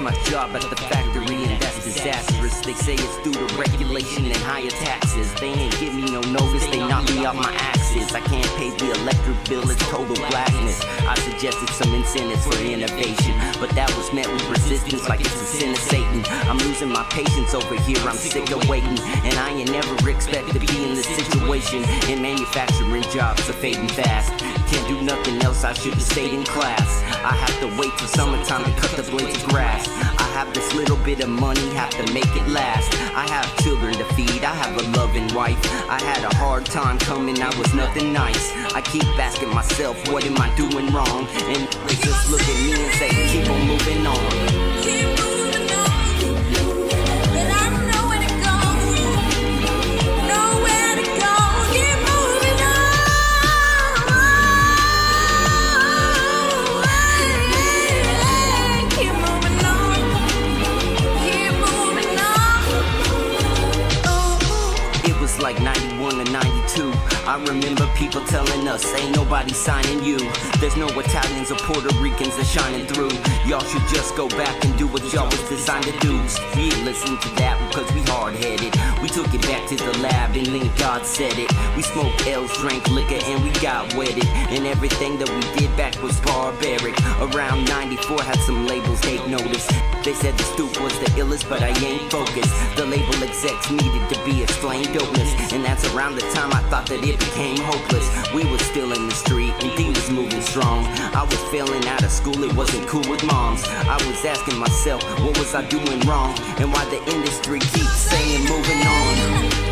S6: My job at the factory, and that's disastrous. They say it's due to regulation and higher taxes. They ain't give me no notice, they knock me off my axis. I can't pay the electric bill, it's total blackness. I suggested some incentives for innovation, but that was met with resistance like it's a sin of Satan. I'm losing my patience over here, I'm sick of waiting, and I ain't never expect to be in this situation. In manufacturing jobs are fading fast. Can't do nothing else, I should have stayed in class. I have to wait till summertime to cut the blades of grass. I have this little bit of money, have to make it last. I have children to feed, I have a loving wife. I had a hard time coming, I was nothing nice. I keep asking myself, what am I doing wrong? And they just look at me and say, keep on moving on. Like 91 to 92, I remember people telling us, ain't nobody signing you. There's no Italians or Puerto Ricans that shining through. Y'all should just go back and do what y'all was designed to do. We ain't listened to that because we hard-headed. We took it back to the lab and then God said it. We smoked L's, drank liquor, and we got wedded. And everything that we did back was barbaric. Around 94 had some labels take notice. They said the stoop was the illest, but I ain't focused. The label execs needed to be explained dopeness. And that's around the time I thought that it became hopeless. We was still in the street and things was moving strong. I was failing out of school, it wasn't cool with moms. I was asking myself, what was I doing wrong? And why the industry keeps saying moving on.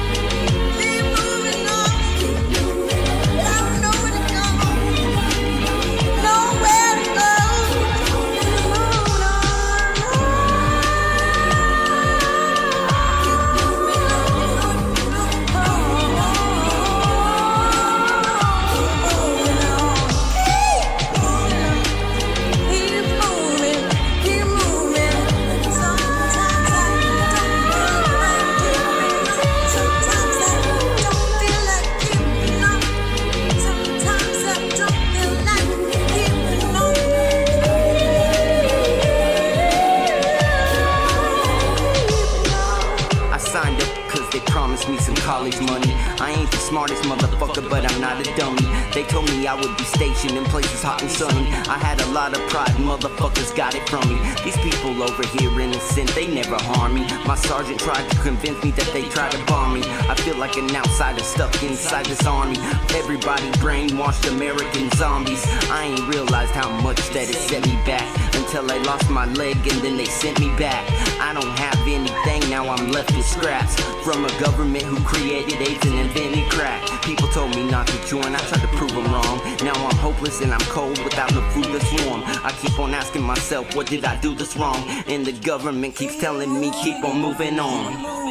S6: They told me I would be stationed in places hot and sunny. I had a lot of pride, motherfuckers got it from me. These people over here innocent, they never harm me. My sergeant tried to convince me that they tried to bomb me. I feel like an outsider stuck inside this army. Everybody brainwashed American zombies. I ain't realized how much that it set me back until I lost my leg and then they sent me back. I don't have anything, now I'm left with scraps from a government who created AIDS and invented crack. People told me not to join, I tried to prove them wrong. Now I'm hopeless and I'm cold without no food that's warm. I keep on asking myself, what did I do that's wrong? And the government keeps telling me keep on moving on.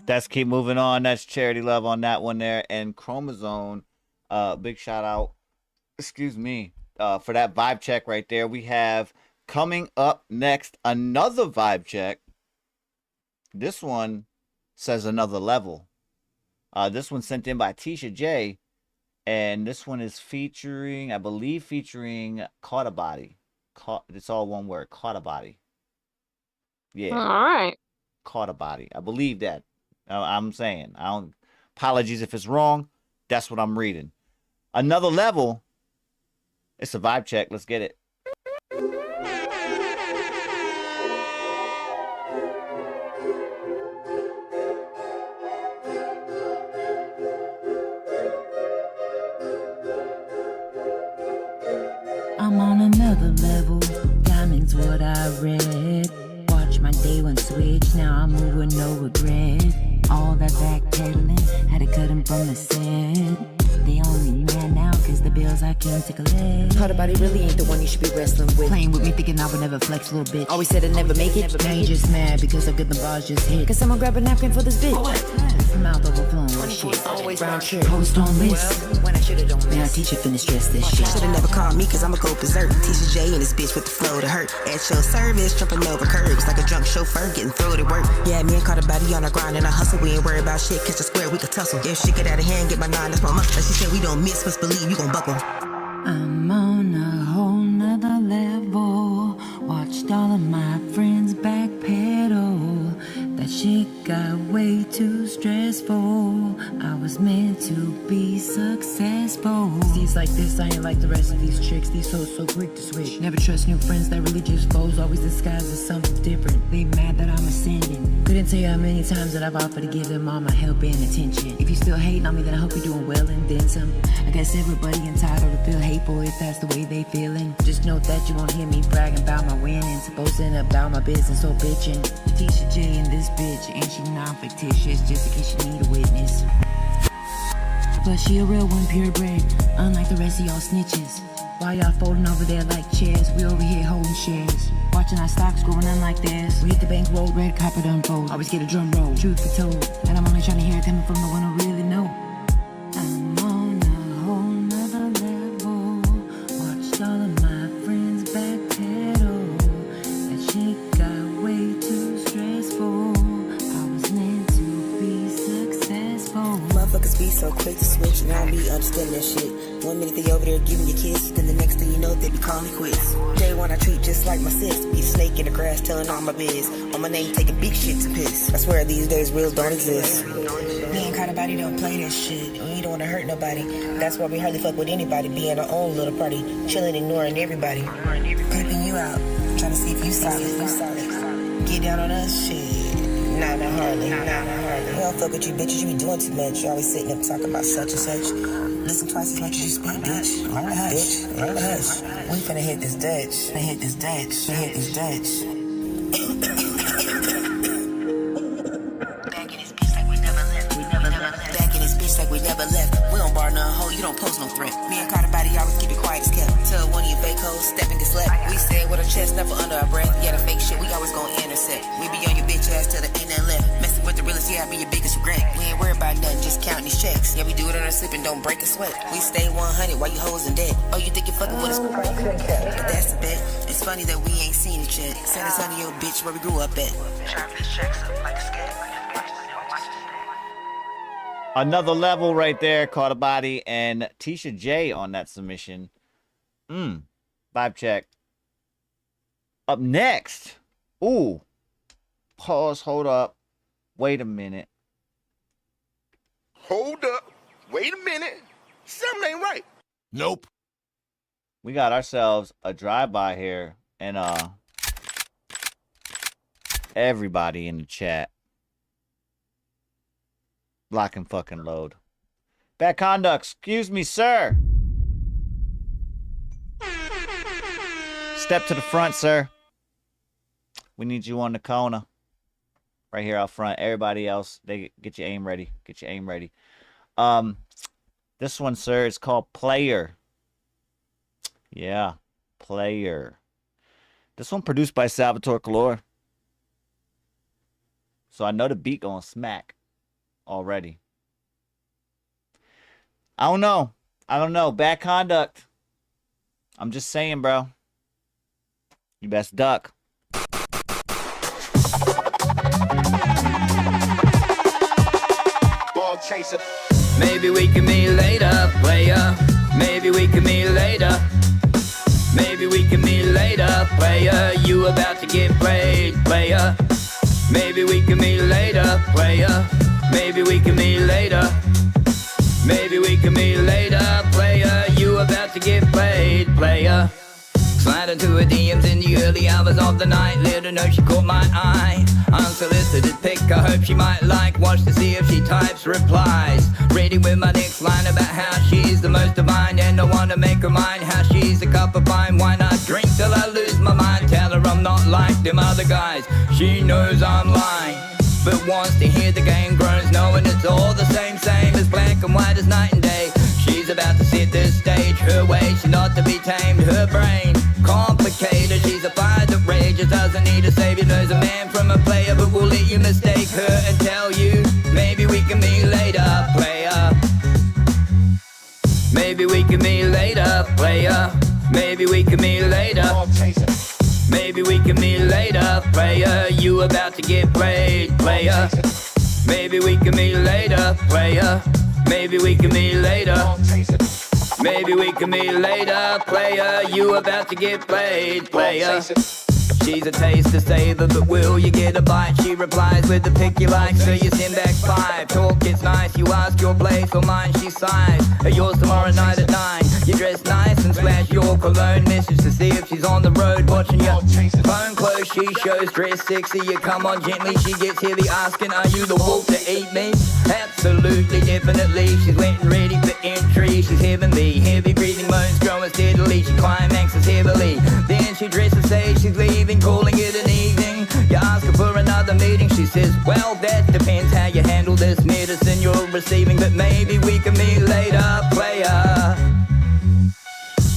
S7: That's Keep Moving On. That's Charity Love on that one there. And Chromosome, big shout out, excuse me, for that vibe check right there. We have coming up next another vibe check. This one says Another Level. This one sent in by Tisha J. And this one is featuring, I believe, Caught a Body. It's all one word, Caught a Body. Yeah.
S8: All right.
S7: Caught a Body. I believe that. I'm saying. Apologies if it's wrong. That's what I'm reading. Another Level. It's a vibe check. Let's get it.
S3: I'm on another level. Diamonds what I read. Watch my day one switch. Now I'm moving no regret. All that backpedaling, had to cut him from the set. They only mad now cause the bills I can't take a leg.
S19: Caught a body really ain't the one you should be wrestling with.
S3: Playing with me thinking I would never flex, little bitch.
S19: Always said I'd never make it.
S3: Now you just mad because how good the bars just hit.
S19: Cause someone grab a napkin for this bitch.
S3: Mouth overflowing with shit.
S19: Always brown shirt.
S3: Post on list.
S19: When I should've done
S3: Now
S19: this.
S3: teacher finna stress this shit.
S9: Should've never called me cause I'ma go berserk. Tisha J and this bitch with the flow to hurt. At your service, jumping over curbs like a drunk chauffeur getting through to work. Yeah, me and Caught a Body on our grind and I hustle. We ain't worried about shit, catch a square, we can tussle. If shit get out of hand, get my nine, that's my muscle. Like she said, we don't miss, must believe you gon' buckle.
S3: I'm on a whole nother level. Watched all of my friends backpedal. That shit got way too stressful. I was meant to be successful. These like this, I ain't like the rest of these chicks. These hoes so quick to switch. Never trust new friends, that religious foes. Always disguised as something different. They mad that I'm ascending. Couldn't tell you how many times that I've offered to give them all my help and attention. If you still hating on me, then I hope you're doing well and then some. I guess everybody entitled to feel hateful if that's the way they feeling. Just note that you won't hear me bragging about my winnings, posting about my business or bitching. Tisha J and this bitch, and she non-fictitious, just in case you need a witness. But she a real one, purebred, unlike the rest of y'all snitches. While y'all folding over there like chairs, we over here holding shares. Watching our stocks growing unlike theirs. We hit the bank roll, red carpet unfold. Always get a drum roll, truth be told. And I'm only trying to hear it coming from the one who really know. I'm on a whole nother level. Watched all of my friends backpedal. That shit got way too stressful. I was meant to be successful.
S9: Motherfuckers be so quick to switch and I don't be understanding that shit. 1 minute they over there giving you kiss, then the next thing you know they be calling quits. Day one I treat just like my sis. Be snake in the grass telling all my biz. On my name taking big shit to piss. I swear these days reals don't exist. Me and Caught a Body don't play that shit. We don't wanna hurt nobody. That's why we hardly fuck with anybody. Being our own little party. Chilling, ignoring everybody. Creeping you out. Trying to see if you solid. Get down on us, shit. Nah, not hardly. We don't fuck with you bitches, you be doing too much. You always sitting up talking about such and such. Listen twice as much as you speak, bitch. Learn to hush. Learn to hush. We finna hit this Dutch. Hit this Dutch. Hit this Dutch. Back in this bitch like we never left. Back in this bitch like we never left. We don't bar none hoe, you don't pose no threat. Me and Caught a Body always keep it quiet as kept. Tell one of you fake hoes, step and get slept. We say it with our chest, never under our breath. Yeah, the fake shit, we always gon' intersect. We be on your bitch ass till there ain't nothing left. Messing with the realest, yeah, I be your biggest regret. We ain't worried about nothing, just counting these checks. Yeah, we do it on our slip and don't break a sweat. We stay 100 while you hoes in debt. Oh, you think you fucking with us? But that's the bet. It's funny that we ain't seen it yet. San Antonio, bitch, where we grew up at.
S7: Another Level right there, Caught a Body, and Tisha J on that submission. Vibe check. Up next. Ooh. Pause, hold up. Wait a minute.
S4: hold up. Wait a minute. Something ain't right.
S18: Nope.
S7: We got ourselves a drive-by here, and everybody in the chat. Lock and fucking load. Bad conduct. Excuse me, sir. Step to the front, sir. We need you on the corner. Right here out front. Everybody else, they get your aim ready. Get your aim ready. This one, sir, is called Player. Yeah, Player. This one produced by Salvatore Calore. So I know the beat gonna smack already. I don't know. I don't know. Bad conduct. I'm just saying, bro. You best duck.
S4: Ball chaser.
S10: Maybe we can meet later, player. Maybe we can meet later. Maybe we can meet later, player. You about to get played, player. Maybe we can meet later, player. Maybe we can meet later. Maybe we can meet later, player. You about to get played, player. Slide into her DMs in the early hours of the night. Let her know she caught my eye. Unsolicited pic, I hope she might like. Watch to see if she types replies. Ready with my next line about how she's the most divine. And I wanna make her mine. How she's a cup of fine. Why not drink till I lose my mind? Tell her I'm not like them other guys. She knows I'm lying, but wants to hear the game groans, knowing it's all the same as black and white as night and day. She's about to set this stage. Her way, she's not to be tamed. Her brain complicated. She's a fire that rages, doesn't need a savior. Knows a man from a player, but will let you mistake her and tell you maybe we can meet later, player. Maybe we can meet later, player. Maybe we can meet later. Maybe we can meet later, player. You about to get played, player. Maybe we can meet later, player. Maybe we can meet later. Maybe we can meet later, player. You about to get played, player. She's a taste of savor, but will you get a bite? She replies with the pick you like, so you send back 5. Talk gets nice, you ask your place or mine, she sighs. Yours tomorrow night at 9. You dress nice and splash your cologne. Message to see if she's on the road, watching your phone close. She shows dress sexy, you come on gently. She gets heavy asking, are you the wolf to eat me? Absolutely, definitely. She's wet and ready for entry. She's heavenly, heavy breathing moans growing steadily. She climaxes heavily, then she dresses, says she's leaving, calling it an evening. You ask her for another meeting, she says, well, that depends how you handle this medicine you're receiving. But maybe we can meet later, player.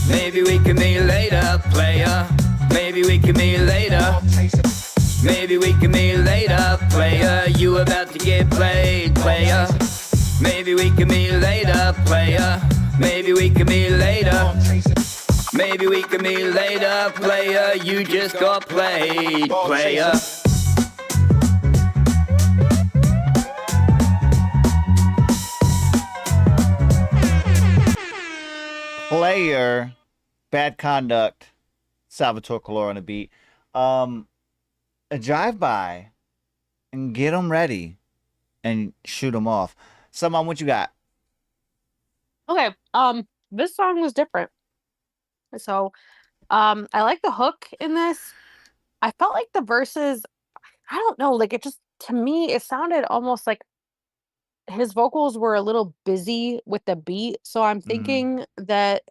S10: Maybe we can meet later, player. Maybe we can meet later. Maybe we can meet later, player. You about to get played, player. Maybe we can meet later, player. Maybe we can meet later. Maybe we can meet later, player. You just got played, player.
S7: Player, Bad Conduct, Salvatore Calore on the beat. A drive-by and get them ready and shoot them off. Someone, what you got?
S8: Okay, this song was different. So, I like the hook in this. I felt like the verses, I don't know, like it just, to me, it sounded almost like his vocals were a little busy with the beat. So I'm thinking that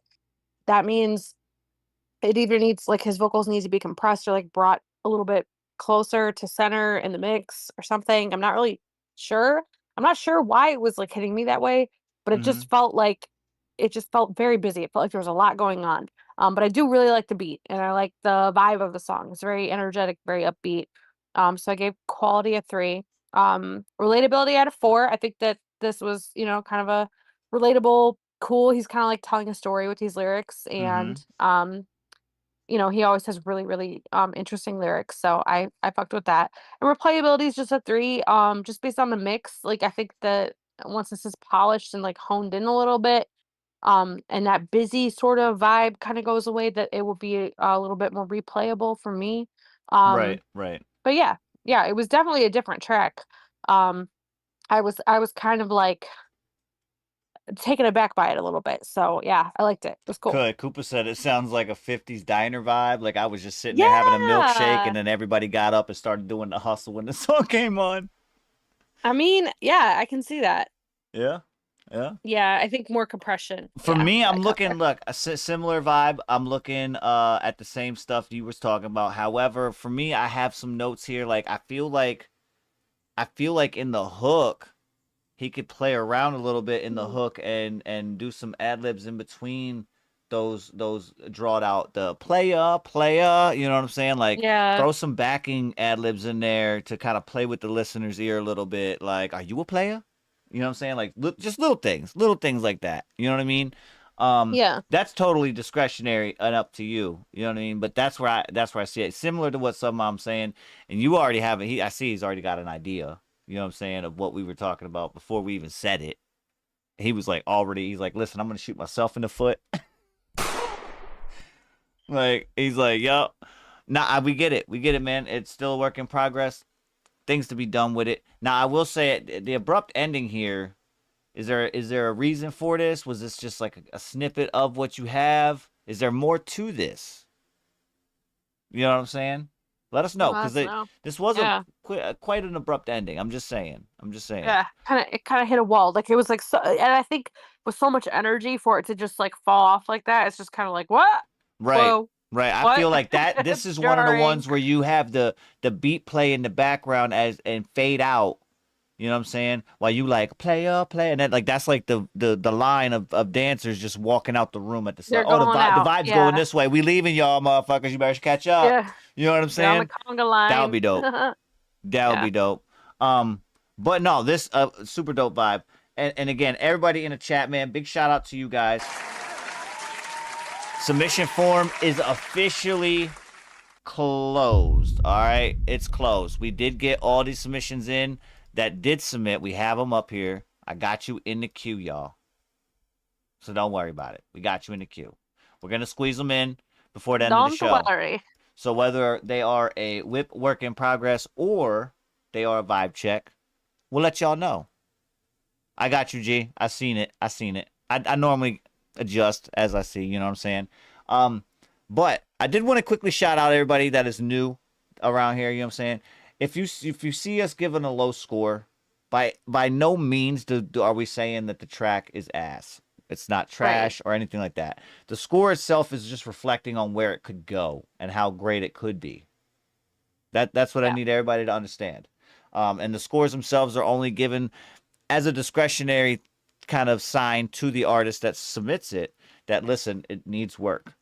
S8: means it either needs, like, his vocals need to be compressed or like brought a little bit closer to center in the mix or something. I'm not really sure. I'm not sure why it was like hitting me that way, but it just felt like it just felt very busy. It felt like there was a lot going on. But I do really like the beat and I like the vibe of the song. It's very energetic, very upbeat. So I gave quality a 3. Relatability out of 4. I think that this was, kind of a relatable, cool. He's kind of like telling a story with these lyrics, and he always has really, really interesting lyrics. So I fucked with that. And replayability is just a 3. Just based on the mix. Like I think that once this is polished and like honed in a little bit, and that busy sort of vibe kind of goes away, that it will be a little bit more replayable for me.
S7: Right.
S8: But yeah, it was definitely a different track. I was kind of like, taken aback by it a little bit. So yeah, I liked it. It was cool.
S7: Good. Cooper said it sounds like a 50s diner vibe. Like I was just sitting there having a milkshake, and then everybody got up and started doing the hustle when the song came on.
S8: I mean, yeah, I can see that.
S7: Yeah. Yeah.
S8: Yeah, I think more compression.
S7: For me, I'm looking, look, a similar vibe. I'm looking at the same stuff you was talking about. However, for me, I have some notes here. Like I feel like in the hook, he could play around a little bit in the hook and do some ad libs in between those drawed out the playa, you know what I'm saying? Like throw some backing ad libs in there to kind of play with the listener's ear a little bit. Like, are you a player? You know what I'm saying? Like just little things like that. You know what I mean? Yeah. That's totally discretionary and up to you. You know what I mean? But that's where I see it. Similar to what some mom's saying, and you already have it. I see he's already got an idea. You know what I'm saying, of what we were talking about before we even said it. He was like he's like, listen, I'm gonna shoot myself in the foot. Like he's like, yo, nah, we get it, man. It's still a work in progress. Things to be done with it. Now, I will say the abrupt ending here, is there a reason for this? Was this just like a snippet of what you have? Is there more to this? You know what I'm saying? Let us know, because this was quite an abrupt ending. I'm just saying.
S8: Yeah, it kind of hit a wall. Like it was like, so, and I think with so much energy for it to just like fall off like that, it's just kind of like, what?
S7: Right.
S8: Whoa.
S7: Right, I feel like that. This is one of the ones where you have the beat play in the background and fade out. You know what I'm saying? While you like play, and then like that's like the line of dancers just walking out the room at the same. Oh, the vibe's going this way. We leaving y'all, motherfuckers. You better catch up. Yeah. You know what I'm saying?
S8: On the conga line.
S7: That would be dope. That would be dope. But no, this super dope vibe. And again, everybody in the chat, man, big shout out to you guys. Submission form is officially closed. All right, it's closed. We did get all these submissions in that did submit. We have them up here. I got you in the queue, y'all. So don't worry about it. We got you in the queue. We're gonna squeeze them in before the end of the show.
S8: Don't worry.
S7: So whether they are a whip work in progress or they are a vibe check, we'll let y'all know. I got you, G. I seen it. I normally adjust as I see, you know what I'm saying? But I did want to quickly shout out everybody that is new around here, you know what I'm saying? If you see us giving a low score, by no means are we saying that the track is ass. It's not trash or anything like that. The score itself is just reflecting on where it could go and how great it could be. That's what I need everybody to understand. And the scores themselves are only given as a discretionary kind of sign to the artist that submits it, that listen, it needs work.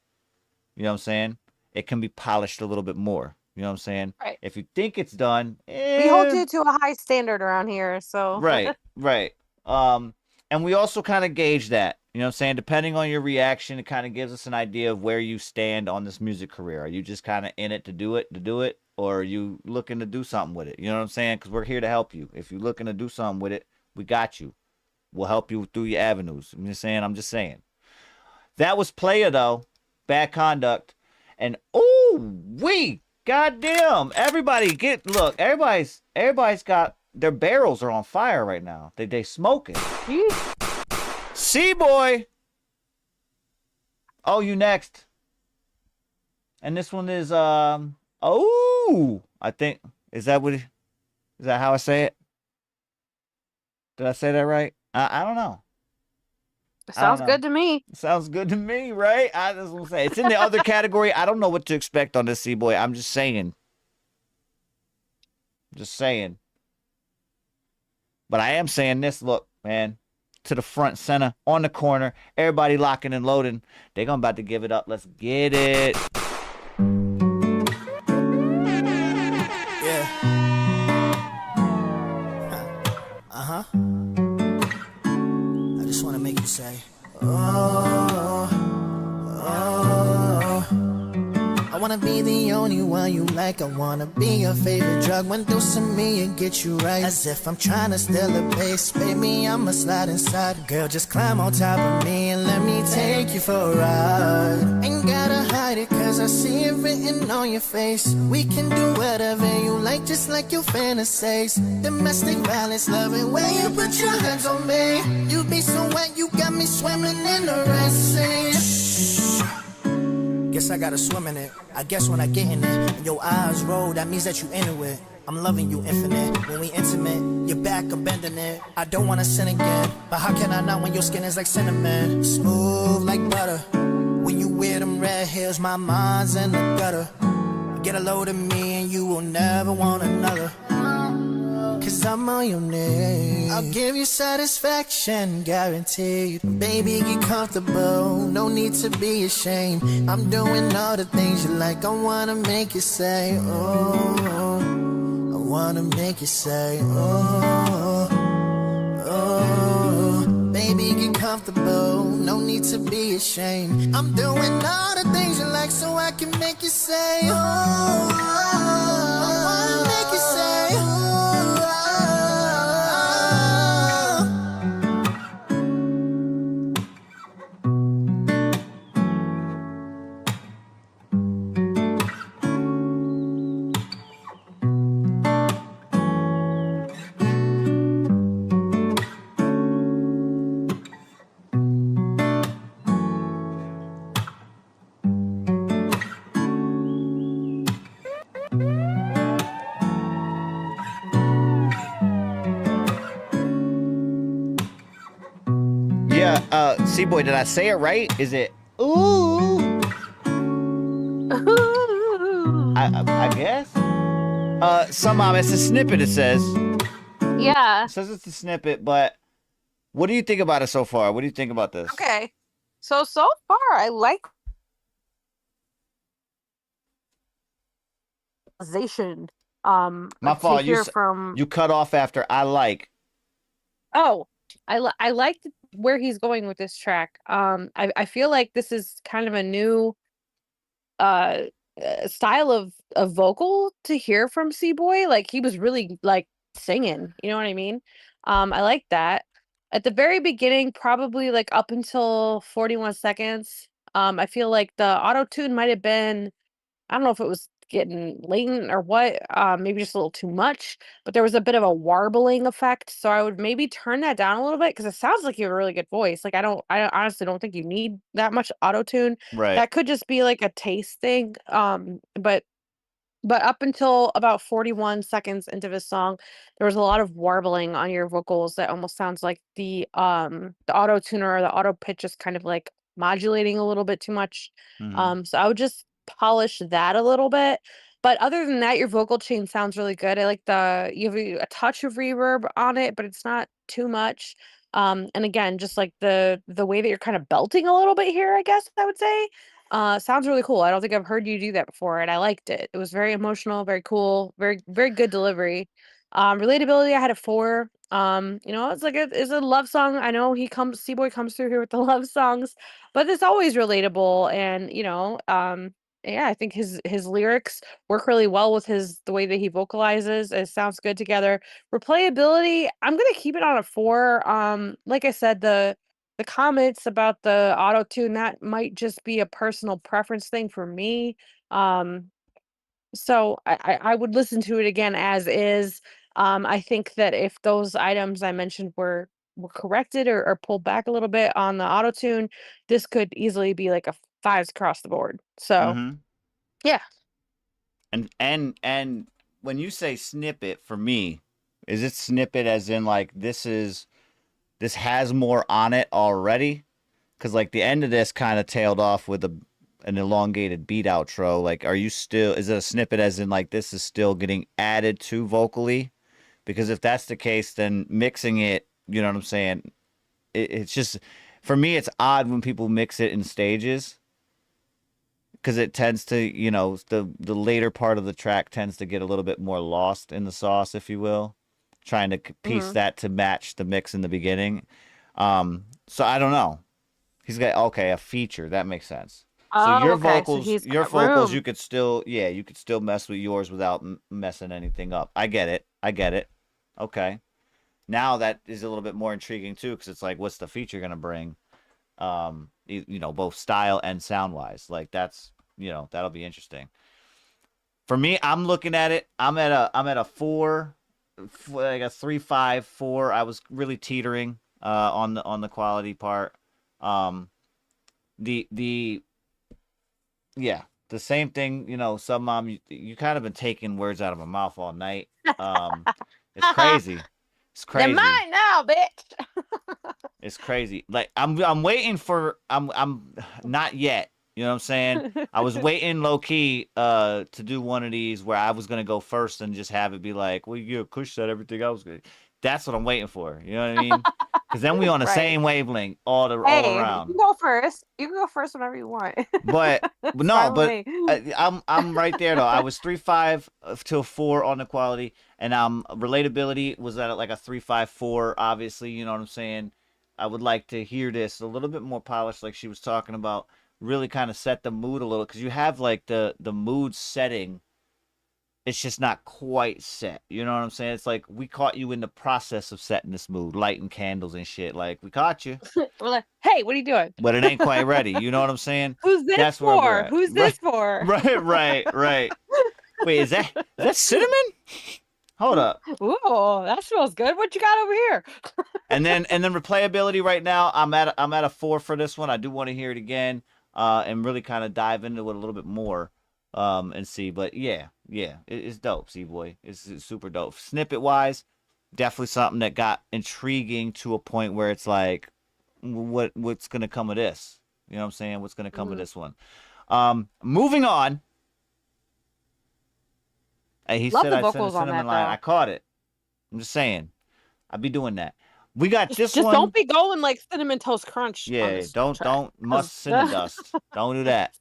S7: You know what I'm saying? It can be polished a little bit more. You know what I'm saying?
S8: Right.
S7: If you think it's done,
S8: we hold you to a high standard around here, so
S7: right. And we also kind of gauge that. You know what I'm saying? Depending on your reaction, it kind of gives us an idea of where you stand on this music career. Are you just kind of in it to do it, or are you looking to do something with it? You know what I'm saying? Because we're here to help you. If you're looking to do something with it, we got you. We'll help you through your avenues. I'm just saying. That was Playa, though. Bad Conduct. And, goddamn. Everybody's got, their barrels are on fire right now. They smoking. C-Boy. Oh, you next. And this one is, I think, is that how I say it? Did I say that right? I don't know.
S8: Sounds good to me.
S7: Sounds good to me, right? I just want to say it's in the other category. I don't know what to expect on this C-Boy. I'm just saying. But I am saying this. Look, man, to the front center on the corner. Everybody locking and loading. They're about to give it up. Let's get it.
S12: Yeah. I just want to make you say, oh. I wanna be the only one you like. I wanna be your favorite drug. When dosing me and get you right. As if I'm trying to steal a base. Baby, I'ma slide inside. Girl, just climb on top of me and let me take you for a ride. Ain't gotta hide it, cause I see it written on your face. We can do whatever you like, just like your fantasies. Domestic violence, loving when you put your hands on me. You be so wet, you got swimming in the Red Sea. Guess I gotta swim in it. I guess when I get in it, and your eyes roll, that means that you into it. I'm loving you infinite. When we intimate, your back, I'm bending it. I don't wanna sin again, but how can I not when your skin is like cinnamon? Smooth like butter. When you wear them red heels, my mind's in the gutter. Get a load of me and you will never want another. Cause I'm on your knees. I'll give you satisfaction, guaranteed. Baby, get comfortable, no need to be ashamed. I'm doing all the things you like, I wanna make you say, oh. I wanna make you say, oh, oh. Baby, get comfortable, no need to be ashamed. I'm doing all the things you like so I can make you say, oh. I wanna make you say, oh.
S7: C-Boy, did I say it right? Is it ooh? I guess. Somehow it's a snippet, it says.
S8: Yeah.
S7: It says it's a snippet, but what do you think about it so far? What do you think about this?
S8: Okay. So far, I like
S7: My fault. You cut off after I like.
S8: Oh, I liked where he's going with this track. I feel like this is kind of a new style of vocal to hear from C-Boy. Like he was really like singing, you know what I mean? I like that. At the very beginning, probably like up until 41 seconds, I feel like the auto-tune might have been, I don't know if it was getting latent or what, maybe just a little too much, but there was a bit of a warbling effect. So I would maybe turn that down a little bit because it sounds like you have a really good voice. Like I honestly don't think you need that much auto tune.
S7: Right.
S8: That could just be like a taste thing. But up until about 41 seconds into this song, there was a lot of warbling on your vocals that almost sounds like the auto tuner or the auto pitch is kind of like modulating a little bit too much. So I would just polish that a little bit. But other than that, your vocal chain sounds really good. I like you have a touch of reverb on it, but it's not too much. And again, just like the way that you're kind of belting a little bit here, I guess I would say. Sounds really cool. I don't think I've heard you do that before, and I liked it. It was very emotional, very cool, very, very good delivery. Relatability, I had a 4. It's like it's a love song. I know C-Boy comes through here with the love songs, but it's always relatable. And yeah, I think his lyrics work really well with the way that he vocalizes. It sounds good together. Replayability, I'm gonna keep it on a 4. Like I said, the comments about the auto tune, that might just be a personal preference thing for me. So I would listen to it again as is. I think that if those items I mentioned were corrected or pulled back a little bit on the auto tune, this could easily be like a 5s across the board. So yeah.
S7: And when you say snippet, for me, is it snippet as in like this has more on it already? Because like the end of this kind of tailed off with an elongated beat outro. Like, is it a snippet as in like this is still getting added to vocally? Because if that's the case, then mixing it, you know what I'm saying? It's just, for me, it's odd when people mix it in stages. Because it tends to, the later part of the track tends to get a little bit more lost in the sauce, if you will. Trying to piece that to match the mix in the beginning. So I don't know. He's got a feature. That makes sense. So your vocals, you could still mess with yours without messing anything up. I get it. Okay. Now that is a little bit more intriguing too, because it's like, what's the feature gonna bring? Both style and sound wise. Like that's, that'll be interesting. For me, I'm looking at it. I'm at a 4. Like a 3, 5, 4. I was really teetering on the quality part. The same thing, you know, some mom, you kind of been taking words out of my mouth all night. It's crazy. It's crazy.
S8: They're mine now, bitch.
S7: It's crazy. Like I'm waiting for I'm not yet. You know what I'm saying? I was waiting low key to do one of these where I was gonna go first and just have it be like, well, you Kush said everything I was good. That's what I'm waiting for. You know what I mean? Because then we on the same wavelength all around.
S8: You can go first. You can go first whenever you want.
S7: But I'm right there though. I was 3.5 to 4 on equality, and relatability was at like a 3.54. Obviously, you know what I'm saying. I would like to hear this a little bit more polished, like she was talking about. Really kind of set the mood a little, because you have like the mood setting. It's just not quite set. You know what I'm saying? It's like we caught you in the process of setting this mood, lighting candles and shit. Like we caught you.
S8: We're like, hey, what are you doing?
S7: But it ain't quite ready. You know what I'm saying?
S8: Who's this
S7: That's where we're
S8: for?
S7: at.
S8: Who's this for?
S7: Right. Wait, is that cinnamon? Hold up.
S8: Ooh, that smells good. What you got over here?
S7: and then replayability right now, I'm at a 4 for this one. I do want to hear it again, and really kind of dive into it a little bit more, and see. But yeah, it's dope, C-Boy. It's super dope. Snippet wise, definitely something that got intriguing to a point where it's like, what's gonna come of this? You know what I'm saying? What's gonna come of this one? Moving on. Hey, he said I sent a cinnamon line. I caught it. I'm just saying. I'd be doing that. We got this one.
S8: Just don't be going like Cinnamon Toast Crunch.
S7: Yeah, don't must cinnamon dust. Don't do that.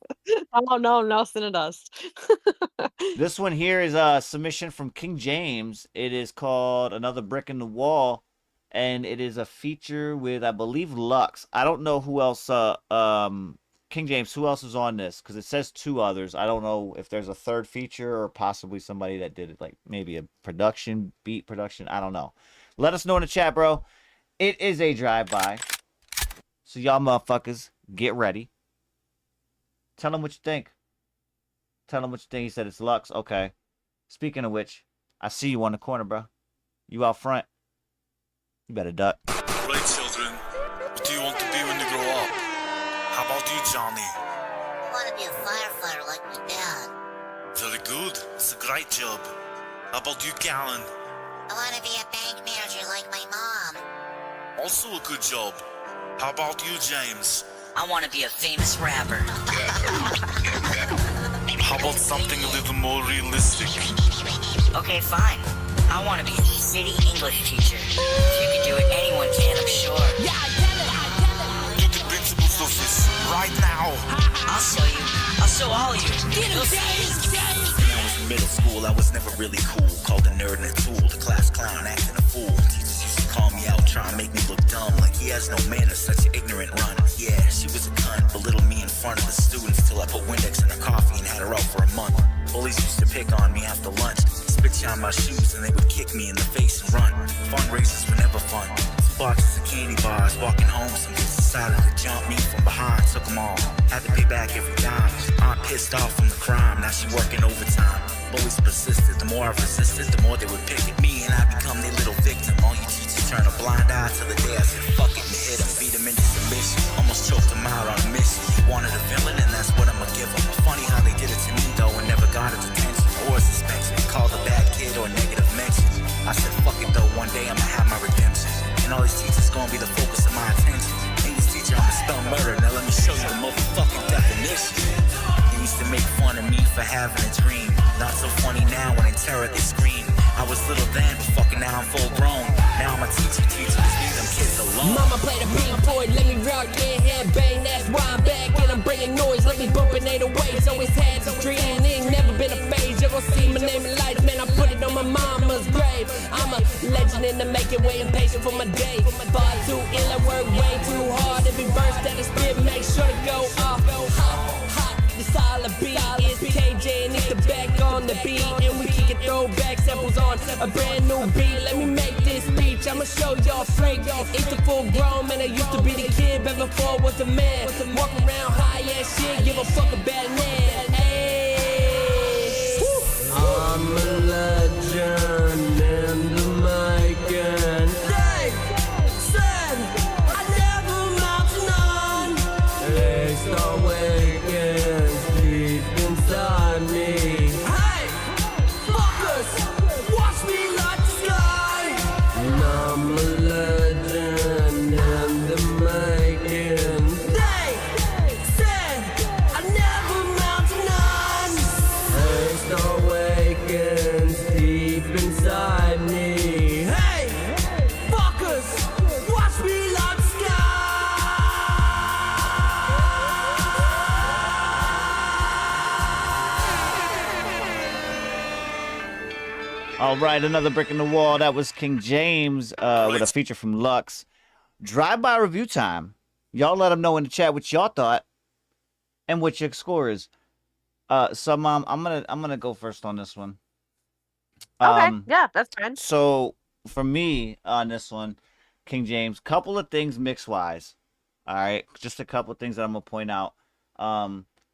S8: Oh no cinnamon dust.
S7: This one here is a submission from King James. It is called Another Brick in the Wall, and it is a feature with, I believe, Lux. I don't know who else. King James, who else is on this? Because it says 2 others. I don't know if there's a third feature or possibly somebody that did it, like maybe a beat production. I don't know. Let us know in the chat, bro. It is a drive-by. So y'all motherfuckers, get ready. Tell them what you think. Tell them what you think. He said it's Lux. Okay. Speaking of which, I see you on the corner, bro. You out front. You better duck.
S11: Right, children. What do you want to be when you grow up? How about you, Johnny?
S13: I want to be a firefighter like my dad.
S11: Very good. It's a great job. How about you, Callan?
S13: I want to be a bank manager like my mom.
S11: Also a good job. How about you, James?
S14: I want to be a famous rapper.
S11: How about something a little more realistic?
S14: Okay, fine. I want to be a city English teacher. If you can do it, anyone can, I'm sure.
S11: To the principal's office, right now.
S14: I'll show you. I'll show all of you. You'll see.
S23: When I was in middle school, I was never really cool. Called a nerd and a tool, the class clown, acting a fool. Teachers used to call me out, trying to make me look dumb. Like he has no manners, such an ignorant run. Yeah, she was a cunt, belittled me in front of the students till I put Windex in her coffee and had her out for a month. Bullies used to pick on me after lunch, spit shine my shoes and they would kick me in the face and run. Fundraisers were never fun. Boxes of candy bars, walking home, some kids decided to jump me from behind, took them all. Had to pay back every dime. Aunt pissed off from the crime, now she working overtime. Bullies persisted, the more I resisted, the more they would pick at me and I become their little victim. All you teachers turn a blind eye till the day I said fuck it and hit them, beat them into submission. Almost choked them out on a mission. He wanted a villain and that's what I'ma give him. Funny how they did it to me though and never got his attention or suspension. Called a bad kid or negative mention. I said fuck it though, one day I'ma have my redemption. And all these teachers gonna be the focus of my attention. English teacher, I'ma spell murder. Now let me show you the motherfucking definition. They used to make fun of me for having a dream. Not so funny now when they interrogate scream. I was little then, but fucking now I'm full grown. Now I'm a teacher, leave them kids alone.
S24: Mama played a beat boy, let me rock, yeah, head bang. That's why I'm back and I'm bringing noise. Let me bump it 808s. Always had this dream, ain't never been a phase. You're gonna see my name in lights, man. I put it on my mama's grave. I'm a legend in the making, way impatient for my day. Far too ill, I work way too hard. Every verse that I spit, make sure to go off. Hot, the solid beat is KJ and it's the back on the beat. And we kick it throwback samples on a brand new beat. Let me make this speech, I'ma show y'all freak. It's the full grown man, I used to be the kid, but before I was a man. Walk around high ass shit, give a fuck about man. Hey, I'm a legend in the making. They said I never amount to know.
S7: All right, another brick in the wall. That was King James with a feature from Lux. Drive-by review time. Y'all let them know in the chat what y'all thought and what your score is. So, Mom, I'm gonna go first on this one.
S8: Okay, yeah, that's fine.
S7: So for me on this one, King James, couple of things mix wise. All right, just a couple of things that I'm gonna point out.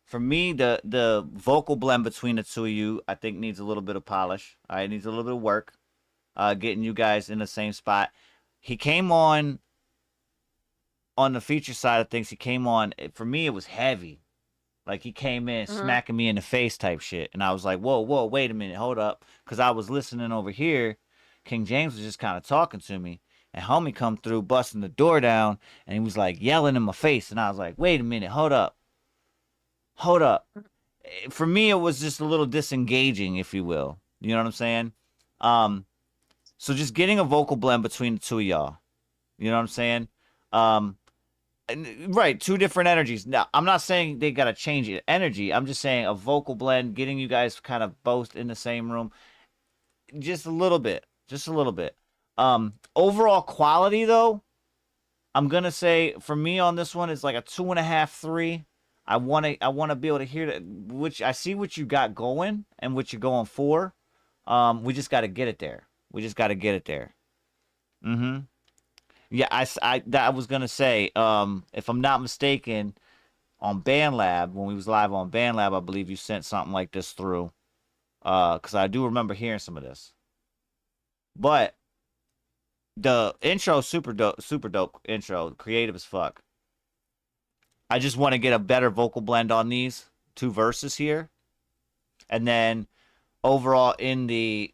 S7: For me, the vocal blend between the two of you, I think needs a little bit of polish. All right, needs a little bit of work. Getting you guys in the same spot. He came on the feature side of things. He came on. For me, it was heavy. Like, he came in smacking me in the face type shit. And I was like, whoa, wait a minute, hold up. Because I was listening over here. King James was just kind of talking to me. And homie come through, busting the door down. And he was like yelling in my face. And I was like, wait a minute, hold up. For me, it was just a little disengaging, if you will. You know what I'm saying? So just getting a vocal blend between the two of y'all. You know what I'm saying? Right, two different energies. Now, I'm not saying they got to change it energy. I'm just saying a vocal blend, getting you guys kind of both in the same room. Just a little bit. Overall quality, though, I'm going to say, for me on this one, it's like a 2.5, 3. I want to be able to hear that, which I see what you got going and what you're going for. We just got to get it there. Mm-hmm. Yeah, I was gonna say, if I'm not mistaken, on BandLab, when we was live on BandLab, I believe you sent something like this through. Because I do remember hearing some of this. But the intro, super dope intro, creative as fuck. I just want to get a better vocal blend on these two verses here, and then overall in the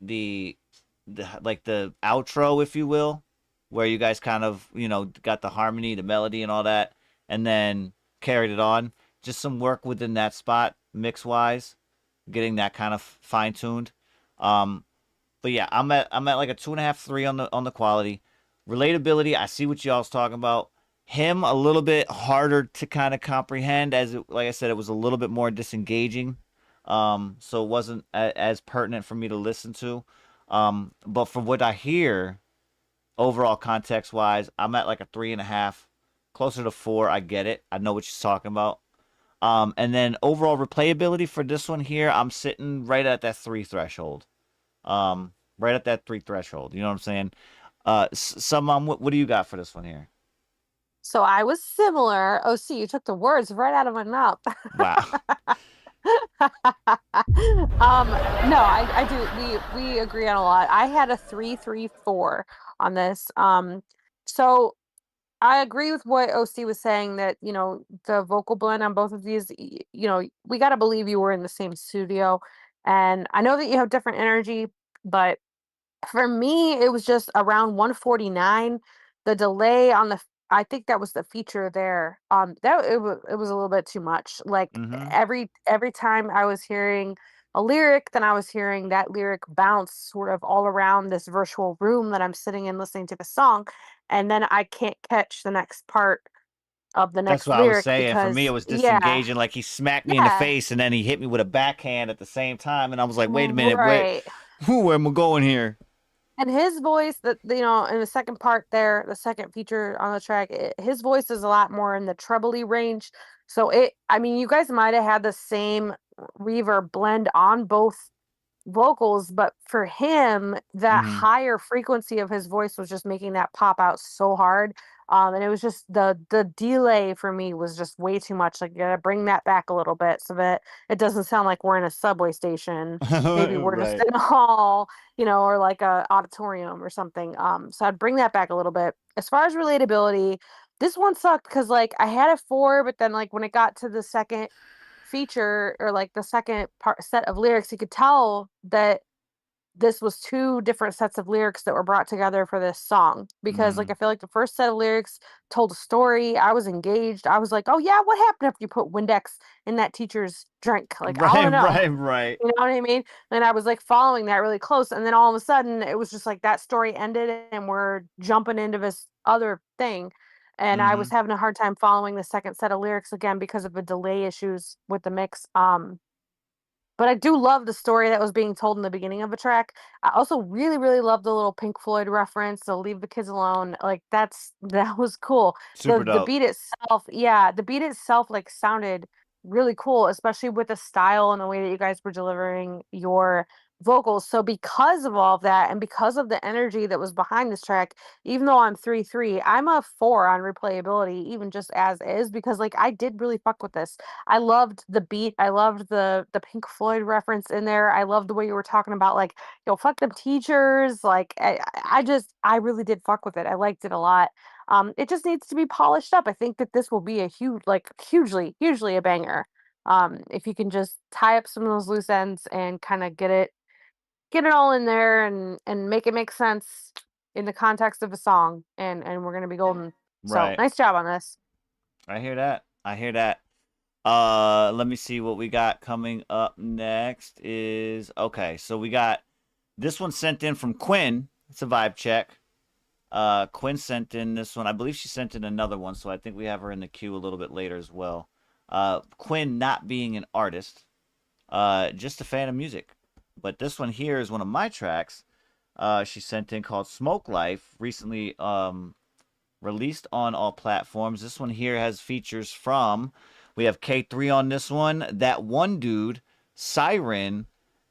S7: like the outro, if you will, where you guys kind of, got the harmony, the melody and all that, and then carried it on. Just some work within that spot, mix-wise, getting that kind of fine-tuned. But yeah, I'm at like a 2.5, 3 on the quality. Relatability, I see what y'all's talking about. Him a little bit harder to kind of comprehend, like I said, it was a little bit more disengaging. So it wasn't as pertinent for me to listen to. But from what I hear, overall context wise, I'm at like a 3.5, closer to 4. I get it. I know what she's talking about. And then overall replayability for this one here, I'm sitting right at that 3 threshold. You know what I'm saying? What do you got for this one here?
S8: So I was similar. Oh, see, you took the words right out of my mouth.
S7: Wow.
S8: No, I do. We agree on a lot. I had a 3-3-4 on this. So I agree with what OC was saying, that, the vocal blend on both of these, we got to believe you were in the same studio. And I know that you have different energy, but for me, it was just around 149. The delay on I think that was the feature there. That it was a little bit too much. Like, every time I was hearing a lyric, then I was hearing that lyric bounce sort of all around this virtual room that I'm sitting in listening to the song, and then I can't catch the next part of the next
S7: That's what I was
S8: lyric
S7: saying. For me, it was disengaging. Like, he smacked me in the face, and then he hit me with a backhand at the same time, and I was like, wait a minute,
S8: right.
S7: where am I going here?
S8: And his voice, that in the second part there, the second feature on the track, his voice is a lot more in the trebly range. So you guys might have had the same reverb blend on both vocals, but for him, that higher frequency of his voice was just making that pop out so hard. And it was just the delay for me was just way too much. Like, you gotta bring that back a little bit so that it doesn't sound like we're in a subway station. Maybe we're just in a hall, or like a auditorium or something. So I'd bring that back a little bit. As far as relatability, this one sucked because, like, I had a 4, but then, like, when it got to the second feature, or like the second set of lyrics, you could tell that this was 2 different sets of lyrics that were brought together for this song, because like, I feel like the first set of lyrics told a story. I was engaged. I was like, oh yeah, what happened after you put Windex in that teacher's drink? Like, I want to know.
S7: Right.
S8: You know what I mean? And I was like following that really close, and then all of a sudden it was just like that story ended and we're jumping into this other thing. And I was having a hard time following the second set of lyrics again because of the delay issues with the mix. But I do love the story that was being told in the beginning of a track. I also really, really love the little Pink Floyd reference, so Leave the Kids Alone. Like that was cool.
S7: Super
S8: The
S7: dope.
S8: beat itself, yeah, the beat itself like sounded really cool, especially with the style and the way that you guys were delivering your vocals. So because of all of that and because of the energy that was behind this track, even though I'm 3-3, I'm a 4 on replayability, even just as is, because like I did really fuck with this. I loved the beat. I loved the Pink Floyd reference in there. I loved the way you were talking about like, yo, fuck them teachers. Like I really did fuck with it. I liked it a lot. It just needs to be polished up. I think that this will be a hugely a banger. If you can just tie up some of those loose ends and kind of get it all in there and make it make sense in the context of a song, and we're gonna be golden. So
S7: Right.
S8: nice job on this.
S7: I hear that. Let me see what we got coming up next is okay. So we got this one sent in from Quinn. It's a vibe check. Quinn sent in this one. I believe she sent in another one, so I think we have her in the queue a little bit later as well. Quinn not being an artist, just a fan of music. But this one here is one of my tracks she sent in called Smoke Life, recently released on all platforms. This one here has features from, we have K3 on this one, That One Dude, Siren,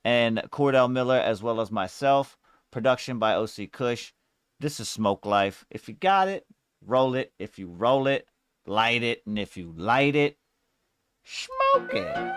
S7: and Cordell Miller, as well as myself. Production by OC Kush. This is Smoke Life. If you got it, roll it. If you roll it, light it. And if you light it, smoke it.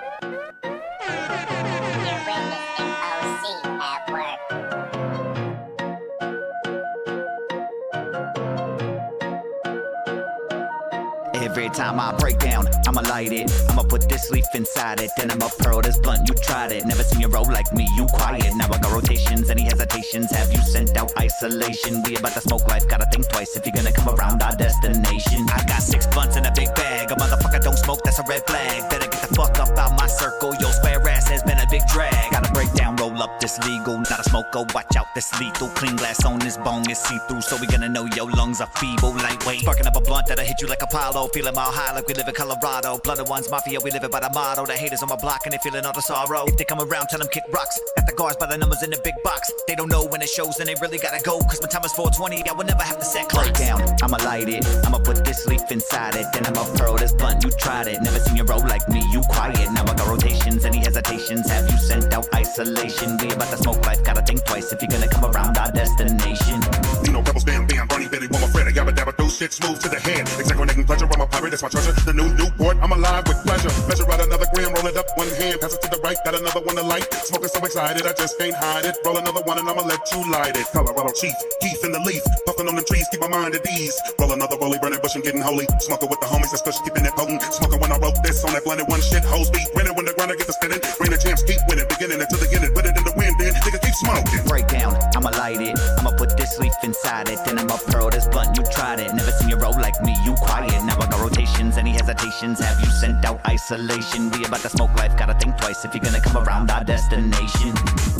S10: Every time I break down, I'ma light it. I'ma put this leaf inside it. Then I'ma pearl this blunt, you tried it. Never seen you roll like me, you quiet. Now I got rotations, any hesitations? Have you sent out isolation? We about to smoke life, gotta think twice if you're gonna come around our destination. I got 6 blunts in a big bag. A motherfucker don't smoke, that's a red flag. Better get the fuck up out my circle. Your square ass has been a big drag. Gotta break down, roll up this legal. Not a smoker, watch out, this lethal. Clean glass on this bone is see-through, so we gonna know your lungs are feeble, lightweight. Sparking up a blunt that'll hit you like Apollo. Feeling mile high like we live in Colorado. Blooded ones, mafia, we live it by the motto. The haters on my block and they feeling all the sorrow. If they come around, tell them kick rocks. Got the guards by the numbers in the big box. They don't know when it shows and they really gotta go. Cause my time is 420, I will never have to set clocks. Break down, I'ma light it. I'ma put this leaf inside it. Then I'ma pearl this blunt, you tried it. Never seen you roll like me, you quiet. Now I got rotations, any hesitations? Have you sent out isolation? We about to smoke life, gotta think twice if you're gonna come around our destination.
S4: Nino, rebels, bam, bam, Barney, Betty, woman, Fred, yabba, dabba, do shit smooth to the head. Exaggerating pleasure, I'm a pirate, that's my treasure. The new Newport, I'm alive with pleasure. Measure out another gram, roll it up one hand, pass it to the right, got another one to light. Smoking so excited, I just can't hide it. Roll another one and I'ma let you light it. Colorado chief, Keith in the leaf, puffing on the trees, keep my mind at ease. Roll another rollie, burning bush and getting holy. Smoking with the homies, especially keeping it potent. Smoking when I wrote this on that blended one shit, hoes beat. Winning when the grinder get the spinning. Bring the champs, keep winning, beginning until the end. Put it in the wind, then nigga keep smoking.
S10: Break down, I'ma light it. I'ma put this leaf inside it. Then I'ma pearl this blunt, you tried it. Never seen you roll like me, you quiet. Now I got rotations, any hesitations? Have you sent out isolation? We about to smoke life, gotta think twice if you're gonna come around our destination.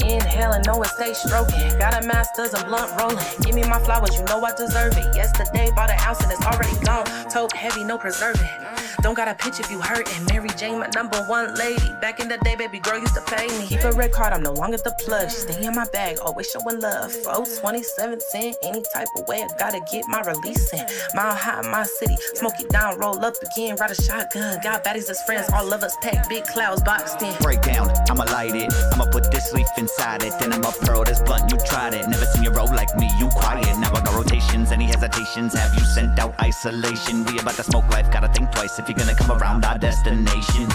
S5: Inhaling, know it, stay stroking. Got a masters and blunt rolling. Give me my flowers, you know I deserve it. Yesterday, bought an ounce and it's already gone. Tote heavy, no preserving. Don't got a pitch if you hurtin'. Mary Jane, my #1 lady. Back in the day, baby girl used to pay me. Keep a red card, I'm no longer the plug. She stay in my bag, always showing love. 4/27, any type of way, I gotta get my release in. Mile high, my city. Smoke it down, roll up again, ride a shotgun. Got baddies as friends, all of us pack big clouds boxed in.
S10: Break down, I'ma light it. I'ma put this leaf inside it. Then I'ma pearl this blunt, you tried it. Never seen you roll like me, you quiet. Now I got rotations, any hesitations? Have you sent out isolation? We about to smoke life, gotta think twice if you're gonna come around our destination.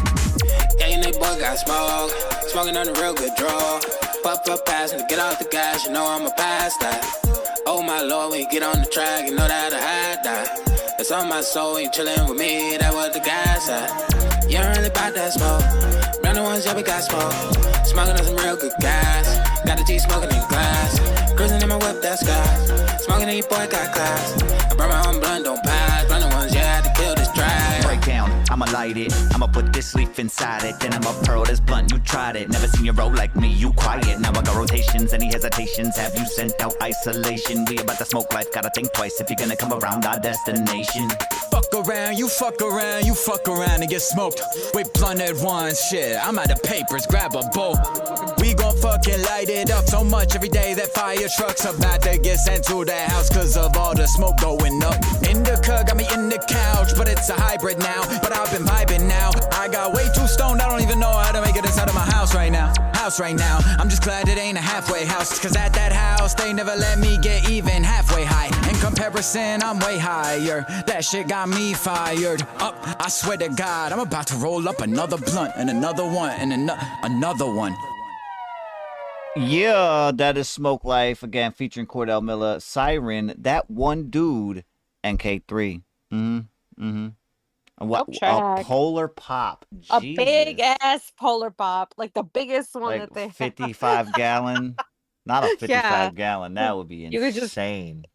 S15: Yeah, and they boy got smoke. Smoking on a real good draw. Puff up passing to get off the gas, you know I'ma pass that. Oh my lord, when you get on the track, you know that I had that. It's on my soul, you chillin' with me, that was the gas at. You ain't really about that smoke. Brand new ones, yeah, we got smoke. Smoking on some real good gas. Got the G smoking in glass. Cruising in my whip, that's gas. Smoking in your boy got class. I brought my own blunt, don't pass. Brand new ones, yeah, I had to kill this track.
S10: Break down, I'ma light it. I'ma put this leaf inside it. Then I'ma pearl this blunt, you tried it. Never seen you roll like me, you quiet. Now I got rotations, any hesitations? Have you sent out isolation? We about to smoke life, gotta think twice if you're gonna come around our destination.
S17: Fuck
S10: around, you fuck around, you fuck around and get smoked. With blunted ones, shit, I'm out of papers, grab a bowl. We gon' fucking light it up so much every day that fire trucks about to get sent to the house cause of all the smoke going up. Indica got me in the couch, but it's a hybrid now. But I've been vibing now. I got way too stoned, I don't even know how to make it inside of my house right now. I'm just glad it ain't a halfway house, cause at that house they never let me get even halfway high. In comparison, I'm way higher. That shit got me fired up. I swear to God, I'm about to roll up another blunt and another one and another one.
S7: Yeah, that is Smoke Life again, featuring Cordell Miller, Siren, That One Dude, and K3. A polar pop.
S8: A
S7: Jesus.
S8: big ass polar pop, like the biggest one
S7: Like
S8: that they
S7: 55 gallon. Not a 55
S8: Yeah.
S7: gallon. That would be
S8: You could just
S7: insane.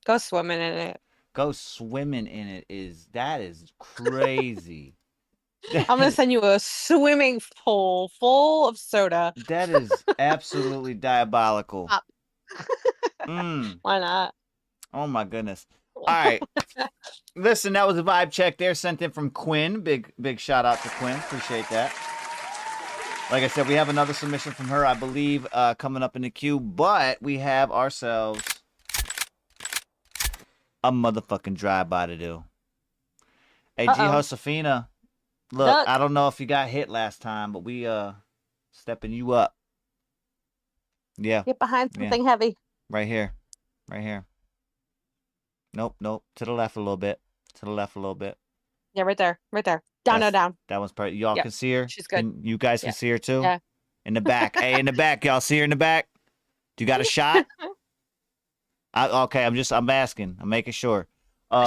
S8: go swimming in it.
S7: Go swimming in it is crazy.
S8: I'm gonna send you a swimming pool full of soda.
S7: That is absolutely diabolical.
S8: Why not?
S7: Oh my goodness. All right. Listen, that was a vibe check there sent in from Quinn. Big shout out to Quinn. Appreciate that. Like I said, we have another submission from her, I believe, coming up in the queue, but we have ourselves a motherfucking drive-by to do. Hey, G Josefina, look, I don't know if you got hit last time, but we stepping you up. Yeah.
S8: Get behind something heavy.
S7: Right here. Right here. Nope. To the left a little bit.
S8: Yeah, right there. Down.
S7: That one's part. Y'all can see her.
S8: She's good.
S7: You guys can see her too.
S8: Yeah.
S7: In the back. Hey, in the back. Y'all see her in the back? Do you got a shot? Okay. I'm asking. I'm making sure.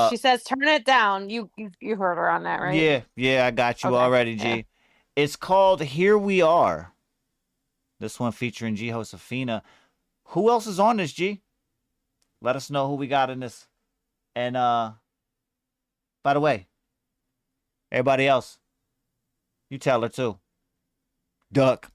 S8: She says, "Turn it down." You heard her on that, right?
S7: Yeah. I got you
S8: Okay,
S7: already, G.
S8: yeah.
S7: It's called "Here We Are." This one featuring G Josefina. Who else is on this, G? Let us know who we got in this. And by the way, everybody else, you tell her too. Duck.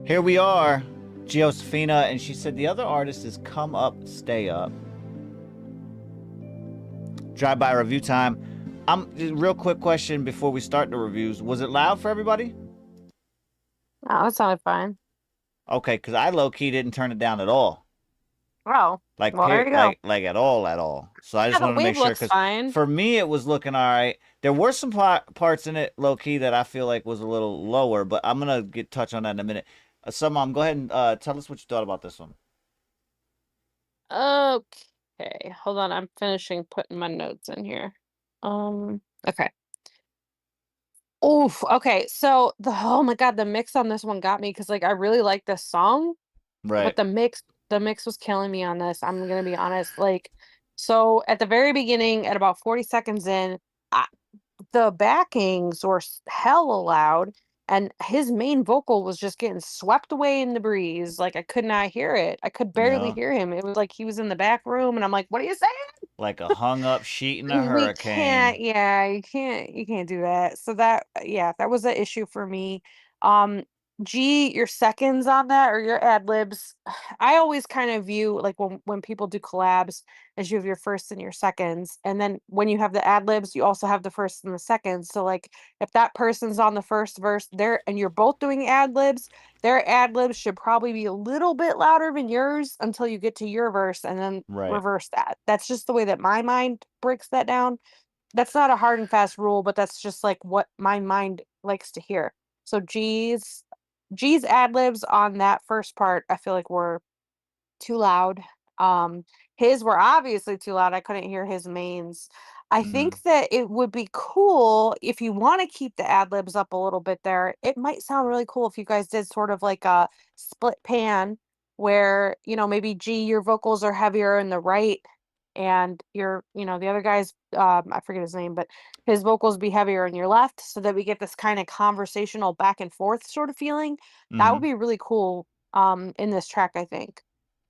S7: Here we are, Geosafina, and she said the other artist is Come Up, Stay Up. Drive-by review time. Real quick question before we start the reviews. Was it loud for everybody?
S8: Oh, it sounded fine.
S7: Okay, because I low-key didn't turn it down at all.
S8: Oh,
S7: Like,
S8: well, there you go.
S7: like at all. So I just
S8: the
S7: wanted to make
S8: wave
S7: sure,
S8: looks
S7: because
S8: fine.
S7: for me it was looking all right. There were some parts in it low-key that I feel like was a little lower, but I'm gonna touch on that in a minute. So, Mom, go ahead and tell us what you thought about this one.
S8: Okay, hold on. I'm finishing putting my notes in here. Okay. Oof. Okay. So oh my God, the mix on this one got me because like I really like this song, but
S7: Right.
S8: the mix was killing me on this. I'm gonna be honest. Like, so at the very beginning, at about 40 seconds in, the backings were hella loud, and his main vocal was just getting swept away in the breeze. Like I could not hear it. I could barely
S7: Yeah.
S8: hear him. It was like he was in the back room, and I'm like, "What are you saying?"
S7: Like a hung up sheet in a
S8: We
S7: hurricane.
S8: can't, yeah, you can't do that. So that, yeah, that was an issue for me. Um, G, your seconds on that or your ad libs, I always kind of view like when people do collabs as you have your first and your seconds, and then when you have the ad libs, you also have the first and the seconds. So like if that person's on the first verse there and you're both doing ad libs, their ad libs should probably be a little bit louder than yours until you get to your verse and then
S7: Right.
S8: reverse that. That's just the way that my mind breaks that down. That's not a hard and fast rule, but that's just like what my mind likes to hear. So G's ad libs on that first part, I feel like were too loud. His were obviously too loud. I couldn't hear his mains. I think that it would be cool if you want to keep the ad libs up a little bit there. It might sound really cool if you guys did sort of like a split pan where, maybe G, your vocals are heavier in the right and the other guy's I forget his name, but his vocals be heavier in your left so that we get this kind of conversational back and forth sort of feeling. That would be really cool in this track, I think.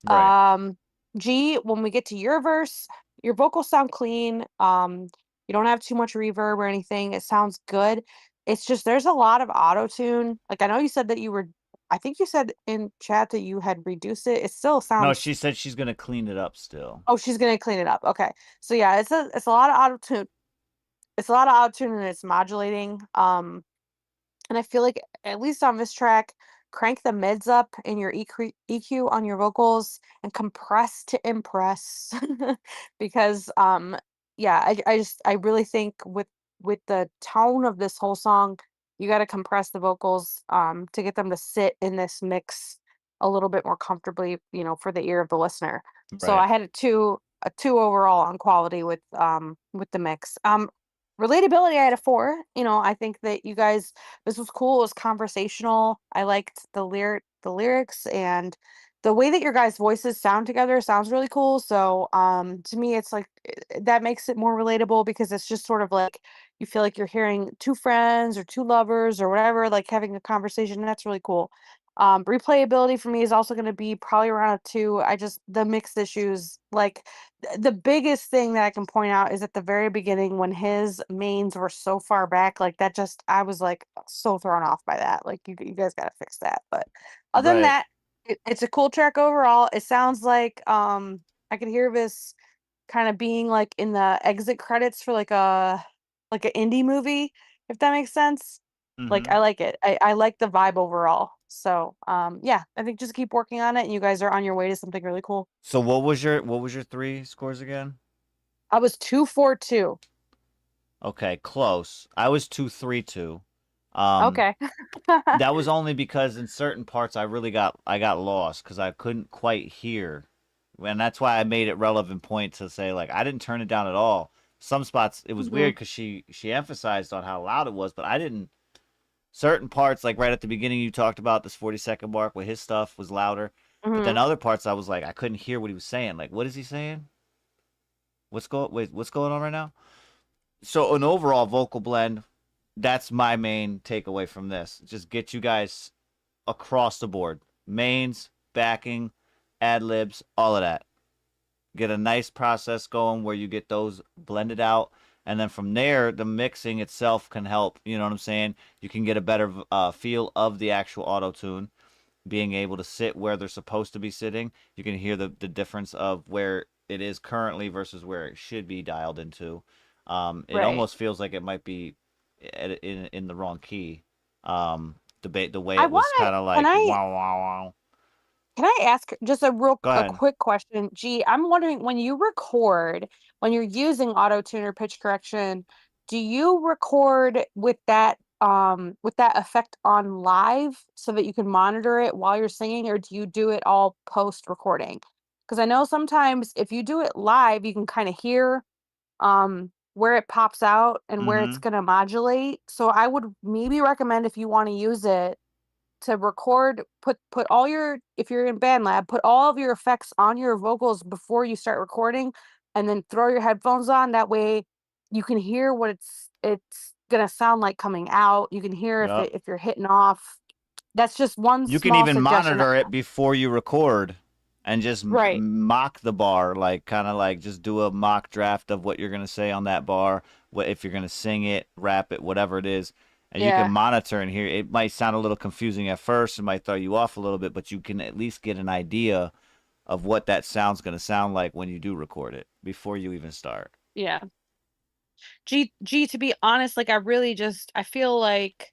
S7: Right.
S8: G, when we get to your verse, your vocals sound clean. You don't have too much reverb or anything. It sounds good. It's just there's a lot of auto tune. Like I know you said that I think you said in chat that you had reduced it. It still
S7: No,
S8: sounds.
S7: she said she's gonna clean it up still.
S8: Oh, she's gonna clean it up. Okay, so yeah, it's a lot of auto tune. It's a lot of auto tune and it's modulating. And I feel like at least on this track, crank the mids up in your EQ on your vocals and compress to impress. Because yeah, I really think with the tone of this whole song, you got to compress the vocals to get them to sit in this mix a little bit more comfortably, for the ear of the listener. So
S7: Right.
S8: I had a two overall on quality with the mix. Relatability, I had a 4. I think that you guys, this was cool. It was conversational. I liked the lyrics, and the way that your guys' voices sound together sounds really cool. So, to me, it's like that makes it more relatable because it's just sort of like you feel like you're hearing two friends or two lovers or whatever, like having a conversation. That's really cool. Replayability for me is also going to be probably around a 2. The mixed issues, like the biggest thing that I can point out is at the very beginning when his mains were so far back, like that I was like so thrown off by that. Like you guys got to fix that. But other than
S7: Right.
S8: that, it's a cool track overall. It sounds like I could hear this kind of being like in the exit credits for like an indie movie, if that makes sense. Like I like it. I like the vibe overall. So yeah, I think just keep working on it and you guys are on your way to something really cool.
S7: So what was your 3 scores again?
S8: I was 2-4-2.
S7: Okay, close. I was 2-3-2.
S8: Okay.
S7: That was only because in certain parts I got lost because I couldn't quite hear. And that's why I made it relevant point to say like I didn't turn it down at all. Some spots it was weird because she emphasized on how loud it was, but I didn't. Certain parts, like right at the beginning, you talked about this 40-second mark where his stuff was louder. But then other parts, I was like, I couldn't hear what he was saying. Like, what is he saying? What's going on right now? So an overall vocal blend, that's my main takeaway from this. Just get you guys across the board. Mains, backing, ad libs, all of that. Get a nice process going where you get those blended out. And then from there, the mixing itself can help. You know what I'm saying? You can get a better feel of the actual auto tune. being able to sit where they're supposed to be sitting, you can hear the difference of where it is currently versus where it should be dialed into. It almost feels like it might be in the wrong key. The way it was kind of like wow, wow, wow.
S8: Can I ask just a
S7: Go ahead.
S8: quick question? G, I'm wondering, when you record, when you're using auto-tune or pitch correction, do you record with that effect on live so that you can monitor it while you're singing, or do you do it all post recording? Because I know sometimes if you do it live, you can kind of hear where it pops out and where it's gonna modulate. So I would maybe recommend, if you want to use it, to record, put all your, if you're in BandLab, put all of your effects on your vocals before you start recording, and then throw your headphones on. That way you can hear what it's gonna sound like coming out. You can hear if you're hitting off. That's just one
S7: You
S8: small
S7: can even
S8: suggestion.
S7: monitor it before you record and just mock the bar, like kind of like just do a mock draft of what you're going to say on that bar, what if you're going to sing it, rap it, whatever it is. And you can monitor and hear. It might sound a little confusing at first. It might throw you off a little bit, but you can at least get an idea of what that sound's going to sound like when you do record it before you even start.
S8: Yeah. G, to be honest, like I feel like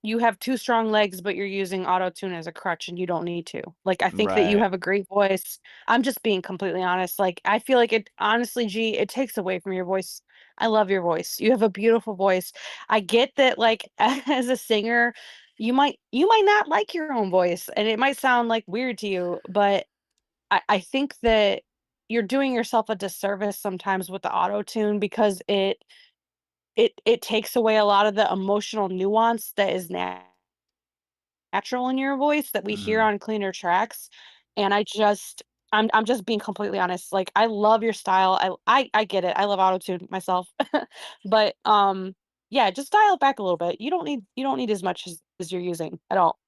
S8: you have two strong legs, but you're using auto-tune as a crutch, and you don't need to. Like, I think that you have a great voice. I'm just being completely honest. Like, I feel like it, honestly, G, it takes away from your voice. I love your voice. You have a beautiful voice. I get that, like, as a singer, you might not like your own voice, and it might sound like weird to you, but I think that you're doing yourself a disservice sometimes with the auto-tune, because it takes away a lot of the emotional nuance that is natural in your voice that we hear on cleaner tracks. And I'm just being completely honest. Like, I love your style. I get it. I love auto-tune myself. But yeah, just dial it back a little bit. You don't need as much as you're using at all.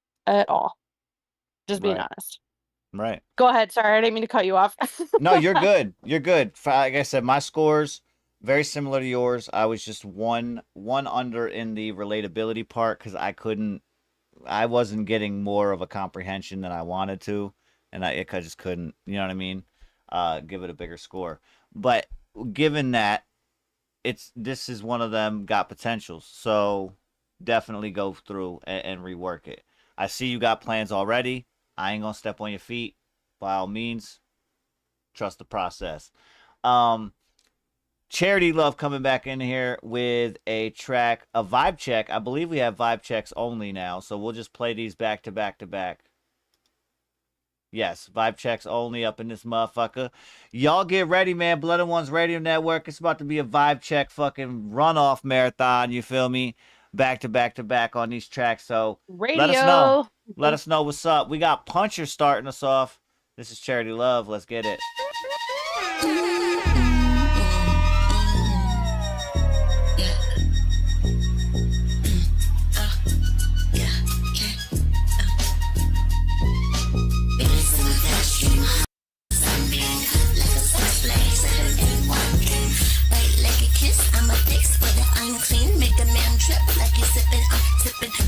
S8: Just being honest.
S7: Right.
S8: Go ahead. Sorry, I didn't mean to cut you off.
S7: No, you're good. You're good. Like I said, my scores very similar to yours. I was just one under in the relatability part, because I wasn't getting more of a comprehension than I wanted to, and I just couldn't, you know what I mean, give it a bigger score. But given that, this is one of them got potentials, so definitely go through and rework it. I see you got plans already. I ain't gonna step on your feet. By all means, trust the process. Charity Love coming back in here with a track, a vibe check. I believe we have vibe checks only now, so we'll just play these back to back to back. Yes, vibe checks only up in this motherfucker. Y'all get ready, man. Blood and One's Radio Network. It's about to be a vibe check fucking runoff marathon, you feel me? Back to back to back on these tracks, so let us know. Let us know what's up. We got Puncher starting us off. This is Charity Love. Let's get it.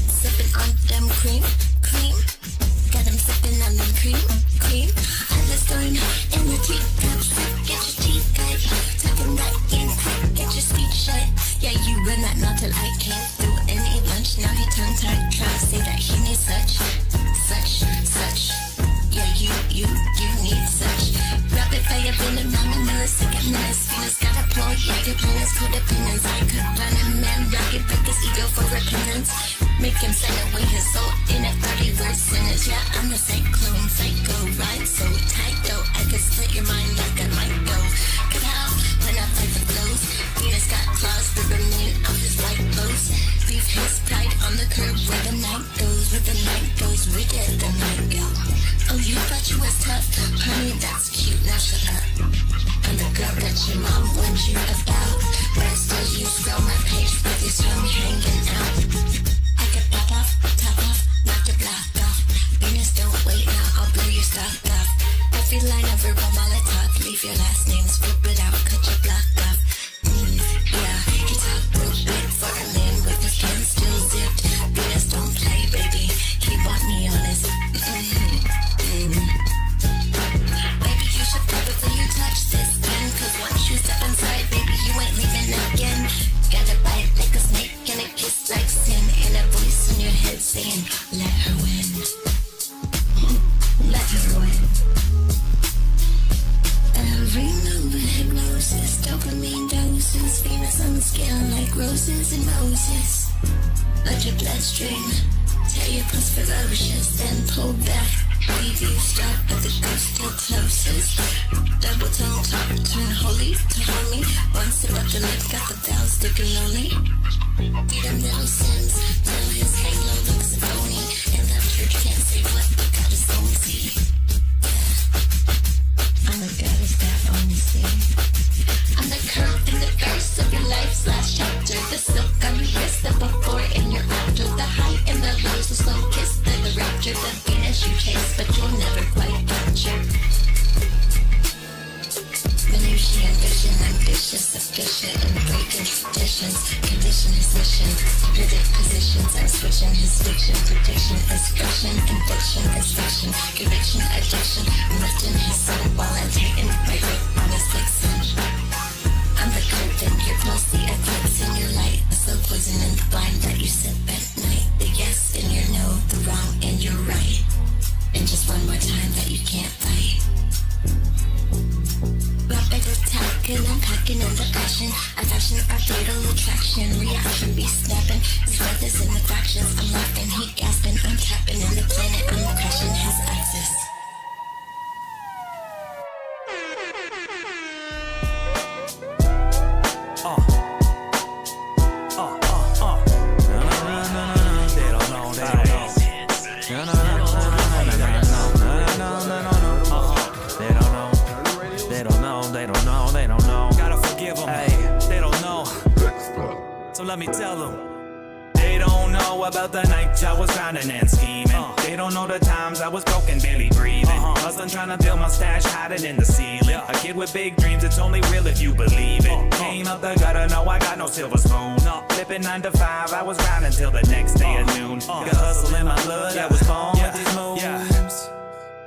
S13: Sipping on them cream. Got them sipping on them cream. I just going in the teacups. Get your teeth cut. Talking right in. Get your speech shut. Yeah, you run that mouth till I can't do any lunch. Now he tongue tied. Trying to say that he needs such. Yeah, you need such. Rapid fire venom, I'm a millisecond menace. Venus got a ploy. Yeah, your planets, codependence. I could run a man. Rocket break his ego for repentance. Make him send away his soul in a 30-word sentence. Yeah, I'm the cyclone, psycho, ride so tight though. I could split your mind like a micro. Cut out when I fight the blows. Venus got claws to remain on his white clothes. Leave his pride on the curb where the night goes. We get the night go. Oh, you thought you was tough? Honey, that's cute, now shut up. I'm the girl that your mom warned you about. But still you scroll my page with your tongue hanging out. I could pop off, top off, knock your block off. Venus, don't wait now, I'll blow your stock off. Every line of verbal Molotov, leave your last name, swoop it out, cut your block off. Yeah, he talk real big for a man with his hands still zipped. Venus, don't play, baby. He emotions. Venus on the scale like roses and roses. Let your bloodstream tear your plus ferocious, then pull back. Leave you stuck at the ghost till closest. Double tongue talk, turn holy to homie. One sip up the lip, got the valve sticking lonely. Beat them little sins, till his halo looks phony. And the church can't say what the God is only see. I'm the goddess that only see. I'm the curve in the verse of your life's last chapter. The silk on your wrist, the before and your after. The high and the lows, the slow kiss, the rapture. The Venus you chase, but you'll never quite capture. Minutiae ambition, ambitious, efficient, and breaking traditions. Condition his mission, predict positions. I'm switching his fiction, prediction is friction, conviction is fashion, conviction, addiction. I'm lifting his soul while I'm taking my grip on his vixen. I'm the curtain, you're mostly eclipsing your light. The slow poison and the blind that you sip at night. The yes and your no, the wrong and your right. And just one more time that you can't fight. Rapid attack and I'm packing in the fashion. I fashion our fatal attraction. Reaction be snapping. His breath is in the fractions. I'm laughing, he gasping. I'm tapping in the planet. I'm crashing his axis.
S17: So let me tell them. They don't know about the nights I was grinding and scheming. They don't know the times I was broken, barely breathing. Hustling, trying to build my stash, hiding in the ceiling. A kid with big dreams, it's only real if you believe it. Came out the gutter, no, I got no silver spoon. Flipping 9 to 5, I was grinding till the next day at noon. Got hustle in my blood, I was born with these moves.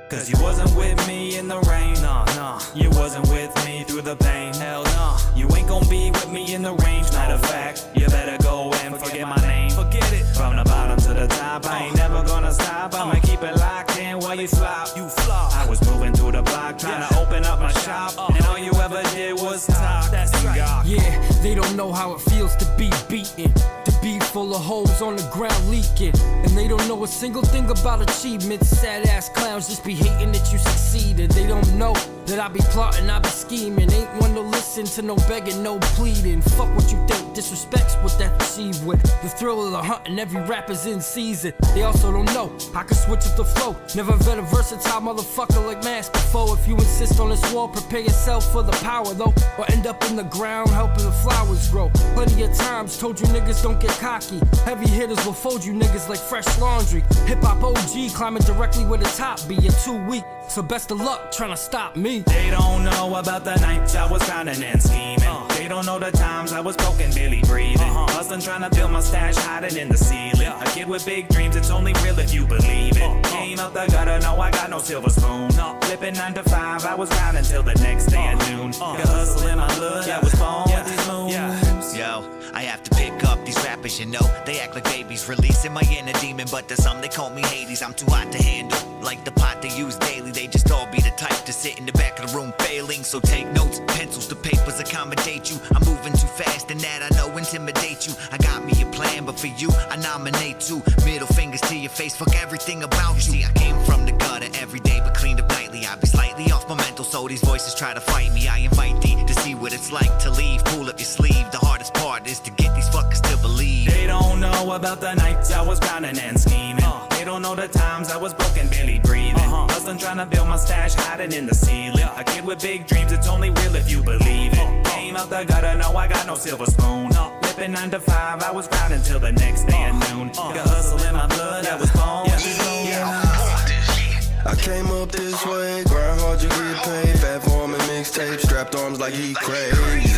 S17: Cause you wasn't with me in the rain, nah. You wasn't with me through the pain, hell nah. You ain't gon' be with me in the range, matter of fact. You better go and forget my name. Forget it. From the bottom to the top, I ain't never gonna stop. I'ma keep it locked in while you flop. I was moving through the block, trying to open up my shop. And all you ever did was talk. That's right.
S20: Yeah, they don't know how it feels to be beaten. To be full of holes on the ground leaking. And they don't know a single thing about achievements. Sad ass clowns just be hating that you succeeded. They don't know that I be plotting, I be scheming. Ain't one to listen to no begging, no pleading. Fuck what you think, disrespect's what that received with. The thrill of the hunt and every rapper's in season. They also don't know I can switch up the flow. Never been a versatile motherfucker like Mask before. If you insist on this war, prepare yourself for the power though, or end up in the ground helping the flowers grow. Plenty of times told you niggas don't get cocky. Heavy hitters will fold you niggas like fresh laundry. Hip-hop OG climbing directly where the top be. You're too weak, so best of luck trying to stop me.
S17: They don't know about the nights I was grinding and scheming. They don't know the times I was broken, barely breathing. Hustling, trying to build my stash, hiding in the ceiling. A kid with big dreams, it's only real if you believe it. Came out the gutter, no, I got no silver spoon. Flipping 9 to 5, I was grinding till the next day at noon. Got hustle in my blood, I was born with these moves.
S21: Yo, I have to pick up these rappers, you know. They act like babies, releasing my inner demon. But to some, they call me Hades, I'm too hot to handle. Like the pot they use daily, they just all be the type to sit in the back of the room failing. So take notes, pencils to papers accommodate you. I'm moving too fast and that I know intimidate you. I got me a plan, but for you, I nominate two. Middle fingers to your face, fuck everything about you. See, I came from the gutter every day, but cleaned up nightly. I be slightly off my mental, so these voices try to fight me. I invite thee to see what it's like to leave. Pull up your sleeve, the hardest part is to get these fuckers to believe.
S17: They don't know about the nights I was grinding and scheming. They don't know the times I was broken, barely breathing. Hustling, trying to build my stash, hiding in the ceiling. A kid with big dreams, it's only real if you believe it. Came out the gutter, no, I got no silver spoon. Flipping 9 to 5, I was grinding till the next day at noon. Got hustle in my blood, I was born with these moves.
S22: I came up this way, grind hard, you get paid. Fat form and mixtape, strapped arms like he crazy.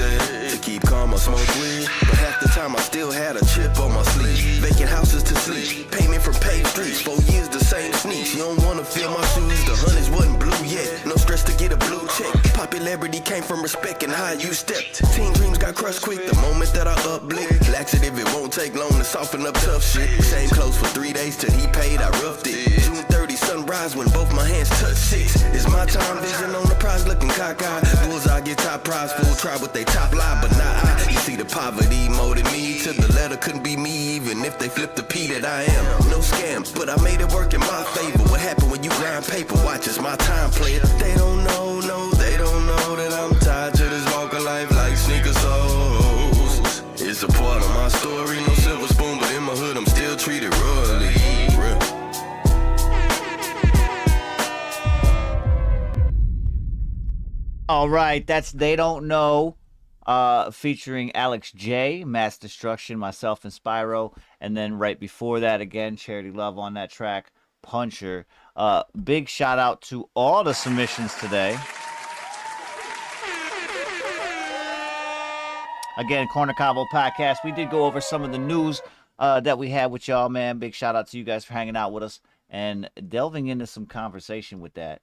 S22: To keep calm, I smoke weed, but half the time I still had a chip on my sleeve. Vacant houses to sleep, payment from paved streets. 4 years the same sneaks, you don't wanna feel my shoes. The hundreds wasn't blue yet, no stress to get a blue check. Popularity came from respect and how you stepped. Teen dreams got crushed quick the moment that I uplift. Laxative, it won't take long to soften up tough shit. Same clothes for 3 days till he paid, I roughed it. June 30, sunrise when both my hands touch 6. It's my time, vision on the prize looking cockeyed. Bullseye get top prize, full try with they top lie, but not I. The poverty molded me to the letter, couldn't be me even if they flipped the P that I am. No scams, but I made it work in my favor. What happened when you grind paper? Watch as my time play it. They don't know, no, they don't know that I'm tied to this walk of life like sneaker soles. It's a part of my story, no silver spoon, but in my hood I'm still treated royally. Real.
S7: All right, that's They Don't Know, featuring Alex J, Mass Destruction, myself, and Spyro. And then right before that, again, Charity Love on that track, Puncher. Big shout out to all the submissions today. Again, Korner Konvo Podcast. We did go over some of the news that we had with y'all, man. Big shout out to you guys for hanging out with us and delving into some conversation with that.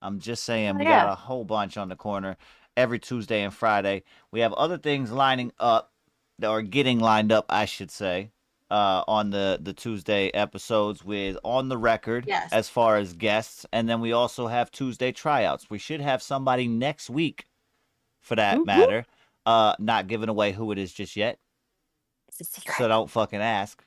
S7: I'm just saying, we got a whole bunch on the corner every Tuesday and Friday. We have other things lining up, or getting lined up, I should say, on the Tuesday episodes with On the Record as far as guests. And then we also have Tuesday tryouts. We should have somebody next week for that matter. Not giving away who it is just yet.
S8: It's a secret.
S7: So don't fucking ask.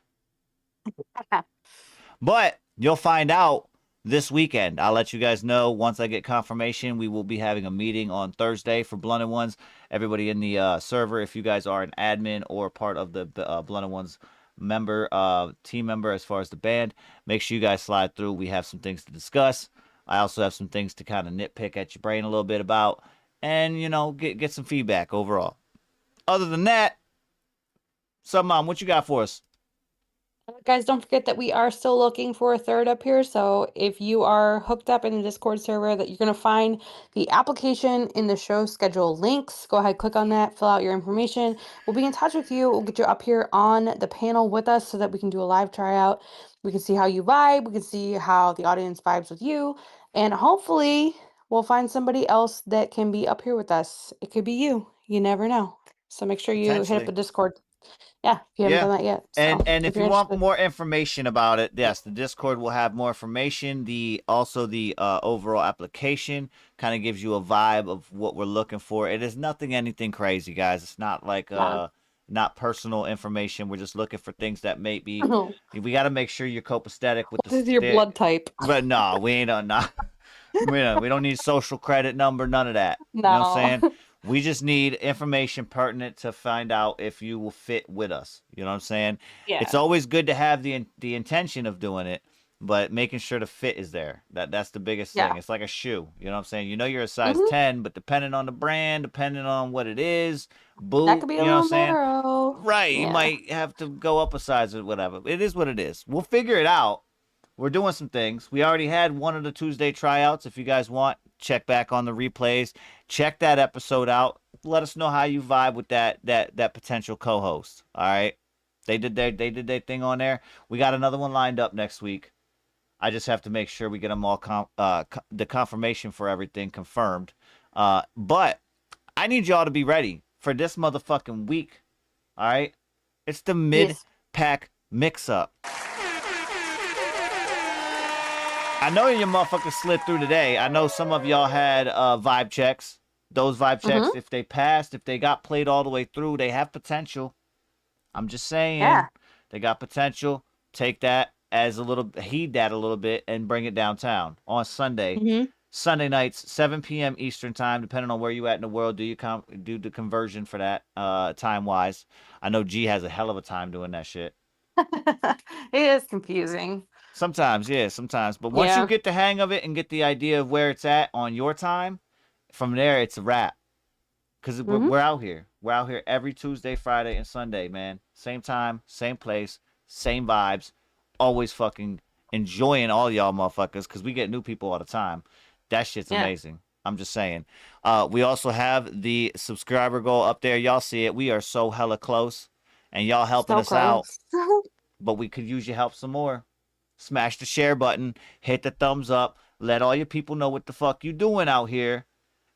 S7: But you'll find out this weekend. I'll let you guys know once I get confirmation. We will be having a meeting on Thursday for Blunted Ones. Everybody in the server, if you guys are an admin or part of the Blunted Ones team member as far as the band, make sure you guys slide through. We have some things to discuss. I also have some things to kind of nitpick at your brain a little bit about, and, you know, get some feedback overall. Other than that, Mom, what you got for us?
S8: Guys, don't forget that we are still looking for a third up here. So if you are hooked up in the Discord server, that you're going to find the application in the show schedule links. Go ahead, click on that, fill out your information. We'll be in touch with you. We'll get you up here on the panel with us so that we can do a live tryout. We can see how you vibe. We can see how the audience vibes with you. And hopefully we'll find somebody else that can be up here with us. It could be you. You never know. So make sure you hit up the Discord. Yeah, if you haven't done that yet. So,
S7: and if you
S8: you're
S7: want
S8: interested.
S7: more information about it, yes, the Discord will have more information. Also the overall application kind of gives you a vibe of what we're looking for. It is anything crazy, guys. It's not like not personal information. We're just looking for things that may be. We got to make sure you're copacetic with
S8: What is your blood type?
S7: But no, we ain't on not. We don't need social credit number, none of that.
S8: No.
S7: You know what I'm saying? We just need information pertinent to find out if you will fit with us. You know what I'm saying?
S8: Yeah.
S7: It's always good to have the intention of doing it, but making sure the fit is there. That's the biggest thing. It's like a shoe. You know what I'm saying? You know you're a size 10, but depending on the brand, depending on what it is,
S8: That could be a little narrow.
S7: Right. You might have to go up a size or whatever. It is what it is. We'll figure it out. We're doing some things. We already had one of the Tuesday tryouts. If you guys want, check back on the replays. Check that episode out. Let us know how you vibe with that potential co-host. All right. They did their thing on there. We got another one lined up next week. I just have to make sure we get them all the confirmation for everything confirmed. But I need y'all to be ready for this motherfucking week. All right. It's the mid-pack mix-up. I know your motherfuckers slid through today. I know some of y'all had vibe checks. Those vibe checks, if they passed, if they got played all the way through, they have potential. I'm just saying, they got potential. Take that as heed that a little bit, and bring it downtown on Sunday. Sunday nights, 7 p.m. Eastern time, depending on where you at in the world. Do the conversion for that time-wise. I know G has a hell of a time doing that shit.
S8: It is confusing.
S7: Sometimes. But once you get the hang of it and get the idea of where it's at on your time, from there, it's a wrap. Because we're out here. We're out here every Tuesday, Friday, and Sunday, man. Same time, same place, same vibes. Always fucking enjoying all y'all motherfuckers, because we get new people all the time. That shit's amazing. I'm just saying. We also have the subscriber goal up there. Y'all see it. We are so hella close. And y'all helping us out. But we could use your help some more. Smash the share button, hit the thumbs up, let all your people know what the fuck you doing out here,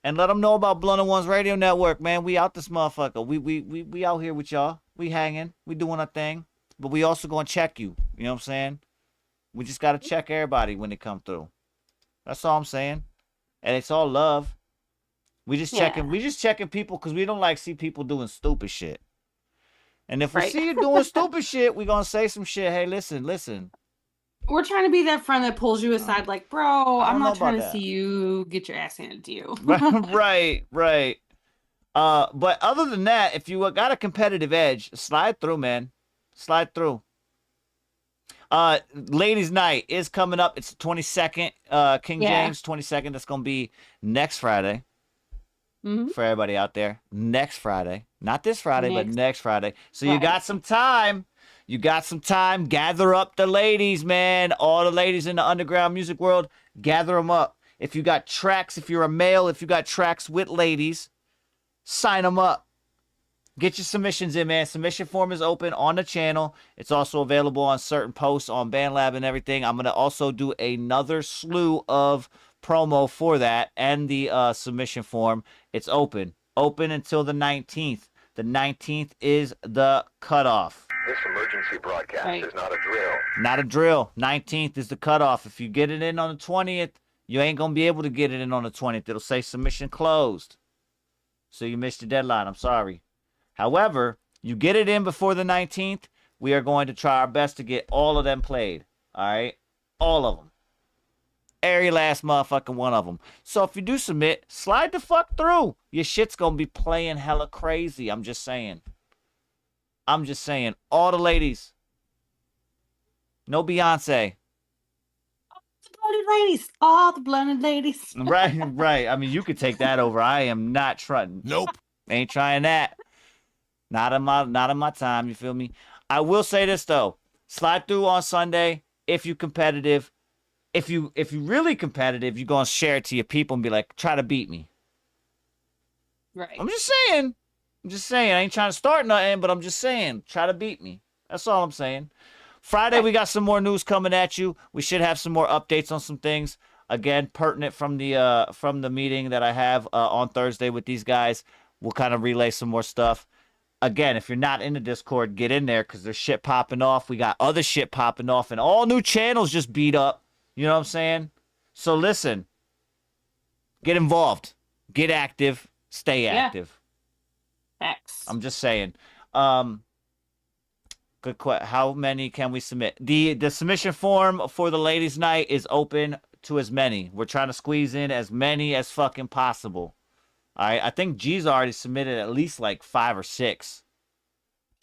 S7: and let them know about Blunted Ones Radio Network, man. We out this motherfucker. We out here with y'all. We hanging. We doing our thing. But we also gonna check you. You know what I'm saying? We just gotta check everybody when they come through. That's all I'm saying. And it's all love. We just checking people because we don't like see people doing stupid shit. And if we see you doing stupid shit, we gonna say some shit. Hey, listen.
S8: We're trying to be that friend that pulls you aside, like, bro, I'm not trying to
S7: that.
S8: see you get your ass handed to you.
S7: right. But other than that, if you got a competitive edge, slide through, man. Slide through. Ladies' night is coming up. It's the 22nd, King James 22nd. That's gonna be next Friday. For everybody out there, next Friday, not this Friday, but next Friday. So you got some time. Gather up the ladies, man. All the ladies in the underground music world, gather them up. If you got tracks, if you're a male, if you got tracks with ladies, sign them up. Get your submissions in, man. Submission form is open on the channel. It's also available on certain posts on BandLab and everything. I'm going to also do another slew of promo for that and the submission form. It's open until the 19th. The 19th is the cutoff.
S1: This emergency broadcast is not a drill.
S7: Not a drill. 19th is the cutoff. If you get it in on the 20th, you ain't going to be able to get it in on the 20th. It'll say submission closed. So you missed your deadline. I'm sorry. However, you get it in before the 19th, we are going to try our best to get all of them played. All right? All of them. Every last motherfucking one of them. So if you do submit, slide the fuck through. Your shit's going to be playing hella crazy. I'm just saying. All the ladies. No Beyonce.
S8: All the blended ladies.
S7: Right. I mean, you could take that over. I am not trying. Nope. Ain't trying that. Not in my time, you feel me? I will say this though. Slide through on Sunday if you competitive. If you really competitive, you're gonna share it to your people and be like, try to beat me.
S8: Right.
S7: I'm just saying. I ain't trying to start nothing, but I'm just saying, try to beat me. That's all I'm saying. Friday, we got some more news coming at you. We should have some more updates on some things. Again, pertinent from the meeting that I have on Thursday with these guys. We'll kind of relay some more stuff. Again, if you're not in the Discord, get in there because there's shit popping off. We got other shit popping off, and all new channels just beat up. You know what I'm saying? So listen, get involved, get active, stay active.
S8: X.
S7: I'm just saying. Good question. How many can we submit? The submission form for the ladies' night is open to as many. We're trying to squeeze in as many as fucking possible. All right. I think G's already submitted at least like 5 or 6.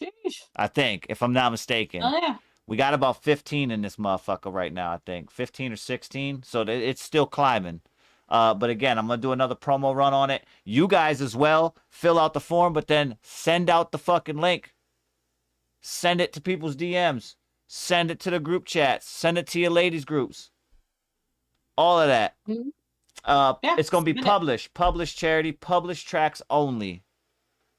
S8: Jeez.
S7: I think, if I'm not mistaken.
S8: Oh yeah.
S7: We got about 15 in this motherfucker right now, I think. 15 or 16. So it's still climbing. But again, I'm going to do another promo run on it. You guys as well, fill out the form, but then send out the fucking link. Send it to people's DMs. Send it to the group chats. Send it to your ladies groups. All of that. It's going to be published. Published charity. Published tracks only.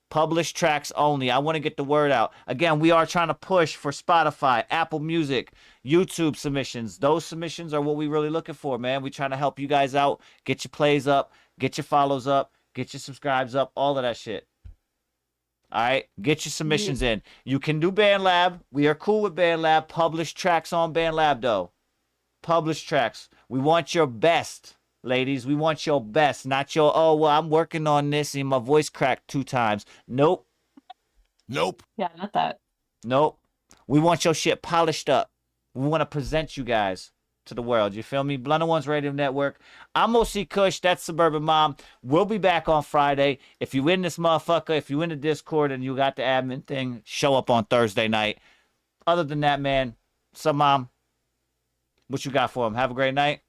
S7: Published tracks only. I want to get the word out. Again, we are trying to push for Spotify, Apple Music, YouTube submissions. Those submissions are what we're really looking for, man. We're trying to help you guys out. Get your plays up. Get your follows up. Get your subscribes up. All of that shit. All right? Get your submissions in. You can do BandLab. We are cool with BandLab. Published tracks on BandLab, though. Published tracks. We want your best. Ladies, we want your best, not your, oh, well, I'm working on this and my voice cracked 2 times. Nope.
S8: Yeah, not that.
S7: Nope. We want your shit polished up. We want to present you guys to the world. You feel me? Blunder Ones Radio Network. I'm OC Kush. That's Suburban Mom. We'll be back on Friday. If you in this motherfucker, if you in the Discord and you got the admin thing, show up on Thursday night. Other than that, man, so Mom, what you got for them? Have a great night.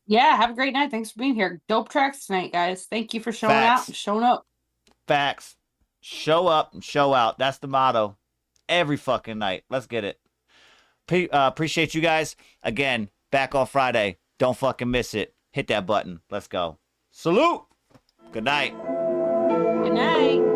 S8: Yeah, have a great night. Thanks for being here. Dope tracks tonight, guys. Thank you for showing out and showing up.
S7: Facts. Show up and show out. That's the motto. Every fucking night. Let's get it. Appreciate you guys. Again, back on Friday. Don't fucking miss it. Hit that button. Let's go. Salute. Good night.
S8: Good night.